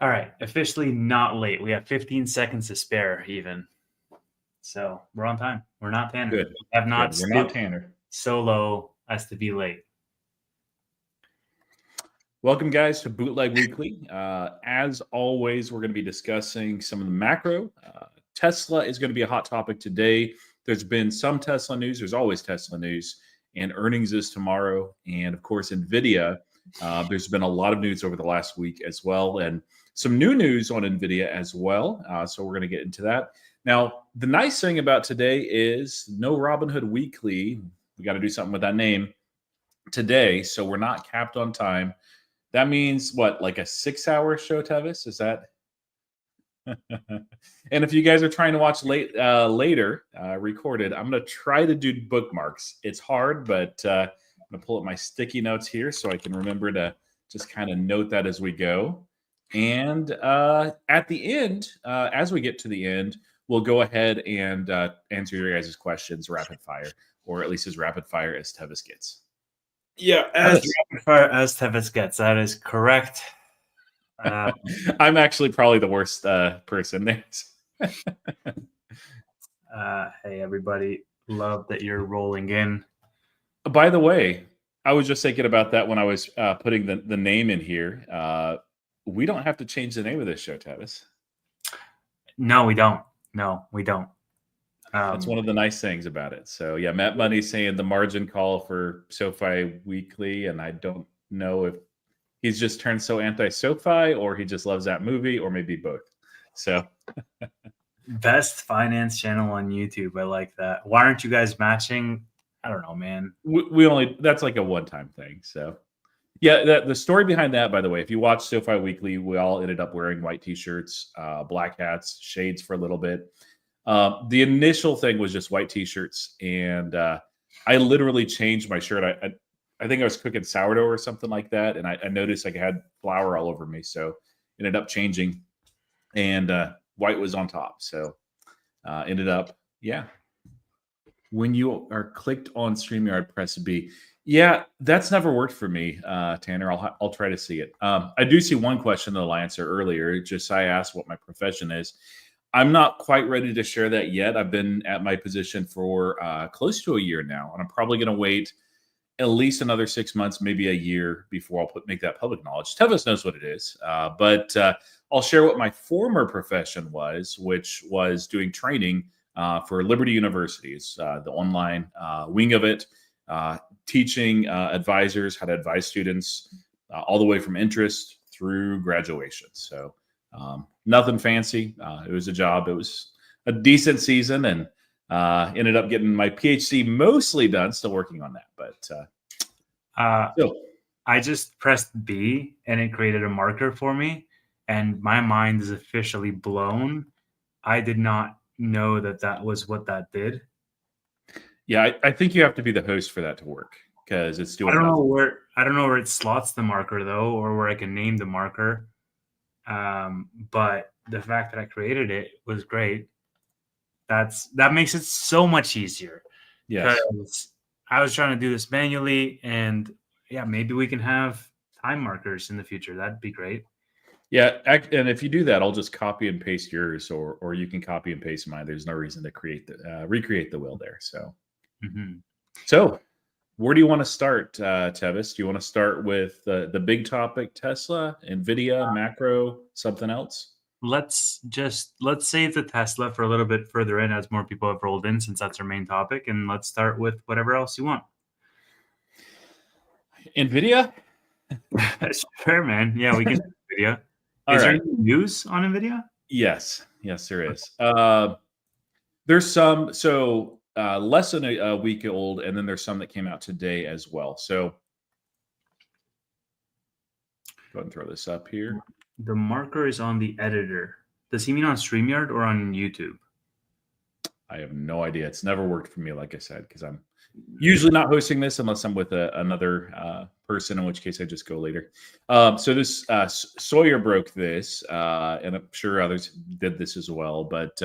All right, officially not late. We have 15 seconds to spare, even. So we're on time. We're not Tanner. Good. We have not Good. We're not stooped Tanner. so low as to be late. Welcome, guys, to Bootleg Weekly. As always, we're going to be discussing some of the macro. Tesla is going to be a hot topic today. There's been some Tesla news. There's always Tesla news, and earnings is tomorrow. And of course, Nvidia. There's been a lot of news over the last week as well, and some new news on Nvidia as well. So we're going to get into that. Now, the nice thing about today is no Robinhood Weekly. We got to do something with that name today, so we're not capped on time. That means what, like a 6-hour show, Tevis? Is that? And if you guys are trying to watch later, recorded, I'm going to try to do bookmarks. It's hard, but I'm going to pull up my sticky notes here so I can remember to just kind of note that as we go. And at the end, as we get to the end, we'll go ahead and answer your guys' questions rapid fire, or at least as rapid fire as Tevis gets. Yeah, as rapid fire as Tevis gets. That is correct. I'm actually probably the worst person there. Hey, everybody. Love that you're rolling in. By the way, I was just thinking about that when I was putting the name in here. We don't have to change the name of this show, Tavis. No, we don't. No, we don't. That's one of the nice things about it. So yeah, Matt Money's saying the margin call for SoFi Weekly, and I don't know if he's just turned so anti-SoFi or he just loves that movie, or maybe both. So best finance channel on YouTube. I like that. Why aren't you guys matching? I don't know, man. We only, that's like a one-time thing. So yeah, the story behind that, by the way, if you watch SoFi Weekly, we all ended up wearing white t-shirts, black hats, shades for a little bit. The initial thing was just white t-shirts, and I literally changed my shirt. I think I was cooking sourdough or something like that, and I noticed I had flour all over me, so ended up changing, and white was on top. So ended up, yeah. When you are clicked on StreamYard, press B. Yeah, that's never worked for me, Tanner. I'll try to see it. I do see one question that I'll answer earlier. Just I asked what my profession is. I'm not quite ready to share that yet. I've been at my position for close to a year now, and I'm probably going to wait at least another 6 months, maybe a year before I'll make that public knowledge. Tevis knows what it is, but I'll share what my former profession was, which was doing training for Liberty Universities, the online wing of it, teaching advisors how to advise students all the way from interest through graduation. So nothing fancy. It was a job. It was a decent season, and ended up getting my PhD mostly done. Still working on that, but I just pressed B and it created a marker for me, and my mind is officially blown. I did not know that was what that did. Yeah, I think you have to be the host for that to work, because it's doing. I don't know where it slots the marker though, or where I can name the marker. But the fact that I created it was great. That makes it so much easier. Yes. Because I was trying to do this manually, and yeah, maybe we can have time markers in the future. That'd be great. Yeah, and if you do that, I'll just copy and paste yours, or you can copy and paste mine. There's no reason to recreate the wheel there. So, So where do you want to start, Tevis? Do you want to start with the big topic, Tesla, Nvidia, macro, something else? Let's save the Tesla for a little bit further in, as more people have rolled in, since that's our main topic, and let's start with whatever else you want. Nvidia? Sure, man. Yeah, we can do Nvidia. Is there any news on Nvidia? Yes, there is. There's some, so less than a week old, and then there's some that came out today as well. So go ahead and throw this up here. The marker is on the editor. Does he mean on StreamYard or on YouTube? I have no idea. It's never worked for me, like I said, because I'm usually not hosting this unless I'm with another person, in which case I just go later. So this Sawyer broke this, and I'm sure others did this as well, but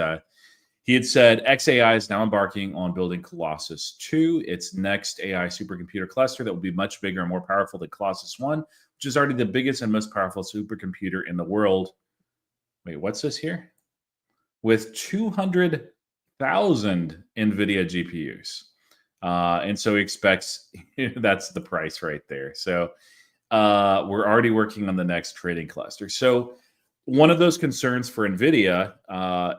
he had said XAI is now embarking on building Colossus 2, its next AI supercomputer cluster that will be much bigger and more powerful than Colossus 1, which is already the biggest and most powerful supercomputer in the world. Wait, what's this here? With 200,000 NVIDIA GPUs. And so he expects that's the price right there. So we're already working on the next trading cluster. So one of those concerns for NVIDIA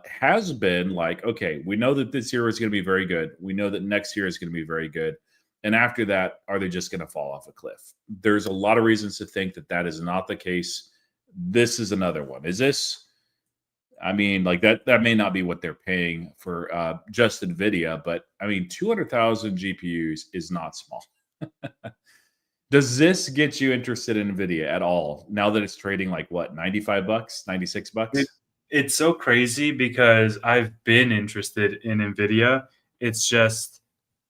has been like, okay, we know that this year is going to be very good. We know that next year is going to be very good. And after that, are they just going to fall off a cliff? There's a lot of reasons to think that that is not the case. This is another one. Is this? I mean, like that may not be what they're paying for just NVIDIA, but I mean, 200,000 GPUs is not small. Does this get you interested in NVIDIA at all now that it's trading like what, 95 bucks, 96 bucks? It's so crazy because I've been interested in Nvidia. It's just,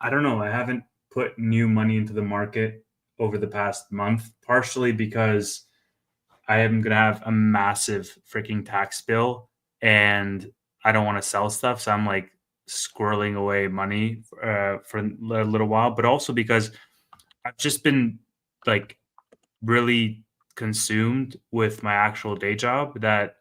I don't know, I haven't put new money into the market over the past month, partially because I am going to have a massive freaking tax bill and I don't want to sell stuff. So I'm like squirreling away money for a little while, but also because I've just been like really consumed with my actual day job that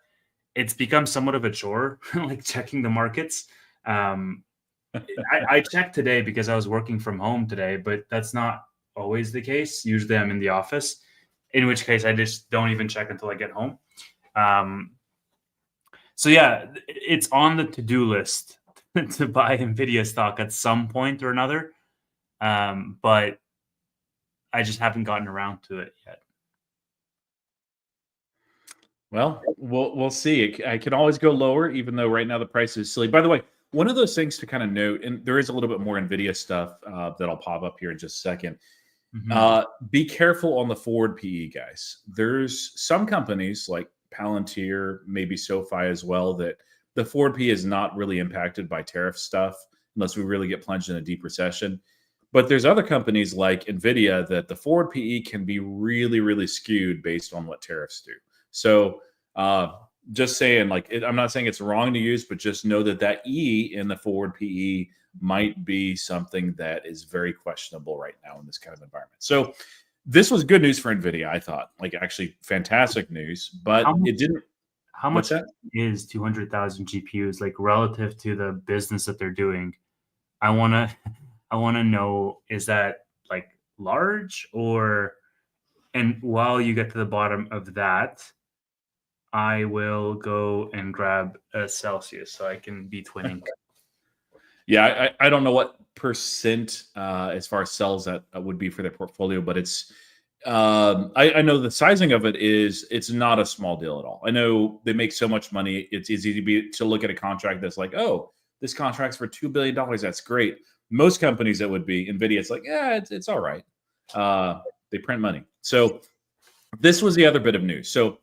it's become somewhat of a chore, like checking the markets. I checked today because I was working from home today, but that's not always the case. Usually I'm in the office, in which case I just don't even check until I get home. So yeah, it's on the to-do list to buy Nvidia stock at some point or another. But I just haven't gotten around to it yet. Well, we'll see. I can always go lower, even though right now the price is silly. By the way, one of those things to kind of note, and there is a little bit more NVIDIA stuff that'll pop up here in just a second. Be careful on the forward PE, guys. There's some companies like Palantir, maybe SoFi as well, that the forward PE is not really impacted by tariff stuff unless we really get plunged in a deep recession. But there's other companies like Nvidia that the forward PE can be really, really skewed based on what tariffs do. So just saying, like, I'm not saying it's wrong to use, but just know that that E in the forward PE might be something that is very questionable right now in this kind of environment. So this was good news for Nvidia, I thought, like actually fantastic news, but it didn't. How much is 200,000 GPUs like relative to the business that they're doing? I want to know, is that like large or, and while you get to the bottom of that, I will go and grab a Celsius so I can be twinning. Yeah, I don't know what percent as far as cells that would be for their portfolio, but it's I know the sizing of it is it's not a small deal at all. I know they make so much money; it's easy to look at a contract that's like, oh, this contract's for $2 billion. That's great. Most companies that would be Nvidia, it's like, yeah, it's all right. They print money. So this was the other bit of news. So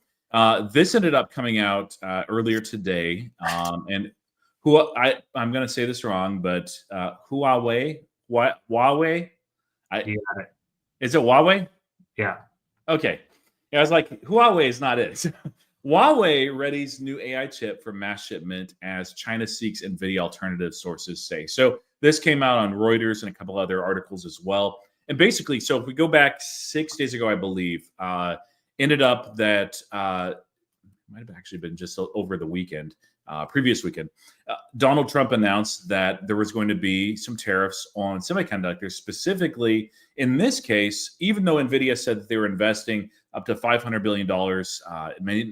this ended up coming out earlier today, and I'm going to say this wrong, but Huawei, is it Huawei? Yeah. Okay. Yeah, I was like, Huawei is not it. Huawei readies new AI chip for mass shipment as China seeks NVIDIA alternative, sources say. So this came out on Reuters and a couple other articles as well. And basically, so if we go back 6 days ago, I believe, ended up that might have actually been just over the weekend, previous weekend, Donald Trump announced that there was going to be some tariffs on semiconductors. Specifically, in this case, even though NVIDIA said that they were investing up to $500 billion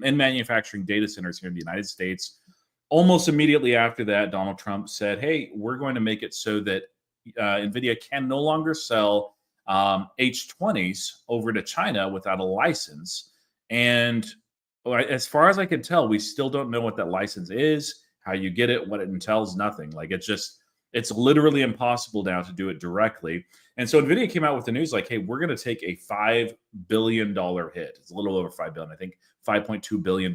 in manufacturing data centers here in the United States, almost immediately after that, Donald Trump said, hey, we're going to make it so that NVIDIA can no longer sell H20s over to China without a license. And as far as I can tell, we still don't know what that license is, how you get it, what it entails, nothing. Like it's literally impossible now to do it directly. And so NVIDIA came out with the news like, hey, we're going to take a $5 billion hit. It's a little over $5 billion, I think $5.2 billion.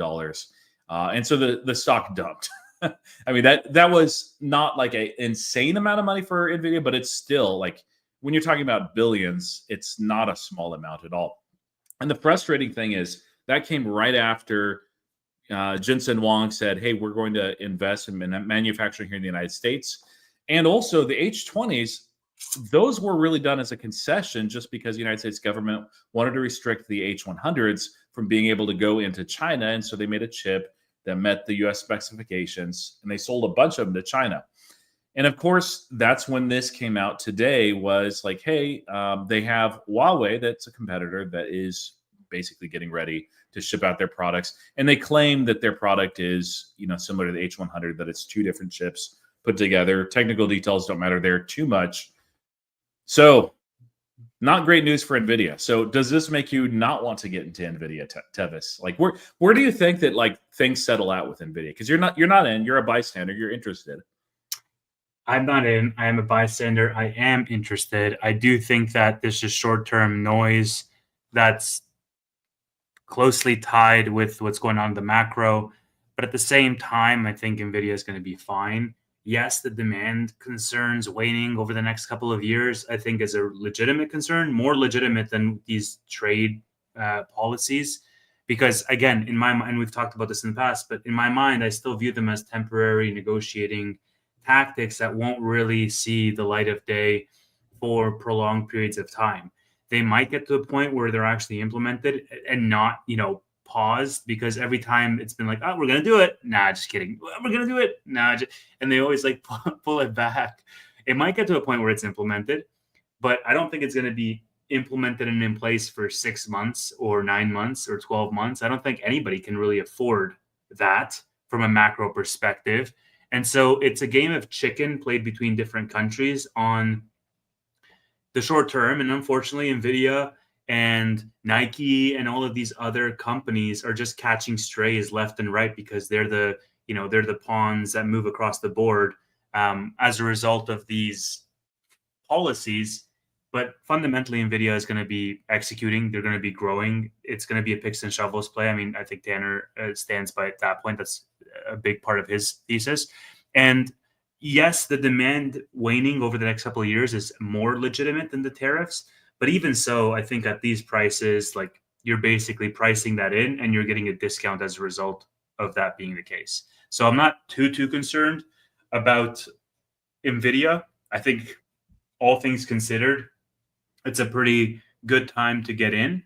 And so the stock dumped. I mean, that was not like an insane amount of money for NVIDIA, but it's still like when you're talking about billions, it's not a small amount at all. And the frustrating thing is that came right after Jensen Huang said, hey, we're going to invest in manufacturing here in the United States. And also the H20s, those were really done as a concession just because the United States government wanted to restrict the H100s from being able to go into China. And so they made a chip that met the US specifications and they sold a bunch of them to China. And of course, that's when this came out today was like, hey, they have Huawei, that's a competitor that is basically getting ready to ship out their products. And they claim that their product is, similar to the H100, that it's two different chips put together. Technical details don't matter there too much. So not great news for Nvidia. So does this make you not want to get into Nvidia, Tevis? Like where do you think that like things settle out with Nvidia? Because you're not in, you're a bystander, you're interested. I'm not in. I am a bystander. I am interested. I do think that this is short-term noise that's closely tied with what's going on in the macro. But at the same time, I think Nvidia is going to be fine. Yes, the demand concerns waning over the next couple of years, I think, is a legitimate concern, more legitimate than these trade policies. Because again, in my mind, we've talked about this in the past, but in my mind, I still view them as temporary negotiating tactics that won't really see the light of day for prolonged periods of time. They might get to a point where they're actually implemented and not, paused, because every time it's been like, oh, we're going to do it. Nah, just kidding. We're going to do it. Nah. And they always like pull it back. It might get to a point where it's implemented, but I don't think it's going to be implemented and in place for 6 months or 9 months or 12 months. I don't think anybody can really afford that from a macro perspective. And so it's a game of chicken played between different countries on the short term. And unfortunately, Nvidia and Nike and all of these other companies are just catching strays left and right because they're the pawns that move across the board as a result of these policies. But fundamentally, Nvidia is going to be executing. They're going to be growing. It's going to be a picks and shovels play. I mean, I think Tanner stands by that point. That's a big part of his thesis. And yes, the demand waning over the next couple of years is more legitimate than the tariffs. But even so, I think at these prices, like you're basically pricing that in and you're getting a discount as a result of that being the case. So I'm not too concerned about Nvidia. I think all things considered, it's a pretty good time to get in.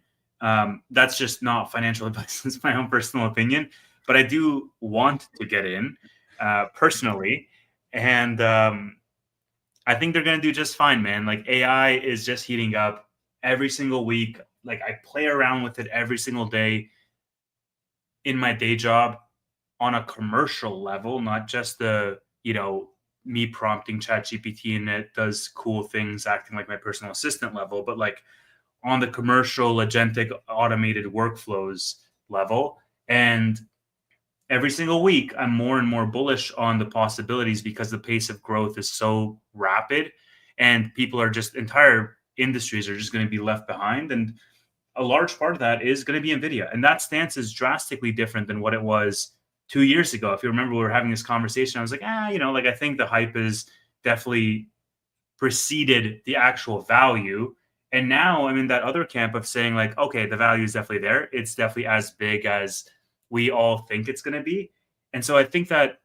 That's just not financial advice. It's my own personal opinion. But I do want to get in personally. And I think they're going to do just fine, man. Like AI is just heating up every single week. Like I play around with it every single day in my day job on a commercial level, not just the, me prompting ChatGPT and it does cool things acting like my personal assistant level, but like on the commercial agentic automated workflows level. And every single week, I'm more and more bullish on the possibilities because the pace of growth is so rapid and people are just entire industries are just going to be left behind. And a large part of that is going to be Nvidia. And that stance is drastically different than what it was 2 years ago. If you remember, we were having this conversation. I was like, I think the hype is definitely preceded the actual value. And now I'm in that other camp of saying like, okay, the value is definitely there. It's definitely as big as we all think it's going to be. And so I think that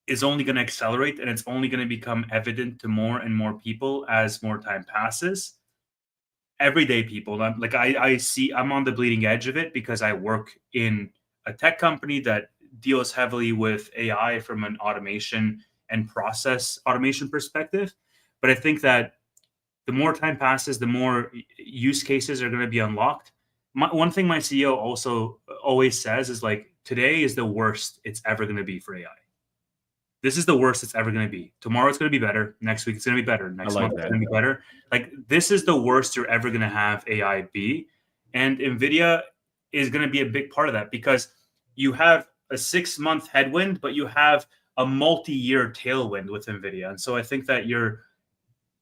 is only going to accelerate and it's only going to become evident to more and more people as more time passes. Everyday people, I see I'm on the bleeding edge of it because I work in a tech company that deals heavily with AI from an automation and process automation perspective. But I think that the more time passes, the more use cases are going to be unlocked. One thing my CEO also always says is like, today is the worst it's ever going to be for AI. This is the worst it's ever going to be. Tomorrow it's going to be better. Next week it's going to be better. Next month it's going to be better. Like this is the worst you're ever going to have AI be. And Nvidia is going to be a big part of that because you have a 6-month headwind, but you have a multi-year tailwind with Nvidia. And so I think that you're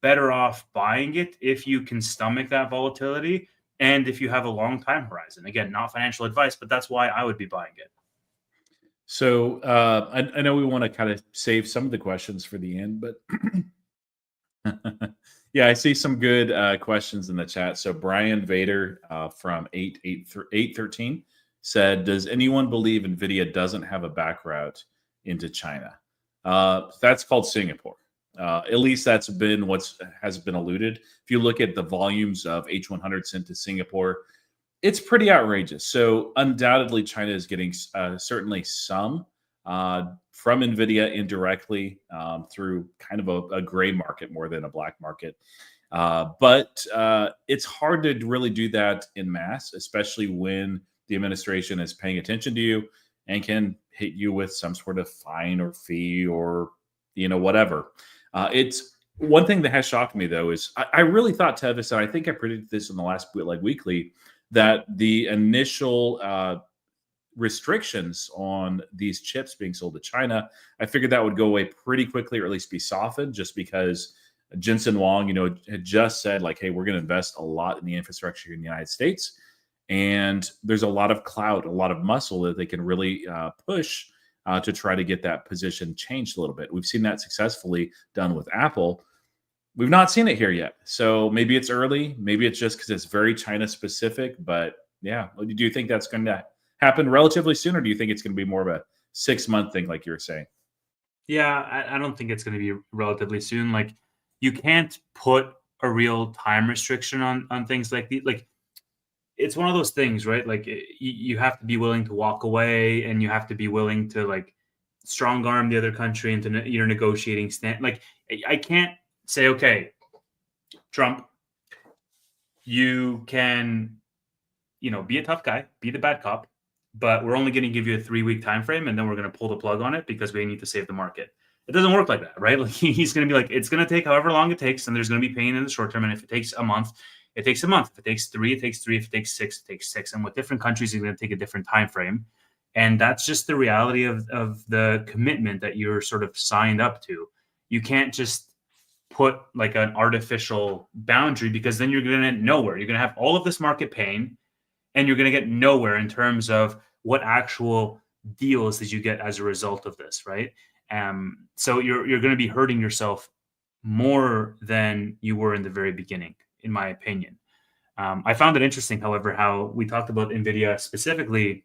better off buying it if you can stomach that volatility and if you have a long time horizon. Again, not financial advice, but that's why I would be buying it. So I know we want to kind of save some of the questions for the end, but yeah, I see some good questions in the chat. So Brian Vader from 813 said, does anyone believe NVIDIA doesn't have a back route into China? That's called Singapore. At least that's been what's has been alluded. If you look at the volumes of H100 sent to Singapore, it's pretty outrageous. So undoubtedly, China is getting certainly some from Nvidia indirectly through kind of a gray market more than a black market. But it's hard to really do that in mass, especially when the administration is paying attention to you and can hit you with some sort of fine or fee or whatever. It's one thing that has shocked me though is I really thought Tevis, and I think I predicted this in the last weekly, that the initial restrictions on these chips being sold to China, I figured that would go away pretty quickly, or at least be softened, just because Jensen Huang, had just said like, "Hey, we're going to invest a lot in the infrastructure here in the United States," and there's a lot of clout, a lot of muscle that they can really push to try to get that position changed a little bit. We've seen that successfully done with Apple. We've not seen it here yet. So maybe it's early. Maybe it's just because it's very China specific. But yeah, do you think that's going to happen relatively soon, or do you think it's going to be more of a 6-month thing, like you were saying? Yeah, I don't think it's going to be relatively soon. Like, you can't put a real time restriction on things like these. Like, it's one of those things, right? Like, you have to be willing to walk away, and you have to be willing to like strong arm the other country into your negotiating stand. Like, I can't say, okay, Trump, you can, be a tough guy, be the bad cop, but we're only going to give you a 3-week time frame, and then we're going to pull the plug on it because we need to save the market. It doesn't work like that, right? Like, he's going to be like, it's going to take however long it takes, and there's going to be pain in the short term. And if it takes a month, it takes a month. If it takes 3, it takes 3. If it takes 6, it takes 6. And with different countries, it's going to take a different time frame. And that's just the reality of the commitment that you're sort of signed up to. You can't just put like an artificial boundary, because then you're going to get nowhere. You're going to have all of this market pain, and you're going to get nowhere in terms of what actual deals did you get as a result of this, right? So you're going to be hurting yourself more than you were in the very beginning, in my opinion. I found it interesting, however, how we talked about Nvidia specifically.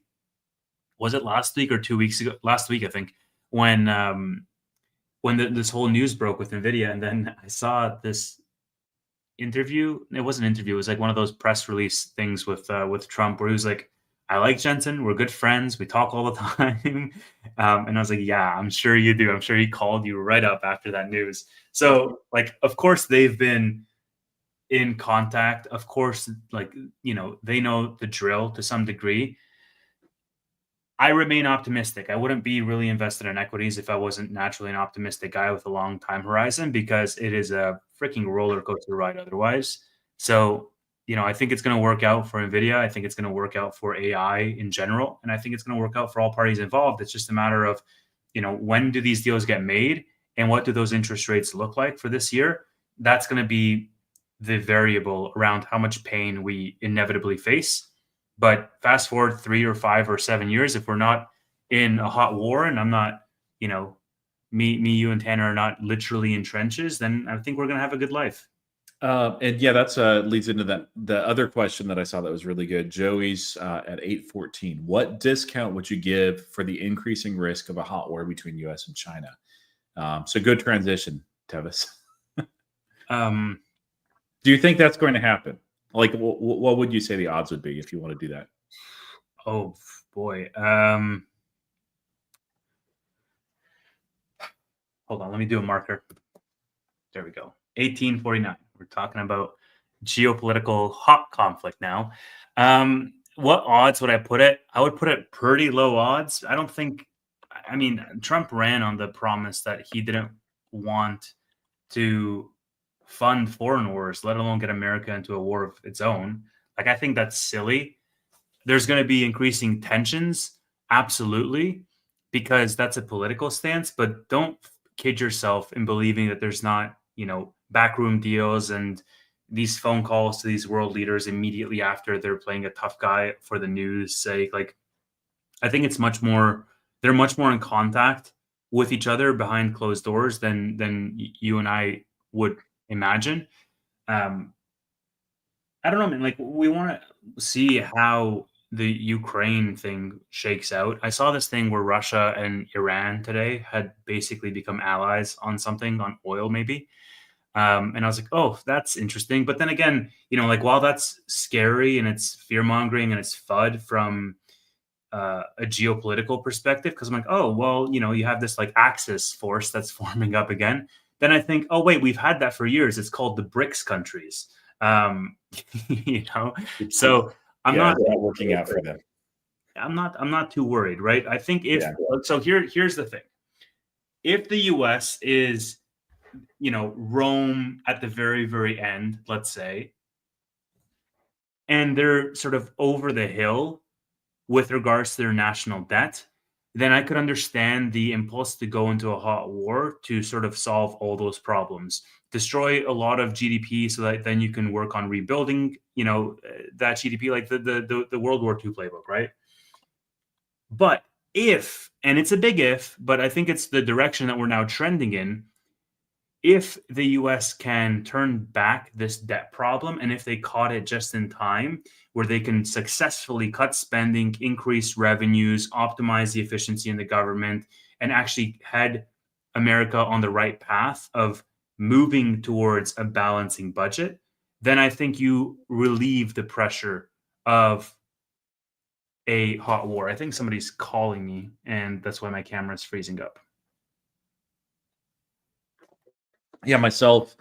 Was it last week or 2 weeks ago? Last week, I think, when this whole news broke with Nvidia, and then I saw this interview. It wasn't an interview. It was like one of those press release things with Trump, where he was like, "I like Jensen. We're good friends. We talk all the time." And I was like, "Yeah, I'm sure you do. I'm sure he called you right up after that news." So, like, of course, they've been in contact. Of course, like, they know the drill to some degree. I remain optimistic. I wouldn't be really invested in equities if I wasn't naturally an optimistic guy with a long time horizon, because it is a freaking roller coaster ride otherwise. So, I think it's going to work out for Nvidia. I think it's going to work out for AI in general. And I think it's going to work out for all parties involved. It's just a matter of, when do these deals get made, and what do those interest rates look like for this year? That's going to be the variable around how much pain we inevitably face. But fast forward 3 or 5 or 7 years, if we're not in a hot war, and I'm not, you and Tanner are not literally in trenches, then I think we're going to have a good life. And yeah, that's leads into the other question that I saw that was really good. Joey's at 814. What discount would you give for the increasing risk of a hot war between U.S. and China? So good transition, Tevis. Do you think that's going to happen? Like, what would you say the odds would be if you want to do that? Oh boy. Hold on, let me do a marker. There we go. 1849. We're talking about geopolitical hot conflict now. What odds would I put it? I would put it pretty low odds. I don't think. I mean, Trump ran on the promise that he didn't want to fund foreign wars, let alone get America into a war of its own. Like, I think that's silly. There's going to be increasing tensions, absolutely, because that's a political stance. But don't kid yourself in believing that there's not, backroom deals and these phone calls to these world leaders immediately after they're playing a tough guy for the news sake. Like, I think it's much more. They're much more in contact with each other behind closed doors than you and I would imagine. I don't know, man. Like, we want to see how the Ukraine thing shakes out. I saw this thing where Russia and Iran today had basically become allies on something, on oil maybe. And I was like, oh, that's interesting. But then again, like while that's scary and it's fear mongering and it's FUD from a geopolitical perspective, because I'm like, oh, well, you have this like Axis force that's forming up again. Then I think, oh, wait, we've had that for years. It's called the BRICS countries. Um, you know, so I'm Yeah, not it's not working out for them. I'm not too worried, right? I think Yeah. so here's the thing. If the US is, Rome at the very, very end, let's say, and they're sort of over the hill with regards to their national debt, then I could understand the impulse to go into a hot war to sort of solve all those problems. Destroy a lot of GDP so that then you can work on rebuilding, that GDP, like the World War II playbook, right? But if, and it's a big if, but I think it's the direction that we're now trending in, if the US can turn back this debt problem, and if they caught it just in time, where they can successfully cut spending, increase revenues, optimize the efficiency in the government, and actually head America on the right path of moving towards a balancing budget, then I think you relieve the pressure of a hot war. I think somebody's calling me, and that's why my camera's freezing up. Yeah, myself,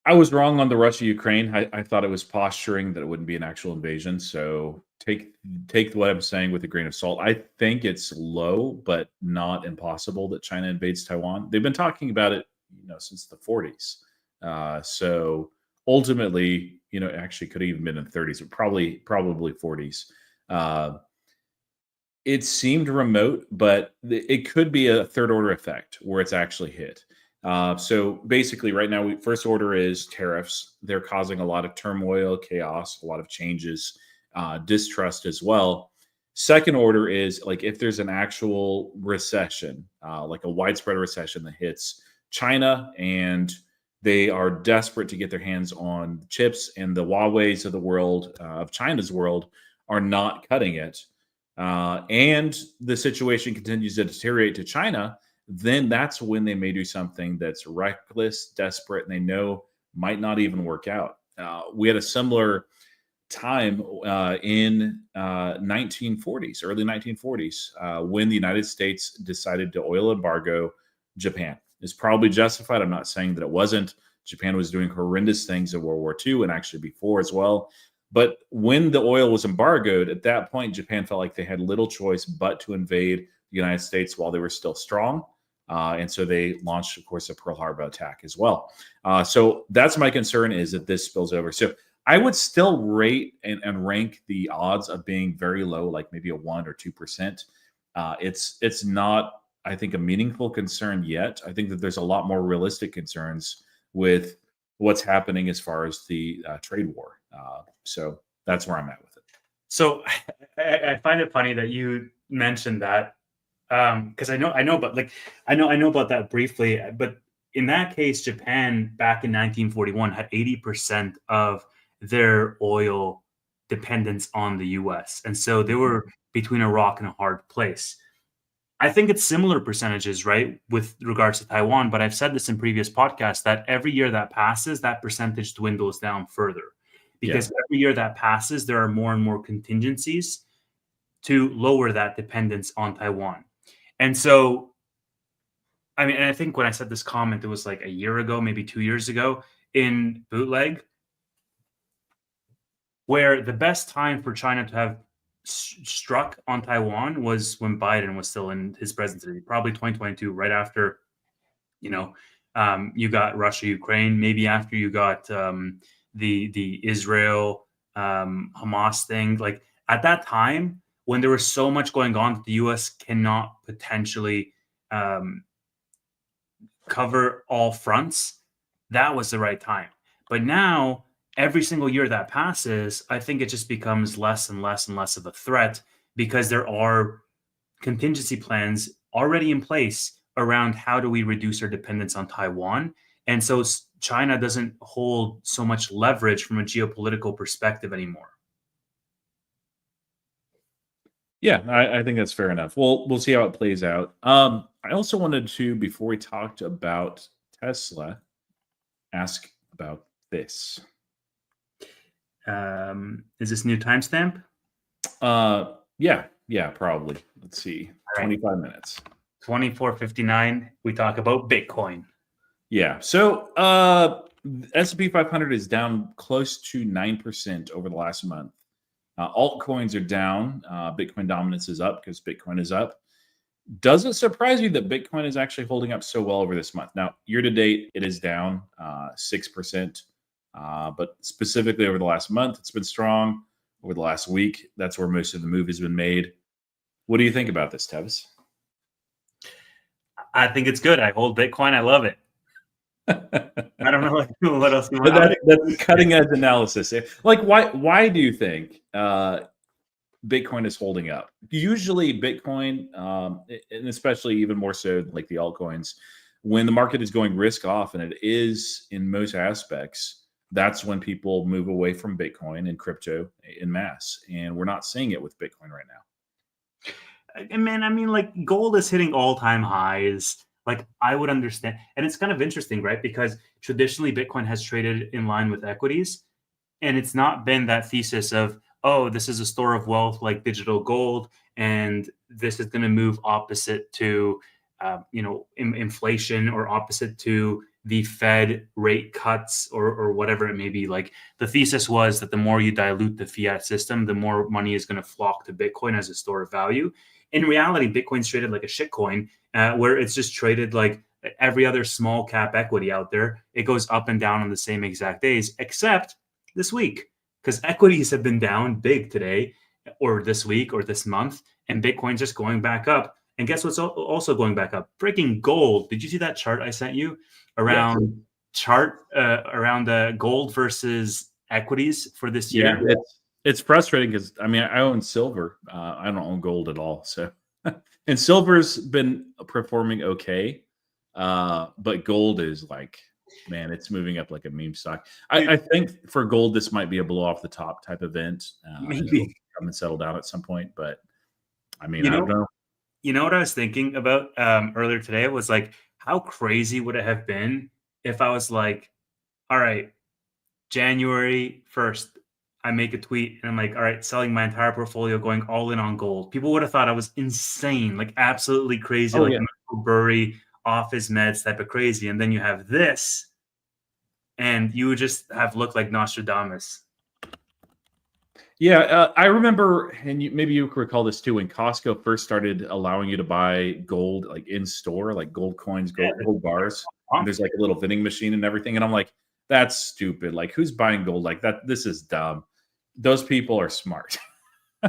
I was wrong on the Russia-Ukraine. I thought it was posturing that it wouldn't be an actual invasion. So take what I'm saying with a grain of salt. I think it's low, but not impossible that China invades Taiwan. They've been talking about it, since the 40s. So ultimately, it actually could have even been in the 30s, but probably 40s. It seemed remote, but it could be a third order effect where it's actually hit. So basically, right now, first order is tariffs. They're causing a lot of turmoil, chaos, a lot of changes, distrust as well. Second order is like if there's an actual recession, like a widespread recession that hits China, and they are desperate to get their hands on chips, and the Huawei's of the world, of China's world, are not cutting it, and the situation continues to deteriorate to China, then that's when they may do something that's reckless, desperate, and they know might not even work out. We had a similar time in 1940s, early 1940s, when the United States decided to oil embargo Japan. It's probably justified. I'm not saying that it wasn't. Japan was doing horrendous things in World War II and actually before as well. But when the oil was embargoed, at that point, Japan felt like they had little choice but to invade the United States while they were still strong. And so they launched, of course, a Pearl Harbor attack as well. So that's my concern, is that this spills over. So I would still rate and rank the odds of being very low, like maybe a 1 or 2%. It's not, I think, a meaningful concern yet. I think that there's a lot more realistic concerns with what's happening as far as the trade war. So that's where I'm at with it. So I find it funny that you mentioned that, because I know about that briefly, but in that case, Japan back in 1941 had 80% of their oil dependence on the US, and so they were between a rock and a hard place. I think it's similar percentages, right, with regards to Taiwan, but I've said this in previous podcasts that every year that passes, that percentage dwindles down further, because every year that passes, there are more and more contingencies to lower that dependence on Taiwan. And so, I mean, and I think when I said this comment, it was like a year ago, maybe 2 years ago in Btlg, where the best time for China to have struck on Taiwan was when Biden was still in his presidency, probably 2022, right after, you got Russia, Ukraine, maybe after you got the Israel Hamas thing. Like at that time, when there was so much going on that the U.S. cannot potentially cover all fronts, that was the right time. But now, every single year that passes, I think it just becomes less and less and less of a threat, because there are contingency plans already in place around how do we reduce our dependence on Taiwan. And so China doesn't hold so much leverage from a geopolitical perspective anymore. Yeah, I think that's fair enough. We'll see how it plays out. I also wanted to, before we talked about Tesla, ask about this. Is this new timestamp? Yeah, probably. Let's see, All right, 25 minutes. 24:59. We talk about Bitcoin. Yeah. So S&P 500 is down close to 9% over the last month. Altcoins are down. Bitcoin dominance is up because Bitcoin is up. Does it surprise you that Bitcoin is actually holding up so well over this month? Now, year to date, it is down 6%. But specifically over the last month, it's been strong. Over the last week, that's where most of the move has been made. What do you think about this, Tevis? I think it's good. I hold Bitcoin. I love it. I don't know what else you want. That's cutting edge analysis. Like, why do you think Bitcoin is holding up? Usually, Bitcoin, and especially even more so like the altcoins, when the market is going risk off, and it is in most aspects, that's when people move away from Bitcoin and crypto in mass. And we're not seeing it with Bitcoin right now. And man, I mean, like gold is hitting all-time highs. Like I would understand, and it's kind of interesting, right? Because traditionally Bitcoin has traded in line with equities, and it's not been that thesis of, oh, this is a store of wealth like digital gold, and this is going to move opposite to, inflation, or opposite to the Fed rate cuts, or whatever it may be. Like the thesis was that the more you dilute the fiat system, the more money is going to flock to Bitcoin as a store of value. In reality, Bitcoin's traded like a shitcoin, where it's just traded like every other small cap equity out there. It goes up and down on the same exact days, except this week, because equities have been down big today, or this week, or this month, and Bitcoin's just going back up. And guess what's also going back up? Freaking gold. Did you see that chart I sent you around around the gold versus equities for this year? Yeah, it's frustrating because I mean I own silver. I don't own gold at all. So, and silver's been performing okay, but gold is like, man, it's moving up like a meme stock. I think for gold this might be a blow off the top type event. Maybe. Come and settle down at some point, but I mean You I know, don't know. you know what I was thinking about earlier today? It was like, how crazy would it have been if I was like, all right, January 1st, I make a tweet and I'm like, all right, selling my entire portfolio, going all in on gold. People would have thought I was insane, like absolutely crazy, Oh like yeah, Michael Burry off his meds type of crazy. And then you have this, and you would just have looked like Nostradamus. yeah. I remember, and maybe you recall this too, when Costco first started allowing you to buy gold like in store, like gold coins, Yeah, gold bars, and pump. there's like a little vending machine and everything. And I'm like, that's stupid. Like, who's buying gold like that? This is dumb. Those people are smart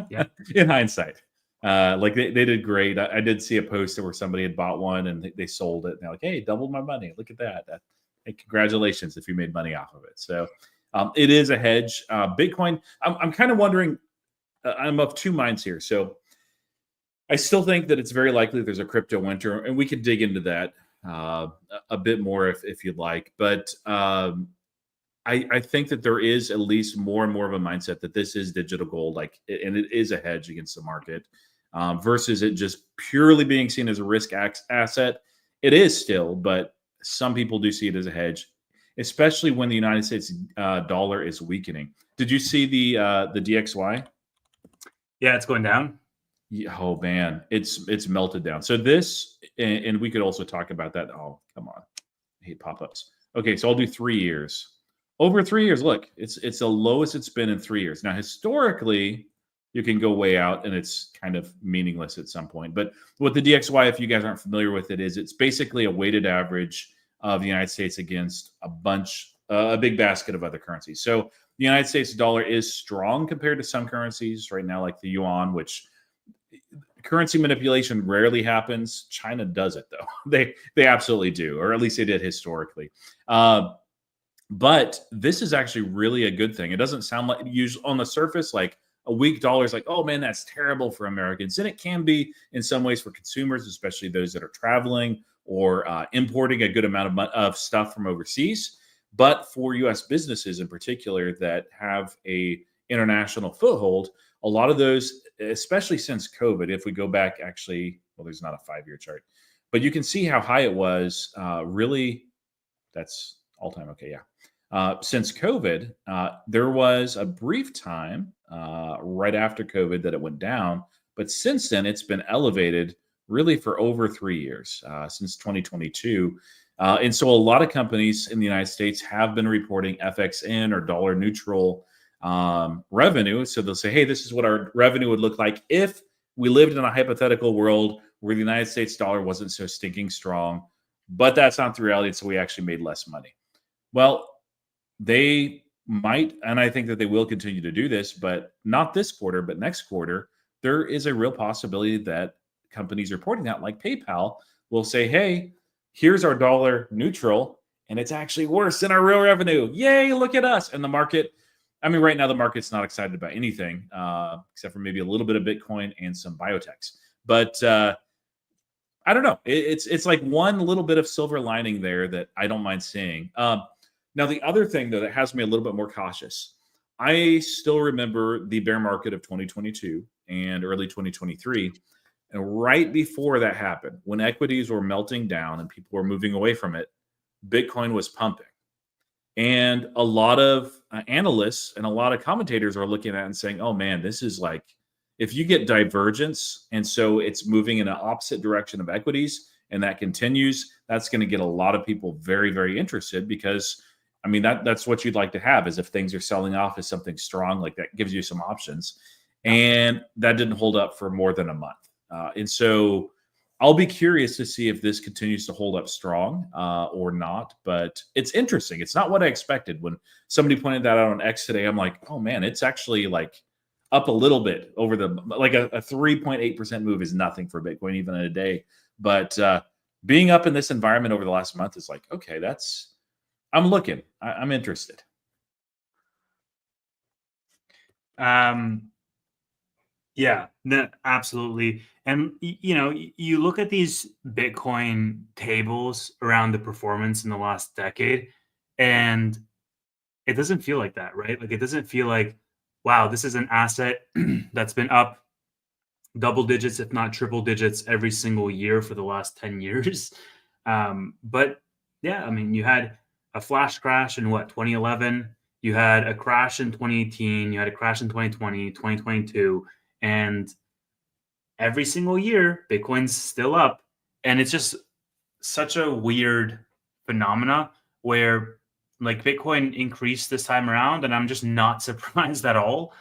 Yeah. in hindsight. Like they did great. I did see a post where somebody had bought one and they sold it. And they're like, hey, doubled my money. Look at that. Hey, congratulations if you made money off of it. So it is a hedge. Bitcoin, I'm kind of wondering, I'm of two minds here. So I still think that it's very likely there's a crypto winter, and we could dig into that a bit more if you'd like. But I think that there is at least more and more of a mindset that this is digital gold, like, and it is a hedge against the market, versus it just purely being seen as a risk asset. It is still, but some people do see it as a hedge, especially when the United States dollar is weakening. Did you see the DXY? Yeah, it's going down. Yeah, oh man, it's melted down. So this, and we could also talk about that. Oh, come on, I hate pop-ups. Okay, so I'll do 3 years. Over 3 years, look, it's the lowest it's been in 3 years. Now, historically, you can go way out, and it's kind of meaningless at some point. But what the DXY, if you guys aren't familiar with it, is it's basically a weighted average of the United States against a big basket of other currencies. So the United States dollar is strong compared to some currencies right now, like the yuan, which currency manipulation rarely happens. China does it though; they absolutely do, or at least they did historically. But this is actually really a good thing. It doesn't sound like usually on the surface like a weak dollar is like, oh man, that's terrible for Americans, and it can be in some ways for consumers, especially those that are traveling or importing a good amount of stuff from overseas. But for U.S. businesses in particular that have a international foothold, a a lot of those, especially since COVID, if we go back, actually, well, there's not a 5-year chart, but you can see how high it was. Really, that's all time. Okay, yeah. Since COVID, there was a brief time right after COVID that it went down, but since then it's been elevated really for over 3 years, since 2022. And so a lot of companies in the United States have been reporting FXN or dollar neutral revenue. So they'll say, hey, this is what our revenue would look like if we lived in a hypothetical world where the United States dollar wasn't so stinking strong. But that's not the reality. So we actually made less money. Well, they might, and I think that they will continue to do this, but not this quarter, but next quarter, there is a real possibility that companies reporting that, like PayPal, will say, hey, here's our dollar neutral, and it's actually worse than our real revenue. Yay, look at us. And the market, I mean, right now, the market's not excited about anything except for maybe a little bit of Bitcoin and some biotechs. But I don't know. It's like one little bit of silver lining there that I don't mind seeing. Now, the other thing, though, that has me a little bit more cautious, I still remember the bear market of 2022 and early 2023. And right before that happened, when equities were melting down and people were moving away from it, Bitcoin was pumping. And a lot of analysts and a lot of commentators are looking at it and saying, oh, man, this is like, if you get divergence, and so it's moving in an opposite direction of equities, and that continues, that's going to get a lot of people very, very interested because, I mean, that's what you'd like to have is if things are selling off as something strong, like that gives you some options. And that didn't hold up for more than a month. And so I'll be curious to see if this continues to hold up strong or not. But it's interesting. It's not what I expected. When somebody pointed that out on X today, I'm like, oh, man, it's actually like up a little bit over the, like a 3.8% move is nothing for Bitcoin, even in a day. But being up in this environment over the last month is like, okay, I'm looking. I'm interested. Yeah, absolutely. And you look at these Bitcoin tables around the performance in the last decade, and it doesn't feel like that, right? Like it doesn't feel like, wow, this is an asset that's been up double digits, if not triple digits, every single year for the last 10 years. But yeah, I mean, you had a flash crash in 2011, you had a crash in 2018, you had a crash in 2020, 2022, and every single year, Bitcoin's still up. And it's just such a weird phenomena where like Bitcoin increased this time around, and I'm just not surprised at all.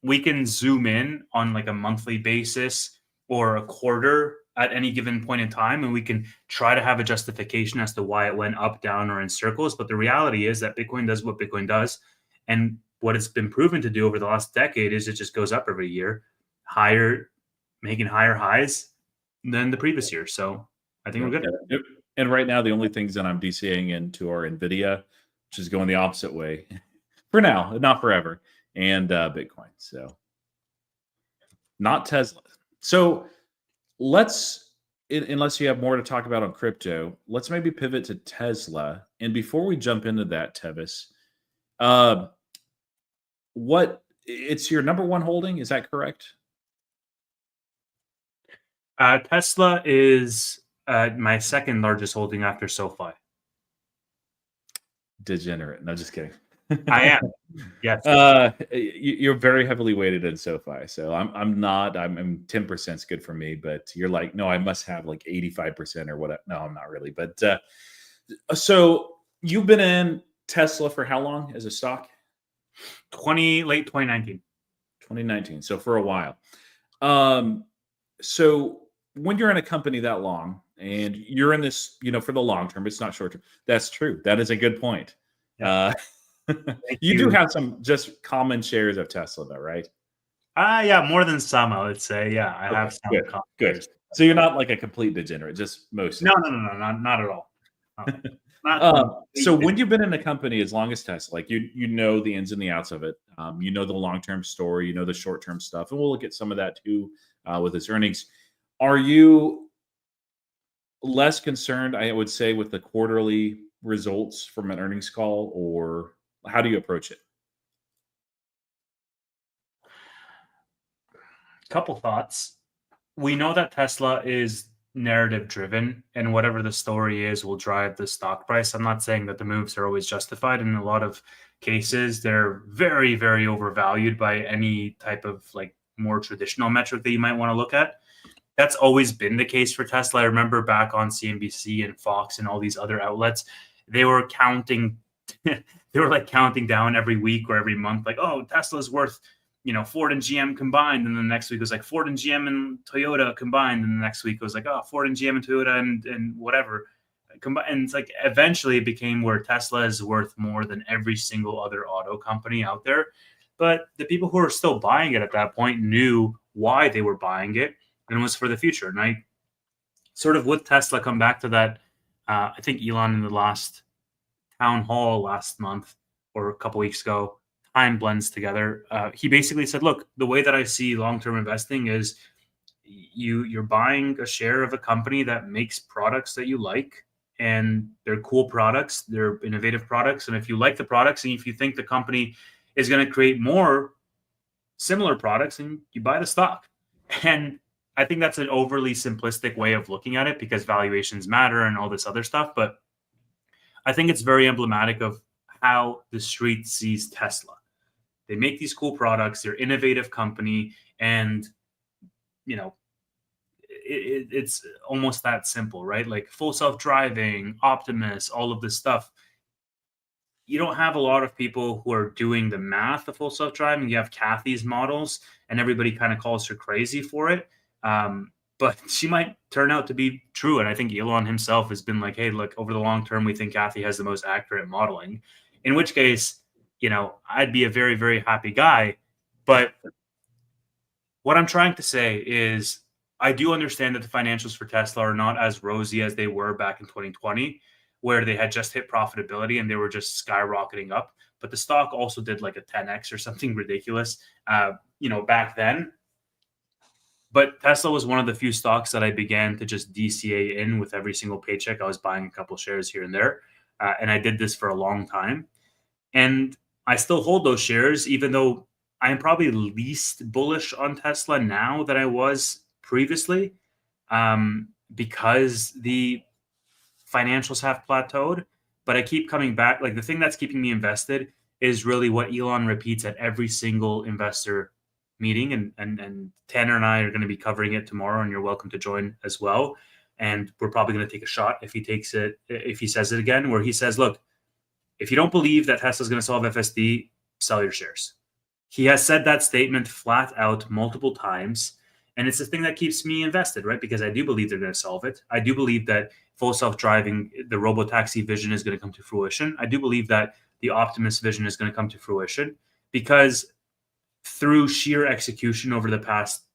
We can zoom in on like a monthly basis or a quarter at any given point in time, and we can try to have a justification as to why it went up, down, or in circles. But the reality is that Bitcoin does what Bitcoin does. And what it's been proven to do over the last decade is it just goes up every year, higher, making higher highs than the previous year. So I think we're good. Yeah. And right now, the only things that I'm DCAing into are Nvidia, which is going the opposite way for now, not forever, and Bitcoin. So not Tesla. So let's, unless you have more to talk about on crypto, let's maybe pivot to Tesla. And before we jump into that, Tevis, it's your number one holding? Is that correct? Tesla is my second largest holding after SoFi. Degenerate. No, just kidding. I am. Yes. You're very heavily weighted in SoFi, so I'm not. I'm 10% is good for me, but you're like, no, I must have like 85% or what? No, I'm not really. But so you've been in Tesla for how long as a stock? Late 2019. 2019. So for a while. So when you're in a company that long and you're in this, for the long term, it's not short term. That's true. That is a good point. Yeah. You do have some just common shares of Tesla, though, right? Yeah, more than some, I would say. Yeah, I have some. Good. So you're not like a complete degenerate, just most. No, not at all. So when you've been in a company as long as Tesla, like you know the ins and the outs of it, you know the long-term story, you know the short-term stuff, and we'll look at some of that too with its earnings. Are you less concerned, I would say, with the quarterly results from an earnings call, or how do you approach it? couple thoughts. We know that Tesla is narrative driven, and whatever the story is will drive the stock price. I'm not saying that the moves are always justified. In a lot of cases, they're very, very overvalued by any type of like more traditional metric that you might want to look at. That's always been the case for Tesla. I remember back on CNBC and Fox and all these other outlets, they were counting, they were like counting down every week or every month, like, oh, Tesla's worth, Ford and GM combined. And the next week it was like Ford and GM and Toyota combined. And the next week it was like, oh, Ford and GM and Toyota and whatever. And it's like eventually it became where Tesla is worth more than every single other auto company out there. But the people who were still buying it at that point knew why they were buying it, and it was for the future. And I sort of with Tesla come back to that. I think Elon in the last town hall last month or a couple weeks ago, time blends together. He basically said, look, the way that I see long-term investing is you're buying a share of a company that makes products that you like, and they're cool products, they're innovative products. And if you like the products and if you think the company is going to create more similar products, and you buy the stock. And I think that's an overly simplistic way of looking at it because valuations matter and all this other stuff. But I think it's very emblematic of how the street sees Tesla. They make these cool products, they're innovative company, and it's almost that simple, right? Like full self-driving, Optimus, all of this stuff. You don't have a lot of people who are doing the math of full self-driving. You have Kathy's models, and everybody kind of calls her crazy for it. But she might turn out to be true. And I think Elon himself has been like, hey, look, over the long term, we think Kathy has the most accurate modeling. In which case, I'd be a very, very happy guy. But what I'm trying to say is I do understand that the financials for Tesla are not as rosy as they were back in 2020, where they had just hit profitability and they were just skyrocketing up. But the stock also did like a 10x or something ridiculous, back then. But Tesla was one of the few stocks that I began to just DCA in with every single paycheck. I was buying a couple shares here and there. And I did this for a long time. And I still hold those shares, even though I am probably least bullish on Tesla now than I was previously, because the financials have plateaued. But I keep coming back. Like the thing that's keeping me invested is really what Elon repeats at every single investor meeting, and Tanner and I are going to be covering it tomorrow, and you're welcome to join as well. And we're probably going to take a shot if he says it again, where he says, look, if you don't believe that Tesla's going to solve FSD, sell your shares. He has said that statement flat out multiple times, and it's the thing that keeps me invested, right? Because I do believe they're going to solve it. I do believe that full self-driving, the robotaxi vision is going to come to fruition. I do believe that the Optimus vision is going to come to fruition, because through sheer execution over the past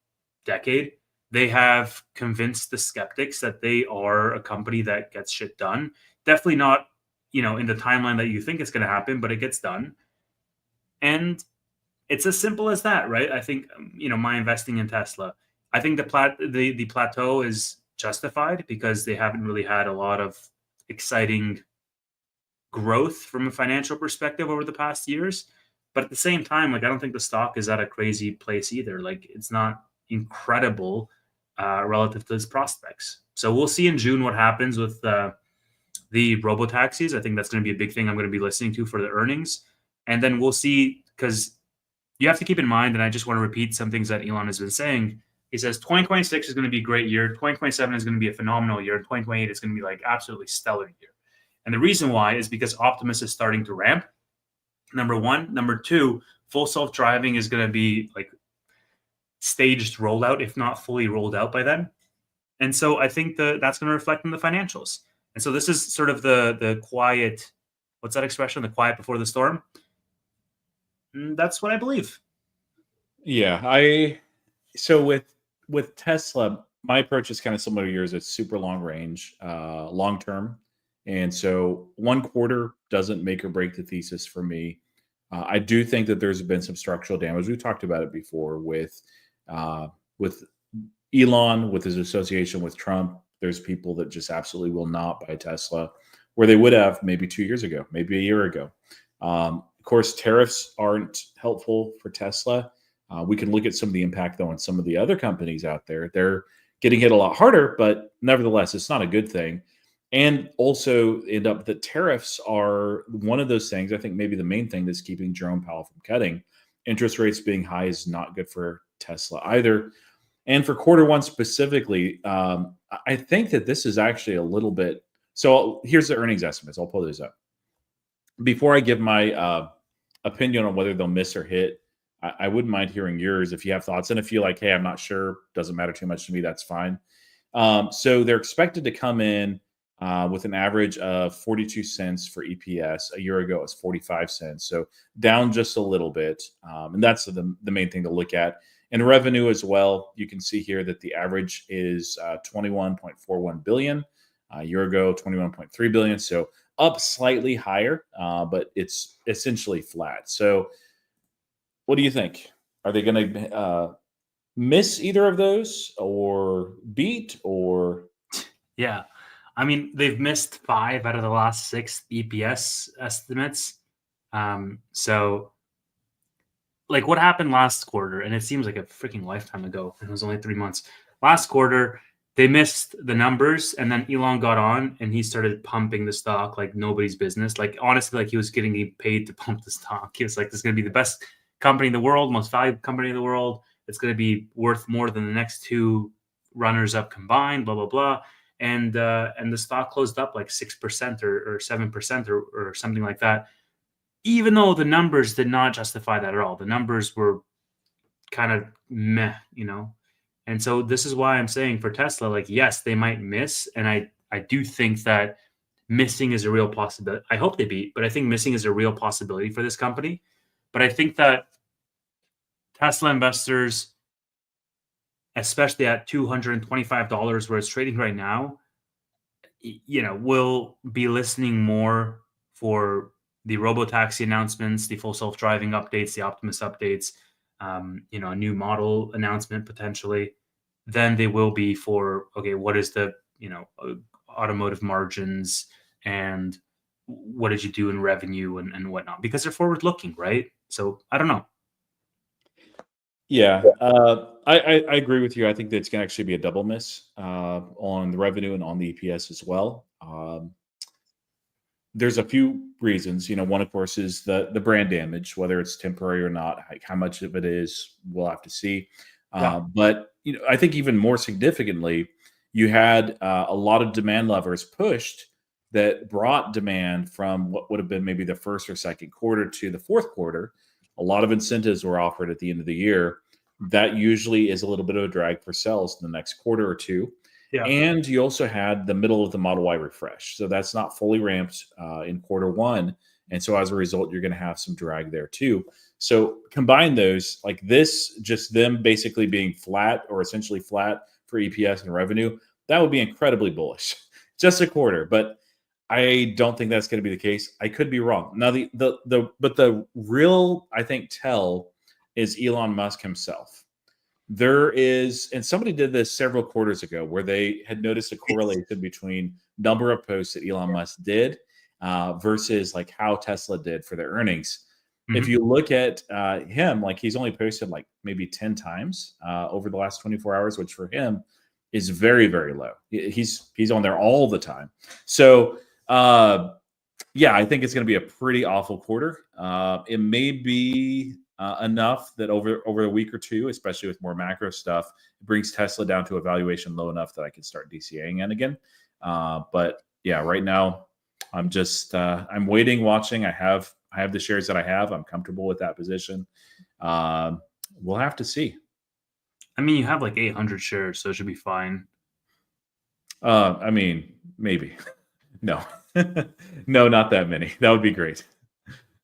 decade, they have convinced the skeptics that they are a company that gets shit done. Definitely not, in the timeline that you think it's going to happen, but it gets done. And it's as simple as that, right? I think, my investing in Tesla, I think the plateau is justified because they haven't really had a lot of exciting growth from a financial perspective over the past years. But at the same time, like I don't think the stock is at a crazy place either. Like it's not incredible relative to its prospects. So we'll see in June what happens with the robotaxis. I think that's going to be a big thing I'm going to be listening to for the earnings. And then we'll see, because you have to keep in mind, and I just want to repeat some things that Elon has been saying. He says 2026 is going to be a great year. 2027 is going to be a phenomenal year. And 2028 is going to be like absolutely stellar year. And the reason why is because Optimus is starting to ramp. Number one. Number two, full self-driving is going to be like staged rollout, if not fully rolled out by then. And so I think that's going to reflect in the financials. And so this is sort of the quiet, what's that expression? The quiet before the storm. And that's what I believe. Yeah, so with Tesla, my approach is kind of similar to yours. It's super long range, long term. And so one quarter doesn't make or break the thesis for me. I do think that there's been some structural damage. We've talked about it before with Elon, with his association with Trump. There's people that just absolutely will not buy Tesla, where they would have maybe 2 years ago, maybe a year ago. Of course, tariffs aren't helpful for Tesla. We can look at some of the impact, though, on some of the other companies out there. They're getting hit a lot harder, but nevertheless, it's not a good thing. And also, end up that tariffs are one of those things. I think maybe the main thing that's keeping Jerome Powell from cutting. Interest rates being high is not good for Tesla either. And for quarter one specifically, I think that this is actually a little bit. So here's the earnings estimates. I'll pull those up. Before I give my opinion on whether they'll miss or hit, I wouldn't mind hearing yours if you have thoughts. And if you're like, hey, I'm not sure, doesn't matter too much to me, that's fine. So they're expected to come in with an average of 42 cents for EPS. A year ago, it was 45 cents. So down just a little bit. And that's the main thing to look at. And revenue as well, you can see here that the average is 21.41 billion. A year ago, 21.3 billion. So up slightly higher, but it's essentially flat. So what do you think? Are they going to miss either of those or beat or? Yeah. I mean, they've missed 5 out of the last 6 EPS estimates. So like what happened last quarter, and it seems like a freaking lifetime ago. It was only 3 months. Last quarter, they missed the numbers, and then Elon got on and he started pumping the stock like nobody's business. Like honestly, like he was getting paid to pump the stock. He was like, "This is going to be the best company in the world, most valuable company in the world. It's going to be worth more than the next 2 runners up combined." Blah blah blah. And the stock closed up like 6% or 7% or something like that. Even though the numbers did not justify that at all, the numbers were kind of meh, you know. And so this is why I'm saying for Tesla, like, yes, they might miss. And I do think that missing is a real possibility. I hope they beat, but I think missing is a real possibility for this company. But I think that Tesla investors, especially at $225 where it's trading right now, you know, will be listening more for the robotaxi announcements, the full self-driving updates, the Optimus updates, you know, a new model announcement potentially, than they will be for, okay, what is the, you know, automotive margins and what did you do in revenue and whatnot, because they're forward looking, right? So I don't know. Yeah, I agree with you. I think that it's going to actually be a double miss on the revenue and on the EPS as well. There's a few reasons. You know, one of course is the brand damage, whether it's temporary or not. Like how much of it is, we'll have to see. Yeah. But you know, I think even more significantly, you had a lot of demand levers pushed that brought demand from what would have been maybe the first or second quarter to the fourth quarter. A lot of incentives were offered at the end of the year. That usually is a little bit of a drag for sales in the next quarter or two. Yeah. And you also had the middle of the Model Y refresh. So that's not fully ramped in quarter one. And so as a result, you're going to have some drag there too. So combine those, like this, just them basically being flat or essentially flat for EPS and revenue, that would be incredibly bullish. Just a quarter. But I don't think that's going to be the case. I could be wrong. Now, but the real, I think, tell is Elon Musk himself. There is, and somebody did this several quarters ago, where they had noticed a correlation between number of posts that Elon Musk did versus like how Tesla did for their earnings. If you look at him, like he's only posted like maybe 10 times over the last 24 hours, which for him is very, very low. He's on there all the time. So yeah, I think it's going to be a pretty awful quarter. It may be enough that over a week or two, especially with more macro stuff, it brings Tesla down to a valuation low enough that I can start DCAing in again. But yeah, right now I'm just I'm waiting, watching. I have the shares that I have. I'm comfortable with that position. We'll have to see. I mean, you have like 800 shares, so it should be fine. I mean, maybe. No, no, not that many. That would be great.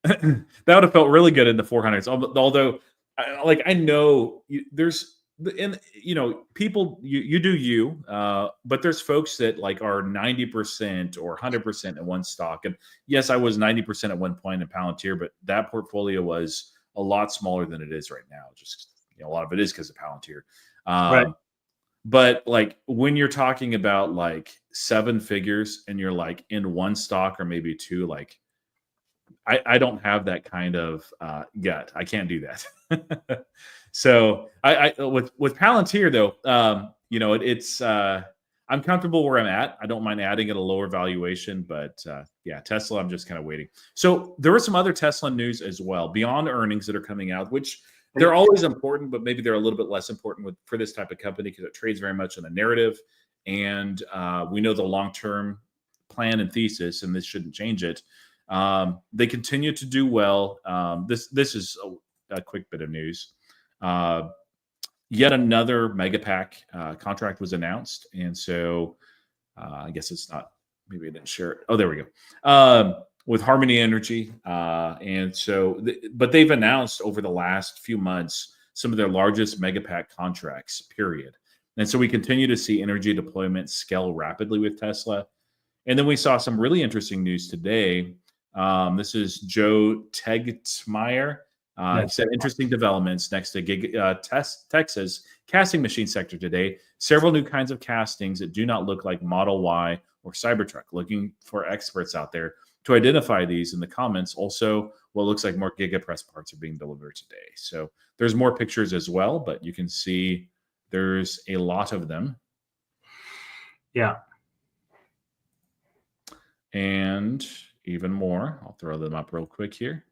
That would have felt really good in the 400s. Although, I know there's, and you know, people, you do you, but there's folks that like are 90% or 100% in one stock. And yes, I was 90% at one point in Palantir, but that portfolio was a lot smaller than it is right now. Just, you know, a lot of it is because of Palantir. Right. But like when you're talking about like 7 figures and you're like in one stock or maybe 2, like I don't have that kind of gut. I can't do that. So I with Palantir though, it's I'm comfortable where I'm at. I don't mind adding at a lower valuation, but yeah, Tesla, I'm just kind of waiting. So there was some other Tesla news as well beyond earnings that are coming out, which they're always important, but maybe they're a little bit less important for this type of company because it trades very much on a narrative, and we know the long term plan and thesis, and this shouldn't change it. They continue to do well. This is a quick bit of news. Yet another Megapack contract was announced, and so I guess it's not. Maybe I didn't share it. Oh, there we go. With Harmony Energy, and so, but they've announced over the last few months some of their largest Megapack contracts. Period. And so we continue to see energy deployment scale rapidly with Tesla. And then we saw some really interesting news today. This is Joe Tegtmeyer. He said interesting developments next to Texas casting machine sector today. Several new kinds of castings that do not look like Model Y or Cybertruck. Looking for experts out there to identify these in the comments. Also, what looks like more GigaPress parts are being delivered today. So there's more pictures as well, but you can see there's a lot of them. Yeah. And even more. I'll throw them up real quick here.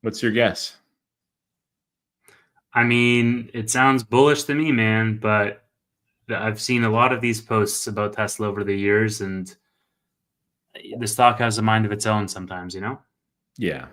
What's your guess? I mean, it sounds bullish to me, man, but I've seen a lot of these posts about Tesla over the years, and the stock has a mind of its own sometimes, you know? Yeah.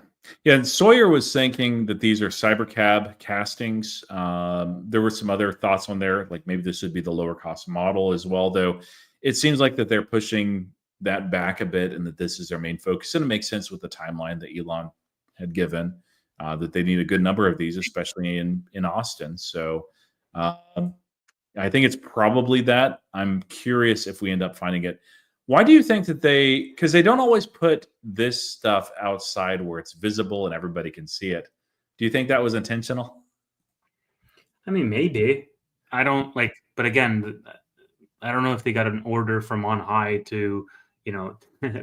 Yeah. And Sawyer was thinking that these are Cybercab castings. There were some other thoughts on there, like maybe this would be the lower cost model as well, though it seems like that they're pushing that back a bit and that this is their main focus. And it makes sense with the timeline that Elon had given, that they need a good number of these, especially in Austin. So I think it's probably that. I'm curious if we end up finding it. Why do you think that because they don't always put this stuff outside where it's visible and everybody can see it. Do you think that was intentional? I mean, maybe. I don't like, but again, I don't know if they got an order from on high to,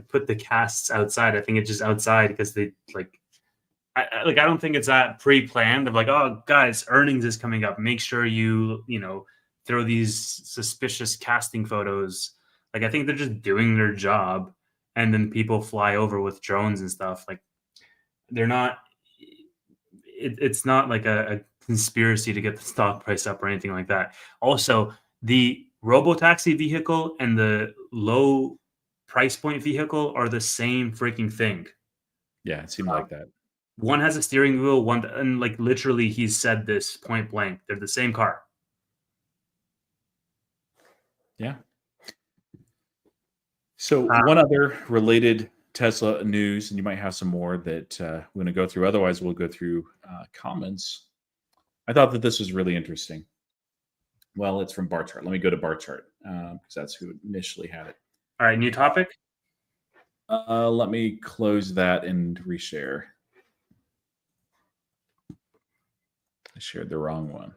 put the casts outside. I think it's just outside because they I don't think it's that pre-planned of like, oh guys, earnings is coming up. Make sure you throw these suspicious casting photos. Like, I think they're just doing their job, and then people fly over with drones and stuff. Like, they're not. It's not like a conspiracy to get the stock price up or anything like that. Also, the robotaxi vehicle and the low price point vehicle are the same freaking thing. Yeah, it seemed like that. One has a steering wheel, one, and like literally, he's said this point blank. They're the same car. Yeah. So one other related Tesla news, and you might have some more that we're going to go through. Otherwise, we'll go through comments. I thought that this was really interesting. Well, it's from Bar Chart. Let me go to Bar Chart because that's who initially had it. All right, new topic. Let me close that and reshare. I shared the wrong one.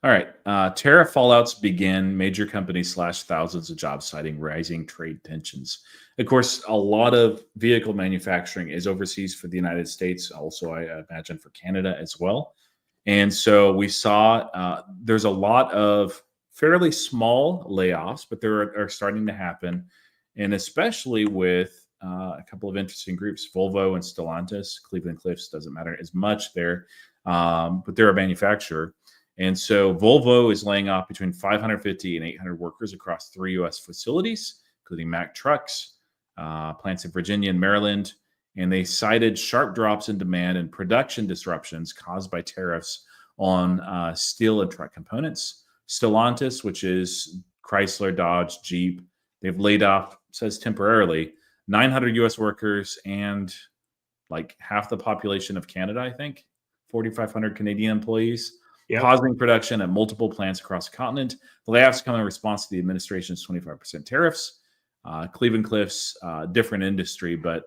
All right. Tariff fallouts begin. Major companies slash thousands of jobs, citing rising trade tensions. Of course, a lot of vehicle manufacturing is overseas for the United States. Also, I imagine for Canada as well. And so we saw there's a lot of fairly small layoffs, but there are starting to happen. And especially with a couple of interesting groups, Volvo and Stellantis. Cleveland-Cliffs doesn't matter as much there, but they're a manufacturer. And so Volvo is laying off between 550 and 800 workers across 3 U.S. facilities, including Mack Trucks, plants in Virginia and Maryland. And they cited sharp drops in demand and production disruptions caused by tariffs on steel and truck components. Stellantis, which is Chrysler, Dodge, Jeep, they've laid off, says temporarily, 900 U.S. workers and like half the population of Canada, I think, 4,500 Canadian employees. Yep. Pausing production at multiple plants across the continent. The layoffs come in response to the administration's 25% tariffs. Cleveland-Cliffs, different industry, but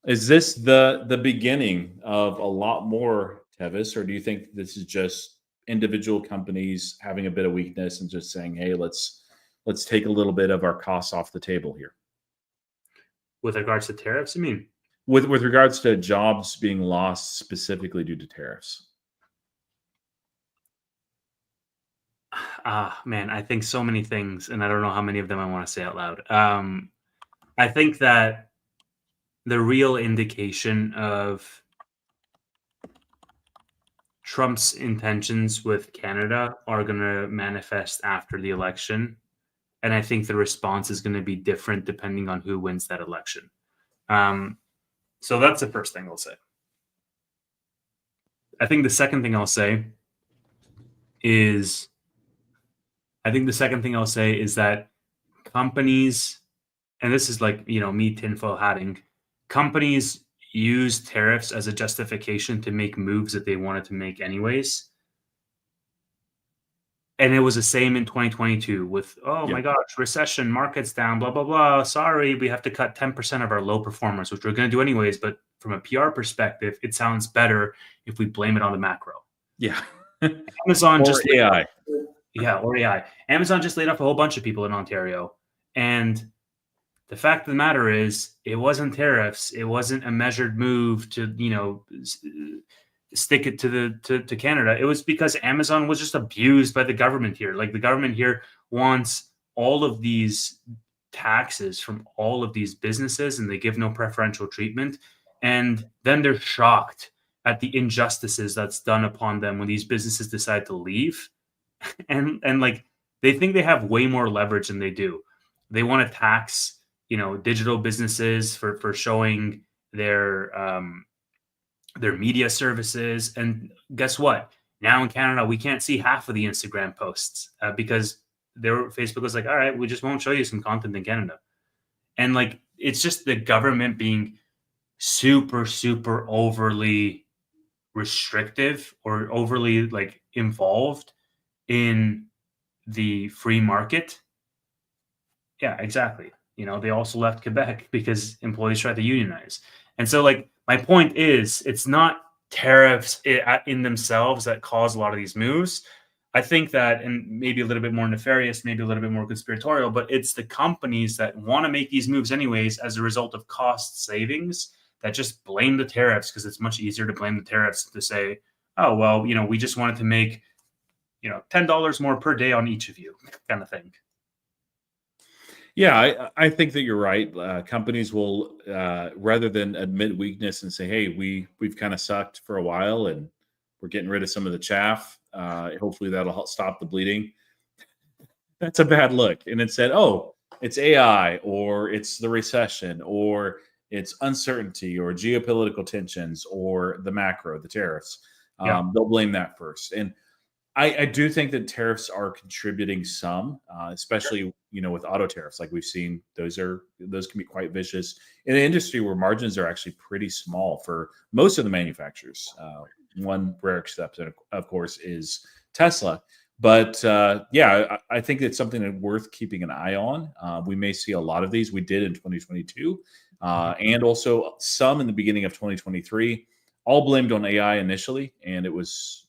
is this the beginning of a lot more, Tevis, or do you think this is just individual companies having a bit of weakness and just saying, hey, let's take a little bit of our costs off the table here? With regards to tariffs, I mean? with regards to jobs being lost specifically due to tariffs. Man, I think so many things, and I don't know how many of them I want to say out loud. I think that the real indication of Trump's intentions with Canada are going to manifest after the election. And I think the response is going to be different depending on who wins that election. So that's the first thing I'll say. I think the second thing I'll say is that companies, and this is like, me tinfoil hatting, companies use tariffs as a justification to make moves that they wanted to make anyways. And it was the same in 2022 with, oh my gosh, recession, markets down, blah, blah, blah. Sorry, we have to cut 10% of our low performers, which we're going to do anyways. But from a PR perspective, it sounds better if we blame it on the macro. Yeah. Amazon or just AI. Or AI. Amazon just laid off a whole bunch of people in Ontario. And the fact of the matter is, it wasn't tariffs. It wasn't a measured move to, stick it to Canada. It was because Amazon was just abused by the government here. Like, the government here wants all of these taxes from all of these businesses, and they give no preferential treatment. And then they're shocked at the injustices that's done upon them when these businesses decide to leave. And like, they think they have way more leverage than they do. They want to tax, digital businesses for showing their media services. And guess what? Now in Canada, we can't see half of the Instagram posts because Facebook was like, all right, we just won't show you some content in Canada. And like, it's just the government being super, super overly restrictive or overly like involved in the free market. Yeah, exactly. They also left Quebec because employees tried to unionize. And so, like, my point is, it's not tariffs in themselves that cause a lot of these moves. I think that, and maybe a little bit more nefarious, maybe a little bit more conspiratorial, but it's the companies that want to make these moves anyways as a result of cost savings that just blame the tariffs, because it's much easier to blame the tariffs to say, oh, well, we just wanted to make, $10 more per day on each of you, kind of thing. Yeah, I think that you're right. Companies will, rather than admit weakness and say, hey, we've kind of sucked for a while and we're getting rid of some of the chaff. Hopefully that'll help stop the bleeding. That's a bad look. And it said, oh, it's AI, or it's the recession, or it's uncertainty, or geopolitical tensions, or the macro, the tariffs. They'll blame that first. And I do think that tariffs are contributing some, especially with auto tariffs, like we've seen. Those can be quite vicious in an industry where margins are actually pretty small for most of the manufacturers. One rare exception, of course, is Tesla. But I think it's something that's worth keeping an eye on. We may see a lot of these. We did in 2022, and also some in the beginning of 2023. All blamed on AI initially, and it was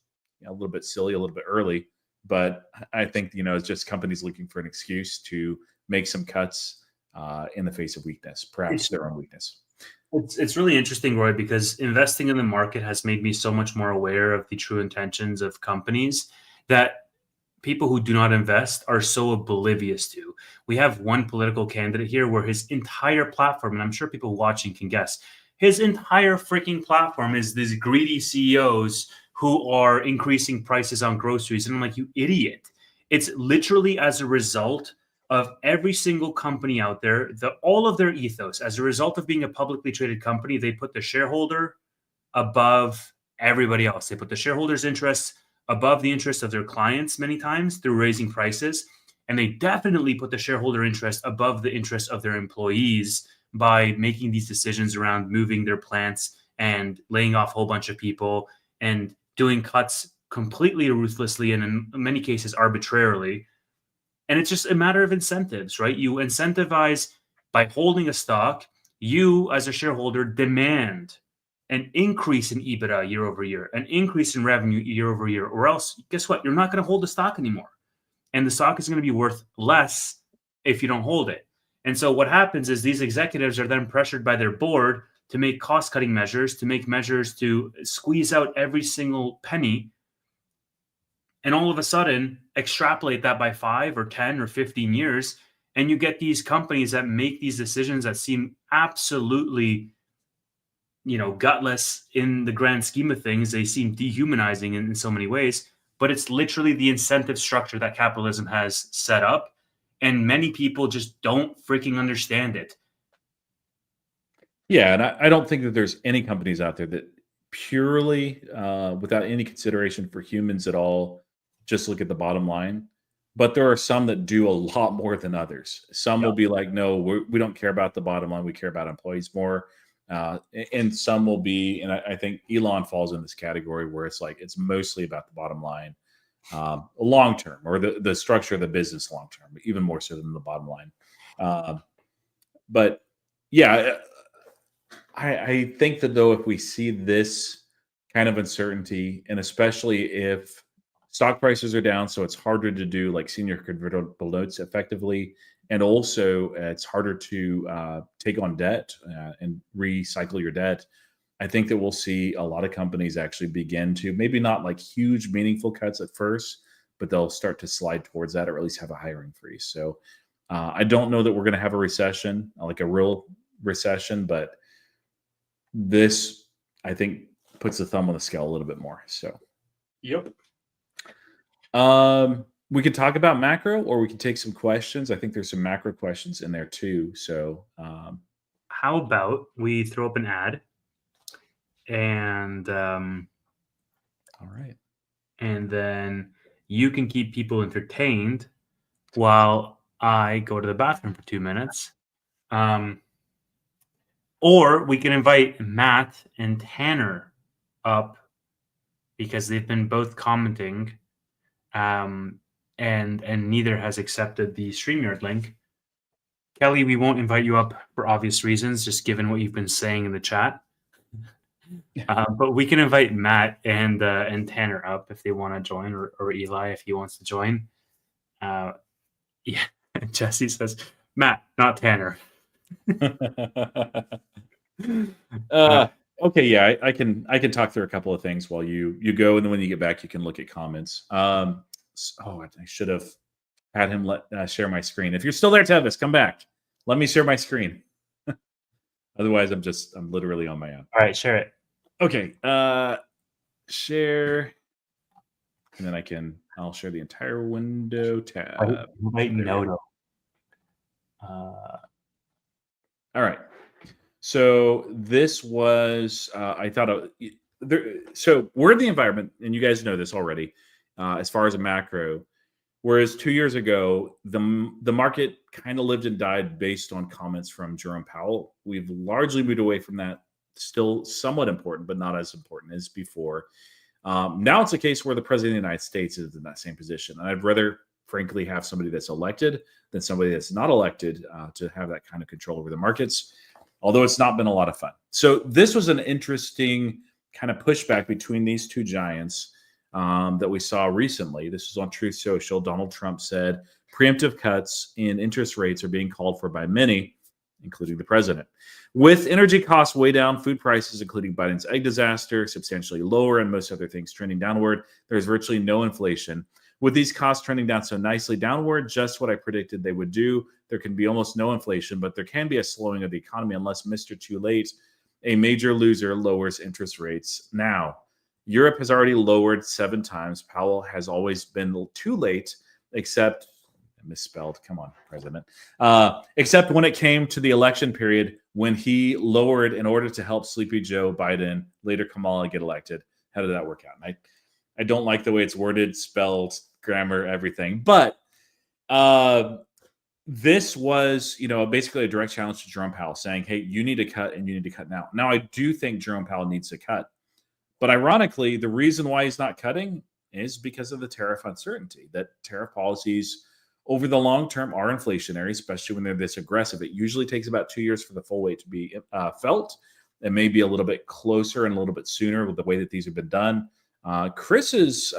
a little bit silly, a little bit early, but I think, it's just companies looking for an excuse to make some cuts in the face of weakness, perhaps their own weakness. It's really interesting, Roy, because investing in the market has made me so much more aware of the true intentions of companies that people who do not invest are so oblivious to. We have one political candidate here where his entire platform, and I'm sure people watching can guess, his entire freaking platform is these greedy CEOs who are increasing prices on groceries. And I'm like, you idiot. It's literally as a result of every single company out there, all of their ethos, as a result of being a publicly traded company, they put the shareholder above everybody else. They put the shareholders' interests above the interests of their clients many times through raising prices. And they definitely put the shareholder interest above the interest of their employees by making these decisions around moving their plants and laying off a whole bunch of people and doing cuts completely ruthlessly and in many cases arbitrarily. And it's just a matter of incentives, right? You incentivize by holding a stock. You, as a shareholder, demand an increase in EBITDA year over year, an increase in revenue year over year, or else, guess what? You're not going to hold the stock anymore. And the stock is going to be worth less if you don't hold it. And so what happens is these executives are then pressured by their board to make cost-cutting measures, to make measures to squeeze out every single penny, and all of a sudden extrapolate that by 5 or 10 or 15 years, and you get these companies that make these decisions that seem absolutely, gutless in the grand scheme of things. They seem dehumanizing in so many ways, but it's literally the incentive structure that capitalism has set up, and many people just don't freaking understand it. Yeah, and I don't think that there's any companies out there that purely, without any consideration for humans at all, just look at the bottom line. But there are some that do a lot more than others. Some Yep. will be like, no, we don't care about the bottom line. We care about employees more. And some will be, and I think Elon falls in this category where it's like it's mostly about the bottom line, long term, or the structure of the business long term, even more so than the bottom line. But yeah, I think that though, if we see this kind of uncertainty, and especially if stock prices are down, so it's harder to do like senior convertible notes effectively, and also it's harder to take on debt and recycle your debt. I think that we'll see a lot of companies actually begin to, maybe not like huge, meaningful cuts at first, but they'll start to slide towards that, or at least have a hiring freeze. So I don't know that we're going to have a recession, like a real recession, but this, I think, puts the thumb on the scale a little bit more. So, Yep. we could talk about macro, or we can take some questions. I think there's some macro questions in there too. So, How about we throw up an ad, and all right. and then you can keep people entertained while I go to the bathroom for 2 minutes. Or we can invite Matt and Tanner up because they've been both commenting, and neither has accepted the StreamYard link. Kelly, we won't invite you up for obvious reasons, just given what you've been saying in the chat. But we can invite Matt and Tanner up if they want to join, or Eli if he wants to join. Yeah, Jesse says Matt, not Tanner. Okay, yeah, I can talk through a couple of things while you go, and then when you get back, you can look at comments. I should have had him share my screen. If you're still there, Tevis, come back. Let me share my screen. Otherwise, I'm literally on my own. All right, share it. Okay, share, and then I'll share the entire window tab. Invite Noto. All right. So this was, I thought, so we're in the environment, and you guys know this already, as far as a macro, whereas 2 years ago, the market kind of lived and died based on comments from Jerome Powell. We've largely moved away from that, still somewhat important, but not as important as before. Now it's a case where the president of the United States is in that same position. And I'd rather, frankly, have somebody that's elected than somebody that's not elected to have that kind of control over the markets, although it's not been a lot of fun. So this was an interesting kind of pushback between these two giants that we saw recently. This was on Truth Social. Donald Trump said preemptive cuts in interest rates are being called for by many, including the president. With energy costs way down, food prices, including Biden's egg disaster, substantially lower, and most other things trending downward, there's virtually no inflation. With these costs trending down so nicely downward, just what I predicted they would do, there can be almost no inflation, but there can be a slowing of the economy unless Mr. Too Late, a major loser, lowers interest rates now. Europe has already lowered 7 times. Powell has always been too late, except misspelled. Come on, President. Except when it came to the election period, when he lowered in order to help Sleepy Joe Biden, later Kamala, get elected. How did that work out? And I don't like the way it's worded, spelled, grammar, everything. But this was, basically a direct challenge to Jerome Powell, saying, "Hey, you need to cut, and you need to cut now." Now, I do think Jerome Powell needs to cut, but ironically, the reason why he's not cutting is because of the tariff uncertainty. That tariff policies over the long term are inflationary, especially when they're this aggressive. It usually takes about 2 years for the full weight to be felt. It may be a little bit closer and a little bit sooner with the way that these have been done. Chris's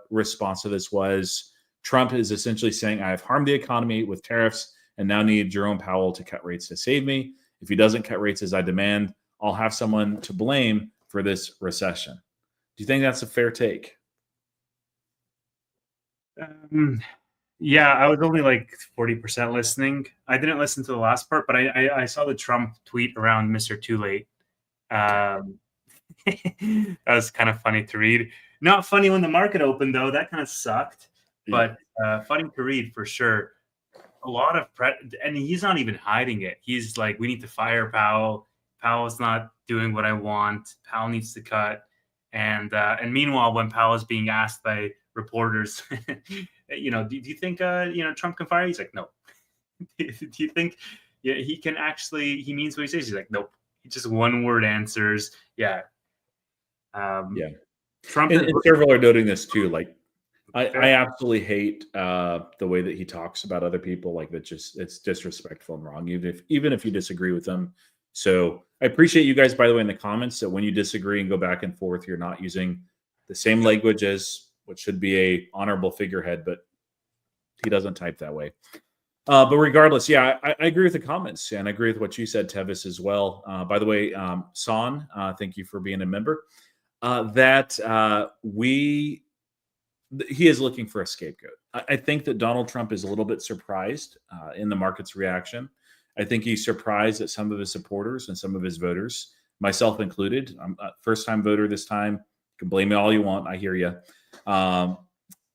response to this was Trump is essentially saying, I have harmed the economy with tariffs and now need Jerome Powell to cut rates to save me. If he doesn't cut rates as I demand, I'll have someone to blame for this recession. Do you think that's a fair take? Yeah, I was only like 40% listening. I didn't listen to the last part, but I saw the Trump tweet around Mr. Too Late. Um, that was kind of funny to read. Not funny when the market opened, though. That kind of sucked, but funny to read for sure. A lot of and he's not even hiding it. He's like, we need to fire Powell. Powell's not doing what I want. Powell needs to cut. And meanwhile, when Powell is being asked by reporters, do you think Trump can fire? He's like, no. Do you think he can actually? He means what he says. He's like, nope. He just one word answers. Yeah. Trump and several are noting this too. Like, I absolutely hate the way that he talks about other people. Like, it's disrespectful and wrong, even if you disagree with them. So I appreciate you guys, by the way, in the comments, that when you disagree and go back and forth, you're not using the same language as what should be a honorable figurehead, but he doesn't type that way. But regardless, yeah, I agree with the comments, and I agree with what you said, Tevis, as well. By the way, Son, thank you for being a member. He is looking for a scapegoat. I think that Donald Trump is a little bit surprised in the market's reaction. I think he's surprised that some of his supporters and some of his voters, myself included, I'm a first-time voter this time. You can blame me all you want. I hear you. Are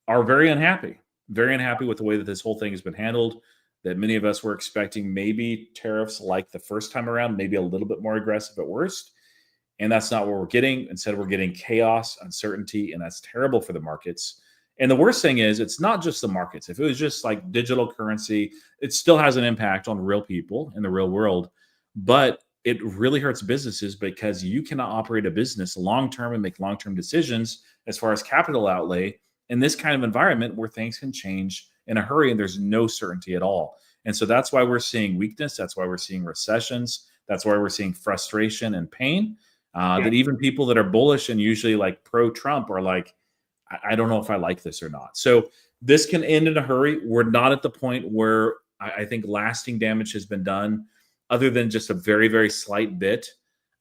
very unhappy with the way that this whole thing has been handled, that many of us were expecting maybe tariffs like the first time around, maybe a little bit more aggressive at worst. And that's not what we're getting. Instead, we're getting chaos, uncertainty, and that's terrible for the markets. And the worst thing is, it's not just the markets. If it was just like digital currency, it still has an impact on real people in the real world. But it really hurts businesses because you cannot operate a business long-term and make long-term decisions as far as capital outlay in this kind of environment where things can change in a hurry and there's no certainty at all. And so that's why we're seeing weakness. That's why we're seeing recessions. That's why we're seeing frustration and pain. That even people that are bullish and usually like pro-Trump are like, I don't know if I like this or not. So this can end in a hurry. We're not at the point where I think lasting damage has been done, other than just a very, very slight bit.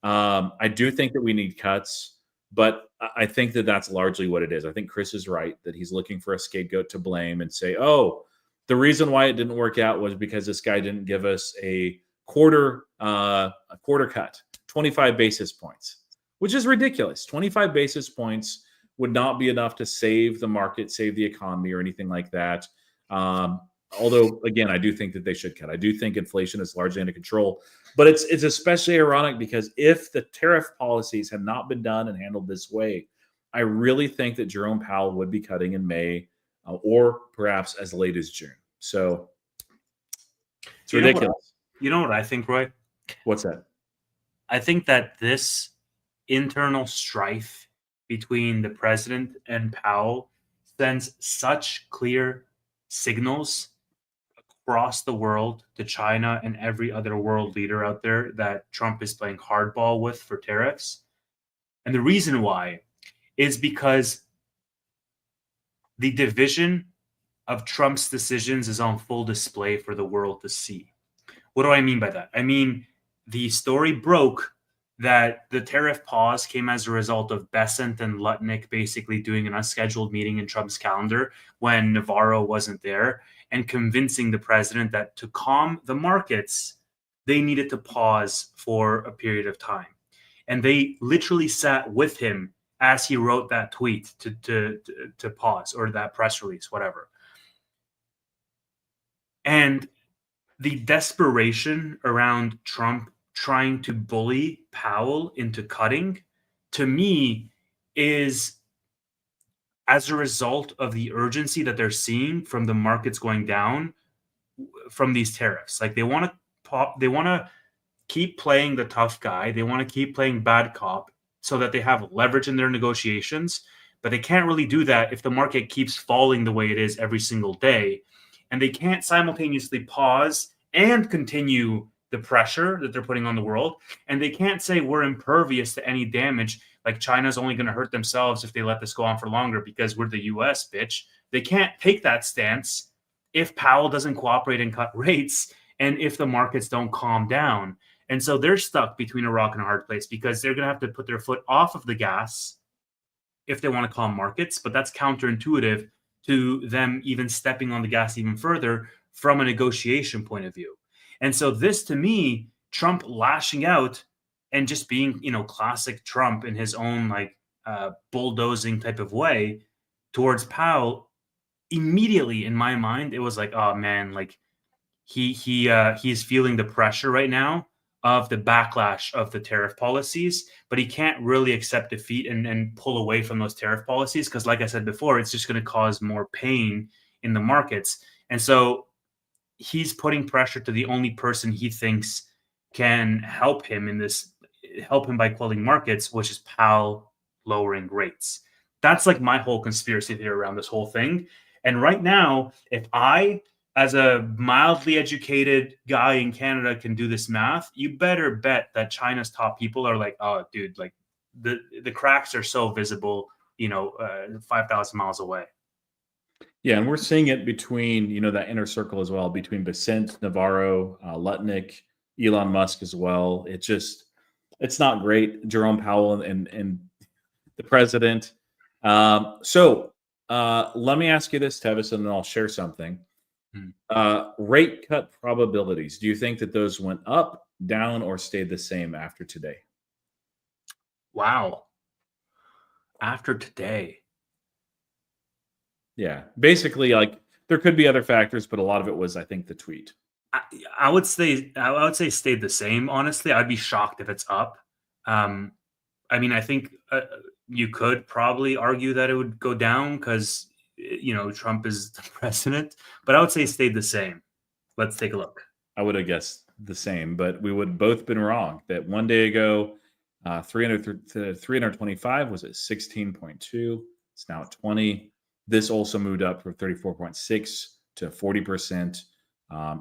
I do think that we need cuts, but I think that that's largely what it is. I think Chris is right that he's looking for a scapegoat to blame and say, oh, the reason why it didn't work out was because this guy didn't give us a quarter cut, 25 basis points, which is ridiculous. 25 basis points would not be enough to save the market, save the economy, or anything like that. Although, again, I do think that they should cut. I do think inflation is largely under control. But it's especially ironic because if the tariff policies had not been done and handled this way, I really think that Jerome Powell would be cutting in May or perhaps as late as June. So it's ridiculous. You know what I think, Roy? What's that? I think that this internal strife between the president and Powell sends such clear signals across the world to China and every other world leader out there that Trump is playing hardball with for tariffs. And the reason why is because the division of Trump's decisions is on full display for the world to see. What do I mean by that? I mean, the story broke that the tariff pause came as a result of Bessent and Lutnick basically doing an unscheduled meeting in Trump's calendar when Navarro wasn't there and convincing the president that to calm the markets, they needed to pause for a period of time. And they literally sat with him as he wrote that tweet to pause, or that press release, whatever. And the desperation around Trump trying to bully Powell into cutting, to me, is as a result of the urgency that they're seeing from the markets going down from these tariffs. Like they want to keep playing the tough guy. They want to keep playing bad cop so that they have leverage in their negotiations. But they can't really do that if the market keeps falling the way it is every single day. And they can't simultaneously pause and continue the pressure that they're putting on the world. And they can't say we're impervious to any damage, like China's only going to hurt themselves if they let this go on for longer because we're the US, bitch. They can't take that stance if Powell doesn't cooperate and cut rates and if the markets don't calm down. And so they're stuck between a rock and a hard place because they're going to have to put their foot off of the gas if they want to calm markets. But that's counterintuitive to them even stepping on the gas even further from a negotiation point of view. And so this, to me, Trump lashing out and just being, classic Trump in his own bulldozing type of way towards Powell, immediately in my mind, it was like, oh man, like he's feeling the pressure right now of the backlash of the tariff policies, but he can't really accept defeat and pull away from those tariff policies because, like I said before, it's just going to cause more pain in the markets. And so he's putting pressure to the only person he thinks can help him by quelling markets, which is Powell lowering rates. That's like my whole conspiracy theory around this whole thing. And right now, if I, as a mildly educated guy in Canada, can do this math, you better bet that China's top people are like, oh, dude, like the cracks are so visible, 5,000 miles away. Yeah, and we're seeing it between, that inner circle as well, between Bessent, Navarro, Lutnick, Elon Musk as well. It's not great. Jerome Powell and the president. So let me ask you this, Tevis, and then I'll share something. Rate cut probabilities. Do you think that those went up, down, or stayed the same after today? Wow. After today. Yeah. Basically, like there could be other factors, but a lot of it was, I think, the tweet. I would say stayed the same. Honestly, I'd be shocked if it's up. I mean, I think you could probably argue that it would go down because Trump is the president, but I would say stayed the same. Let's take a look. I would have guessed the same, but we would have both been wrong. That one day ago, 325 was at 16.2. It's now at 20. This also moved up from 34.6 to 40%.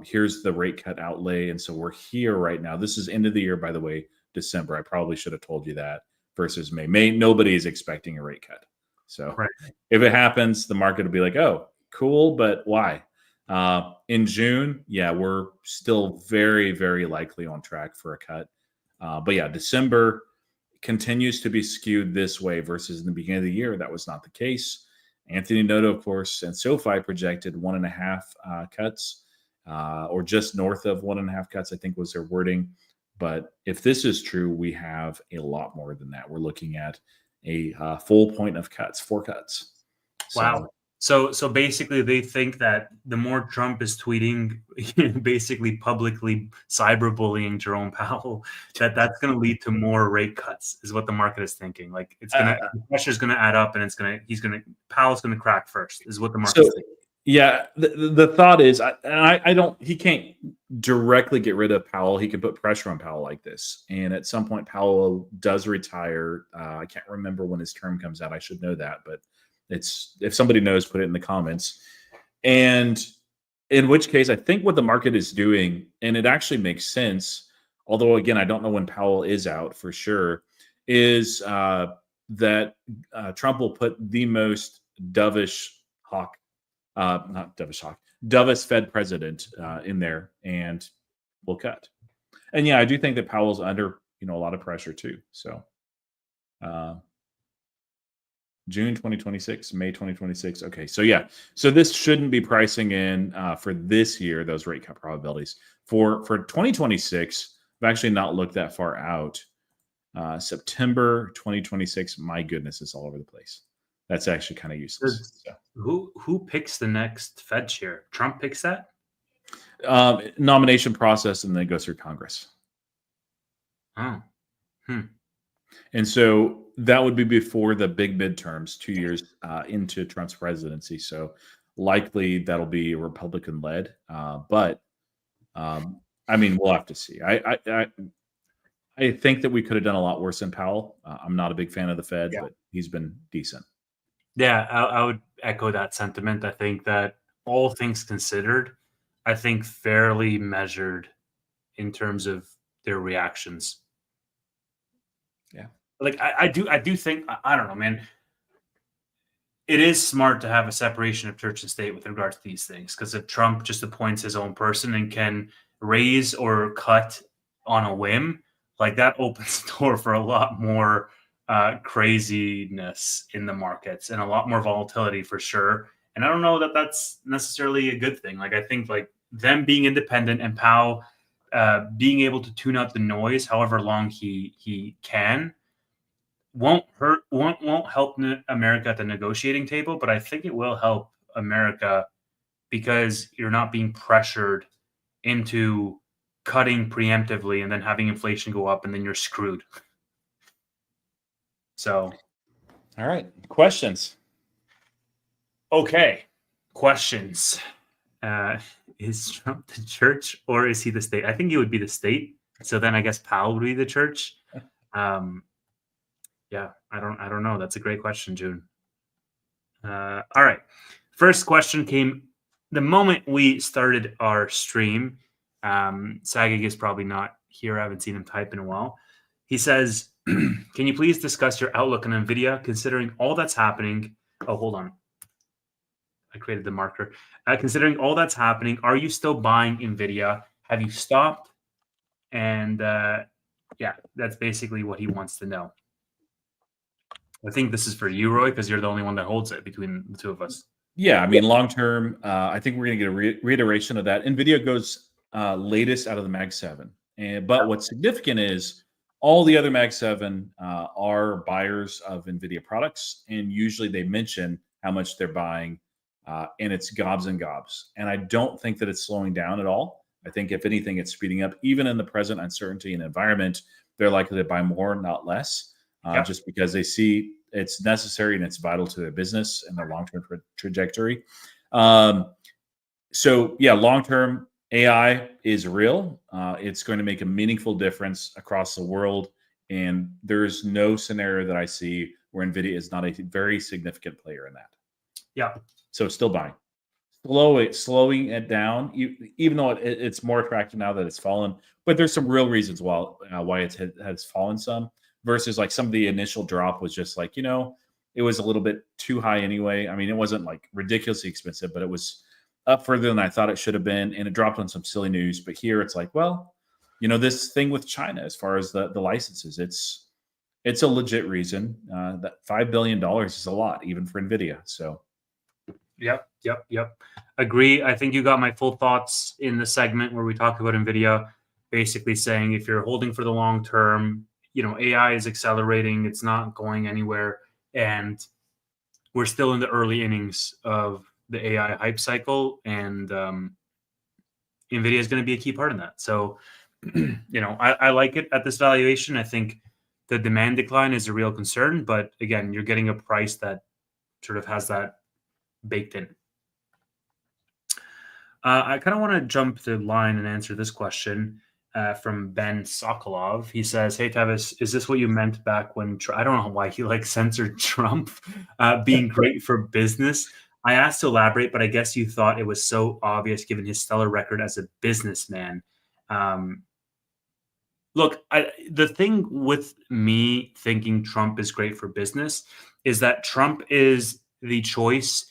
Here's the rate cut outlay. And so we're here right now. This is end of the year, by the way, December. I probably should have told you that versus May. May, nobody is expecting a rate cut. So if it happens, the market will be like, oh, cool, but why? In June, yeah, we're still very, very likely on track for a cut. But yeah, December continues to be skewed this way versus in the beginning of the year. That was not the case. Anthony Noto, of course, and SoFi projected 1.5 cuts, or just north of 1.5 cuts, I think was their wording. But if this is true, we have a lot more than that. We're looking at a full point of cuts, 4 cuts. Wow. So basically, they think that the more Trump is tweeting, basically publicly cyberbullying Jerome Powell, that's going to lead to more rate cuts, is what the market is thinking. Like the pressure's going to add up, and Powell's going to crack first, is what the market's thinking. Yeah, the thought is, he can't directly get rid of Powell. He can put pressure on Powell like this. And at some point, Powell does retire. I can't remember when his term comes out. I should know that, but if somebody knows, put it in the comments. And in which case, I think what the market is doing, and it actually makes sense, although again, I don't know when Powell is out for sure, is that Trump will put the most dovish Fed president in there, and we'll cut. And yeah, I do think that Powell's under a lot of pressure too. So June 2026, May 2026. Okay, so yeah, so this shouldn't be pricing in for this year those rate cut probabilities. For 2026, I've actually not looked that far out. September 2026. My goodness, it's all over the place. That's actually kind of useless. So. Who picks the next Fed chair? Trump picks that? Nomination process, and then it goes through Congress. Oh. And so that would be before the big midterms, 2 years into Trump's presidency. So likely that'll be Republican-led. But I mean, we'll have to see. I think that we could have done a lot worse than Powell. I'm not a big fan of the Fed, but he's been decent. Yeah, I would echo that sentiment. I think that all things considered, I think fairly measured in terms of their reactions. Yeah. Like I do think, I don't know, man. It is smart to have a separation of church and state with regards to these things, because if Trump just appoints his own person and can raise or cut on a whim, like that opens the door for a lot more craziness in the markets and a lot more volatility for sure. And I don't know that that's necessarily a good thing. Like I think like them being independent and Powell being able to tune out the noise, however long he can, won't help America at the negotiating table, but I think it will help America because you're not being pressured into cutting preemptively and then having inflation go up and then you're screwed. So, All right. Questions? okay. Questions. Is Trump the church or is he the state? I think he would be the state. So then I guess Powell would be the church. Yeah, I don't know. That's a great question, June. All right. First question came the moment we started our stream. Sagig is probably not here. I haven't seen him type in a while. He says, can you please discuss your outlook on Nvidia, considering all that's happening? Oh, hold on. I created the marker. Considering all that's happening, are you still buying Nvidia? Have you stopped? And yeah, that's basically what he wants to know. I think this is for you, Roy, because you're the only one that holds it between the two of us. Yeah, I mean, long term, I think we're going to get a reiteration of that. Nvidia goes latest out of the Mag 7. But what's significant is all the other Mag 7 are buyers of Nvidia products, and usually they mention how much they're buying, and it's gobs and gobs. And I don't think that it's slowing down at all. I think, if anything, it's speeding up. Even in the present uncertainty and environment, they're likely to buy more, not less, just because they see it's necessary and it's vital to their business and their long-term trajectory. So yeah, long-term AI is real. It's going to make a meaningful difference across the world. And there's no scenario that I see where NVIDIA is not a very significant player in that. Yeah. So still buying. Slowing it down, even though it's more attractive now that it's fallen. But there's some real reasons why it has fallen some. Versus like some of the initial drop was just like, it was a little bit too high anyway. I mean, it wasn't like ridiculously expensive, but it was up further than I thought it should have been. And it dropped on some silly news. But here it's like, well, this thing with China, as far as the licenses, it's a legit reason. That $5 billion is a lot, even for NVIDIA. So. Yep. Agree. I think you got my full thoughts in the segment where we talked about NVIDIA, basically saying if you're holding for the long term, AI is accelerating. It's not going anywhere. And we're still in the early innings of the AI hype cycle. And NVIDIA is going to be a key part in that. So, I like it at this valuation. I think the demand decline is a real concern. But again, you're getting a price that sort of has that baked in. I kind of want to jump the line and answer this question from Ben Sokolov. He says, "Hey Tavis, is this what you meant back when I don't know why he censored Trump being great for business? I asked to elaborate, but I guess you thought it was so obvious given his stellar record as a businessman." Look, the thing with me thinking Trump is great for business is that Trump is the choice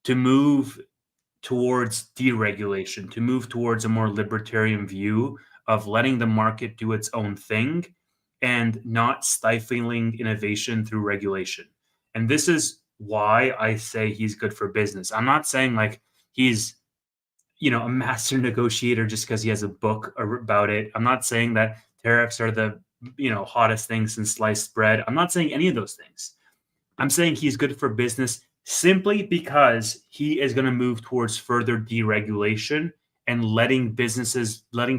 to move towards deregulation, to move towards a more libertarian view of letting the market do its own thing and not stifling innovation through regulation. And this is why I say he's good for business. I'm not saying like he's, a master negotiator just because he has a book about it. I'm not saying that tariffs are the, hottest thing since sliced bread. I'm not saying any of those things. I'm saying he's good for business simply because he is going to move towards further deregulation and letting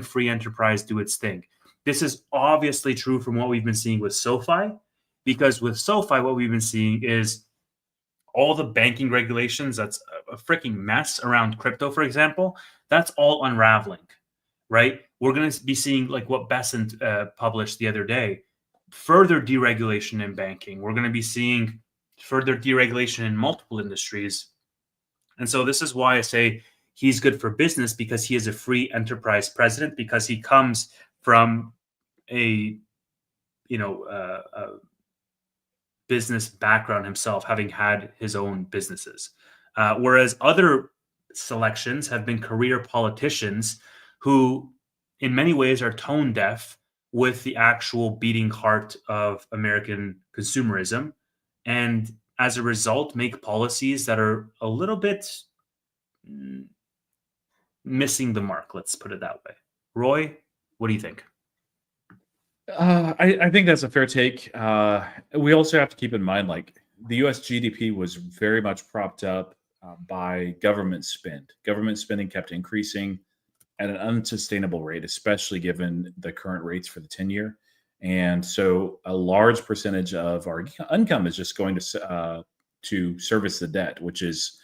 free enterprise do its thing. This is obviously true from what we've been seeing with SoFi, because with SoFi, what we've been seeing is all the banking regulations, that's a freaking mess around crypto, for example, that's all unraveling, right? We're going to be seeing like what Besant published the other day, further deregulation in banking. We're going to be seeing further deregulation in multiple industries. And so this is why I say he's good for business, because he is a free enterprise president, because he comes from a business background himself, having had his own businesses. Whereas other selections have been career politicians who in many ways are tone deaf with the actual beating heart of American consumerism, and as a result, make policies that are a little bit mm, missing the mark. Let's put it that way. Roy, what do you think? I think that's a fair take. We also have to keep in mind, like the U.S. GDP was very much propped up by government spend. Government spending kept increasing at an unsustainable rate, especially given the current rates for the 10-year. And so, a large percentage of our income is just going to service the debt, which is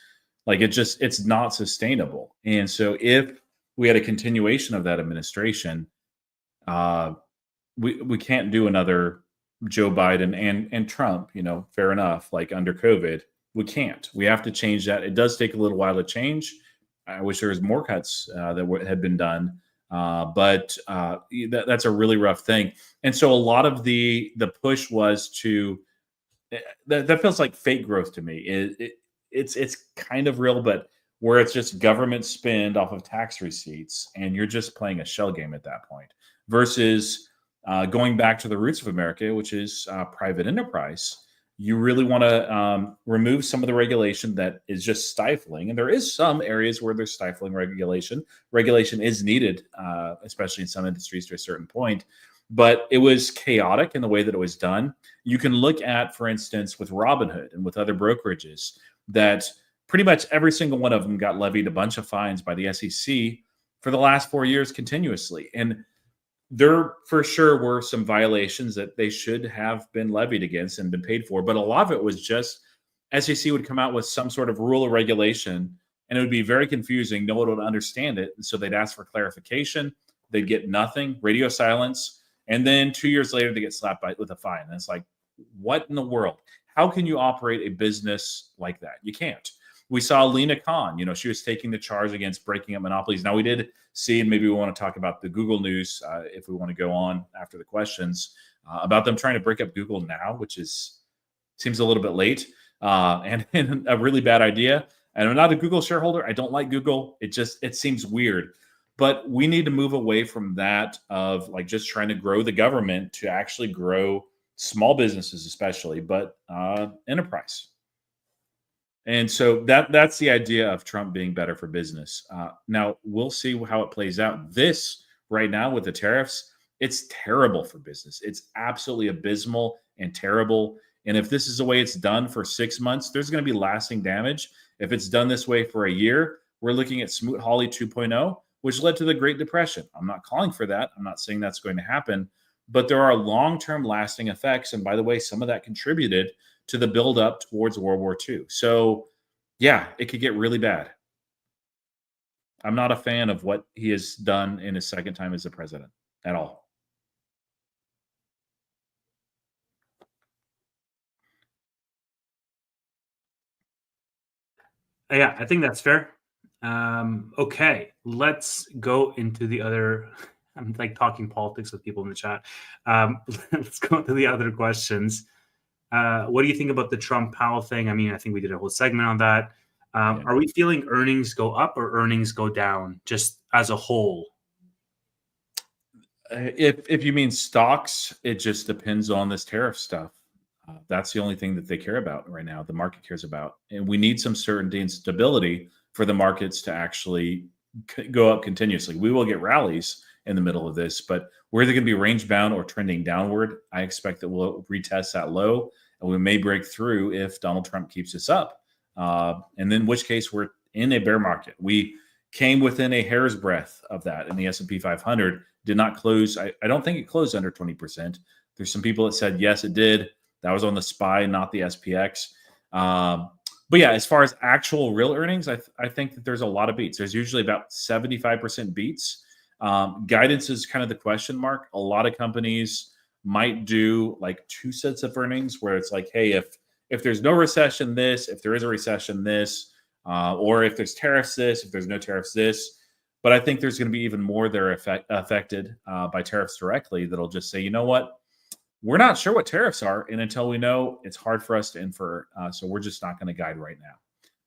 like it's not sustainable. And so, if we had a continuation of that administration, uh, we can't do another Joe Biden and Trump, fair enough, like under COVID. We can't. We have to change that. It does take a little while to change. I wish there was more cuts that had been done, but that's a really rough thing. And so a lot of the push was to that feels like fake growth to me. It's kind of real, but where it's just government spend off of tax receipts, and you're just playing a shell game at that point, versus going back to the roots of America, which is private enterprise. You really want to remove some of the regulation that is just stifling. And there is some areas where there's stifling regulation. Regulation is needed, especially in some industries to a certain point. But it was chaotic in the way that it was done. You can look at, for instance, with Robinhood and with other brokerages, that pretty much every single one of them got levied a bunch of fines by the SEC for the last 4 years continuously. And there for sure were some violations that they should have been levied against and been paid for, but a lot of it was just SEC would come out with some sort of rule or regulation, and it would be very confusing. No one would understand it, and so they'd ask for clarification. They'd get nothing, radio silence, and then 2 years later they get slapped with a fine. And it's like, what in the world? How can you operate a business like that? You can't. We saw Lena Khan, she was taking the charge against breaking up monopolies. Now we did see, and maybe we want to talk about the Google news if we want to go on after the questions about them trying to break up Google now, which seems a little bit late and a really bad idea. And I'm not a Google shareholder. I don't like Google. It seems weird, but we need to move away from that of like just trying to grow the government to actually grow small businesses, especially, but enterprise. And so that's the idea of Trump being better for business. Now, we'll see how it plays out. This right now with the tariffs, it's terrible for business. It's absolutely abysmal and terrible. And if this is the way it's done for 6 months, there's going to be lasting damage. If it's done this way for a year, we're looking at Smoot-Hawley 2.0, which led to the Great Depression. I'm not calling for that. I'm not saying that's going to happen. But there are long-term lasting effects. And by the way, some of that contributed to the buildup towards World War II. So, yeah, it could get really bad. I'm not a fan of what he has done in his second time as the president at all. Yeah, I think that's fair. Okay, let's go into the other. I'm like talking politics with people in the chat. Let's go into the other questions. What do you think about the Trump Powell thing? I mean, I think we did a whole segment on that. Yeah. Are we feeling earnings go up or earnings go down just as a whole? If you mean stocks, it just depends on this tariff stuff. That's the only thing that they care about right now. The market cares about, and we need some certainty and stability for the markets to actually go up continuously. We will get rallies in the middle of this, but we're either going to be range bound or trending downward. I expect that we'll retest that low, and we may break through if Donald Trump keeps this up. And then, in which case, we're in a bear market. We came within a hair's breadth of that in the S&P 500. Did not close. I don't think it closed under 20%. There's some people that said yes, it did. That was on the SPY, not the SPX. But yeah, as far as actual real earnings, I think that there's a lot of beats. There's usually about 75% beats. Guidance is kind of the question mark. A lot of companies might do like 2 sets of earnings where it's like, hey, if there's no recession, this, if there is a recession, this, or if there's tariffs, this, if there's no tariffs, this. But I think there's going to be even more that are affected by tariffs directly that'll just say, you know what? We're not sure what tariffs are. And until we know, it's hard for us to infer. So we're just not going to guide right now.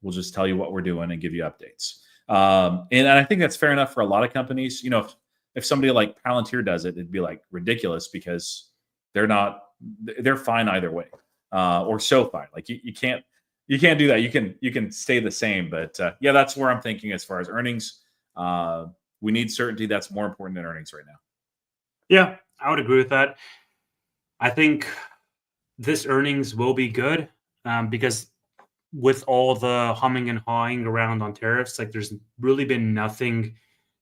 We'll just tell you what we're doing and give you updates. And I think that's fair enough for a lot of companies. if somebody like Palantir does it, it'd be like ridiculous because they're fine either way, or SoFi. Like you can't do that. You can stay the same, but yeah, that's where I'm thinking as far as earnings. We need certainty. That's more important than earnings right now. Yeah, I would agree with that. I think this earnings will be good because with all the humming and hawing around on tariffs, like there's really been nothing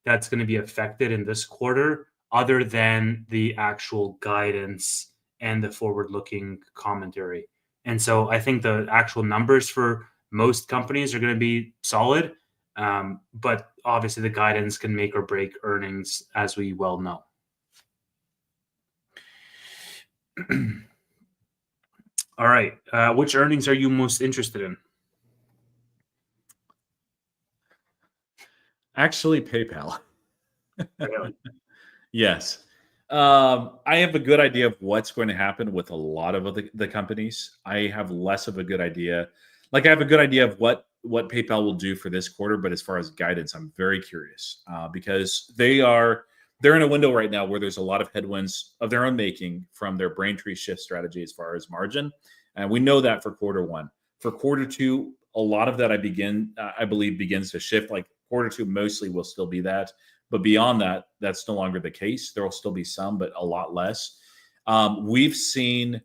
that's going to be affected in this quarter other than the actual guidance and the forward-looking commentary. And so I think the actual numbers for most companies are going to be solid, but obviously the guidance can make or break earnings, as we well know. All right. Which earnings are you most interested in? Actually, PayPal. Really? Yes. I have a good idea of what's going to happen with a lot of the companies. I have less of a good idea. Like I have a good idea of what PayPal will do for this quarter, but as far as guidance, I'm very curious because they're in a window right now where there's a lot of headwinds of their own making from their Braintree shift strategy as far as margin, and we know that for quarter one. For quarter two, a lot of that I believe begins to shift. Like quarter two mostly will still be that. But beyond that, that's no longer the case. There will still be some, but a lot less. We've seen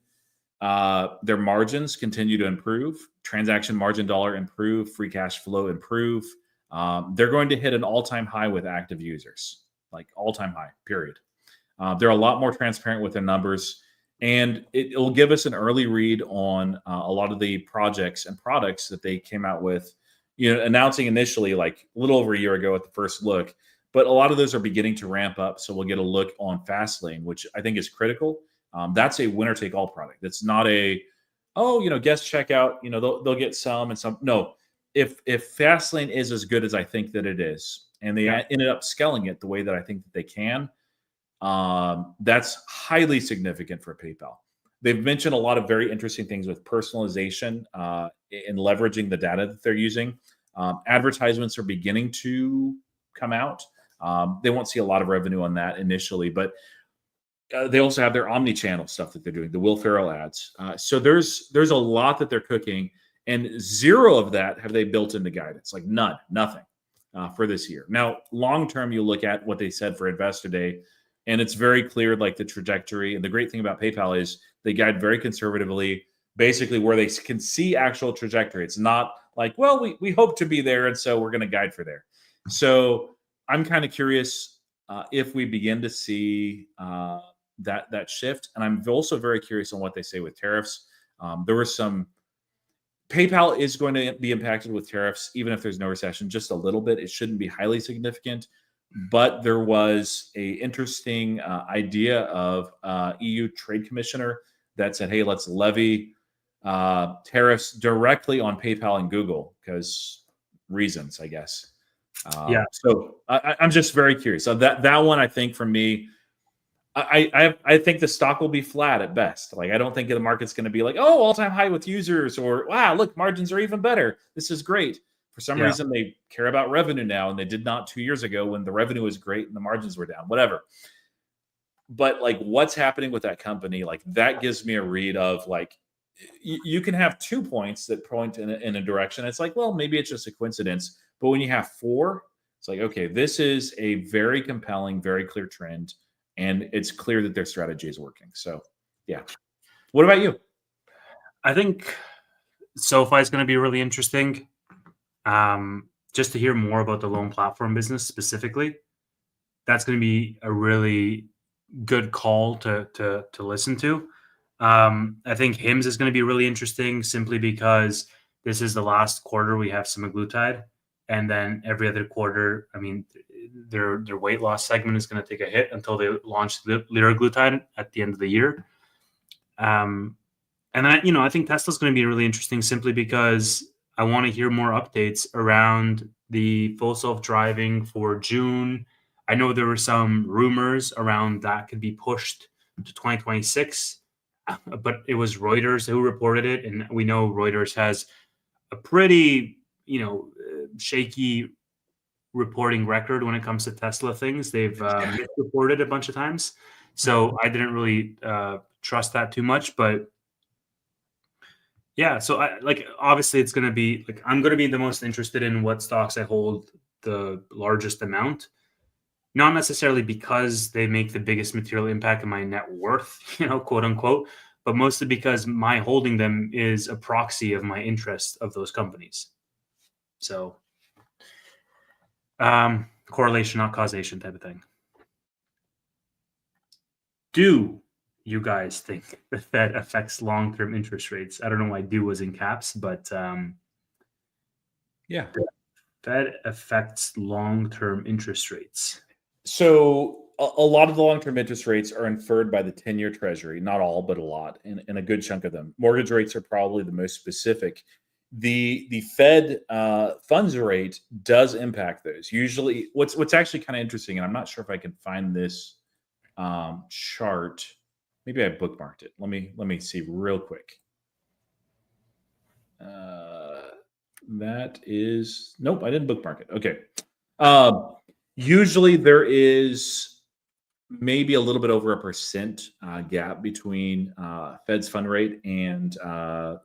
their margins continue to improve, transaction margin dollar improve, free cash flow improve. They're going to hit an all-time high with active users, like all-time high, period. They're a lot more transparent with their numbers, and it'll give us an early read on a lot of the projects and products that they came out with, announcing initially like a little over a year ago at the first look. But a lot of those are beginning to ramp up. So we'll get a look on Fastlane, which I think is critical. That's a winner take all product. It's not guest checkout, they'll get some and some. No, if Fastlane is as good as I think that it is, and they ended up scaling it the way that I think that they can, that's highly significant for PayPal. They've mentioned a lot of very interesting things with personalization and leveraging the data that they're using. Advertisements are beginning to come out. They won't see a lot of revenue on that initially, but they also have their omni-channel stuff that they're doing, the Will Ferrell ads. So there's a lot that they're cooking, and zero of that have they built into guidance, like nothing for this year. Now, long term, you look at what they said for Investor Day, and it's very clear, like the trajectory. And the great thing about PayPal is they guide very conservatively, basically where they can see actual trajectory. It's not like, well, we hope to be there, and so we're going to guide for there. So I'm kind of curious if we begin to see that shift, and I'm also very curious on what they say with tariffs. There was some. PayPal is going to be impacted with tariffs, even if there's no recession, just a little bit. It shouldn't be highly significant, but there was a interesting idea of EU Trade Commissioner that said, "Hey, let's levy tariffs directly on PayPal and Google because reasons, I guess." So I'm just very curious. So that one, I think for me, I think the stock will be flat at best. Like I don't think the market's going to be like, oh, all-time high with users, or wow, look, margins are even better. This is great. For some reason, they care about revenue now, and they did not 2 years ago when the revenue was great and the margins were down. Whatever. But like, what's happening with that company? Like that gives me a read of like, you can have 2 points that point in a direction. It's like, well, maybe it's just a coincidence. But when you have 4, it's like, okay, this is a very compelling, very clear trend. And it's clear that their strategy is working. So, yeah. What about you? I think SoFi is going to be really interesting. Just to hear more about the loan platform business specifically, that's going to be a really good call to listen to. I think HIMS is going to be really interesting simply because this is the last quarter we have semaglutide, and then every other quarter, I mean, their weight loss segment is going to take a hit until they launch the liraglutide at the end of the year. And I think Tesla's going to be really interesting simply because I want to hear more updates around the full self-driving for June. I know there were some rumors around that could be pushed to 2026, but it was Reuters who reported it, and we know Reuters has a pretty, shaky reporting record when it comes to Tesla things. They've misreported a bunch of times, so I didn't really trust that too much. But yeah, so obviously it's going to be I'm going to be the most interested in what stocks I hold the largest amount. Not necessarily because they make the biggest material impact on my net worth, quote unquote, but mostly because my holding them is a proxy of my interest of those companies. So, correlation, not causation type of thing. Do you guys think the Fed affects long-term interest rates? I don't know why "do" was in caps, but yeah, Fed affects long-term interest rates. So a lot of the long-term interest rates are inferred by the 10-year Treasury. Not all, but a lot, and a good chunk of them. Mortgage rates are probably the most specific. The Fed funds rate does impact those. Usually, what's actually kind of interesting, and I'm not sure if I can find this chart. Maybe I bookmarked it. Let me see real quick. That is nope, I didn't bookmark it. Okay. Usually there is maybe a little bit over 1% gap between Fed's fund rate and a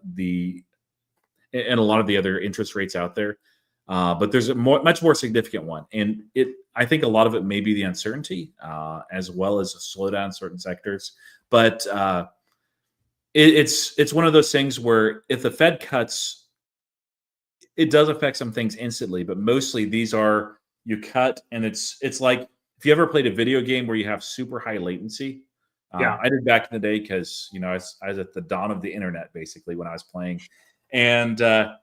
lot of the other interest rates out there. But there's a much more significant one, and I think a lot of it may be the uncertainty as well as a slowdown in certain sectors. But it's one of those things where if the Fed cuts, it does affect some things instantly, but mostly these are you cut, and it's like if you ever played a video game where you have super high latency. Yeah. I did back in the day because I was at the dawn of the internet basically when I was playing, and I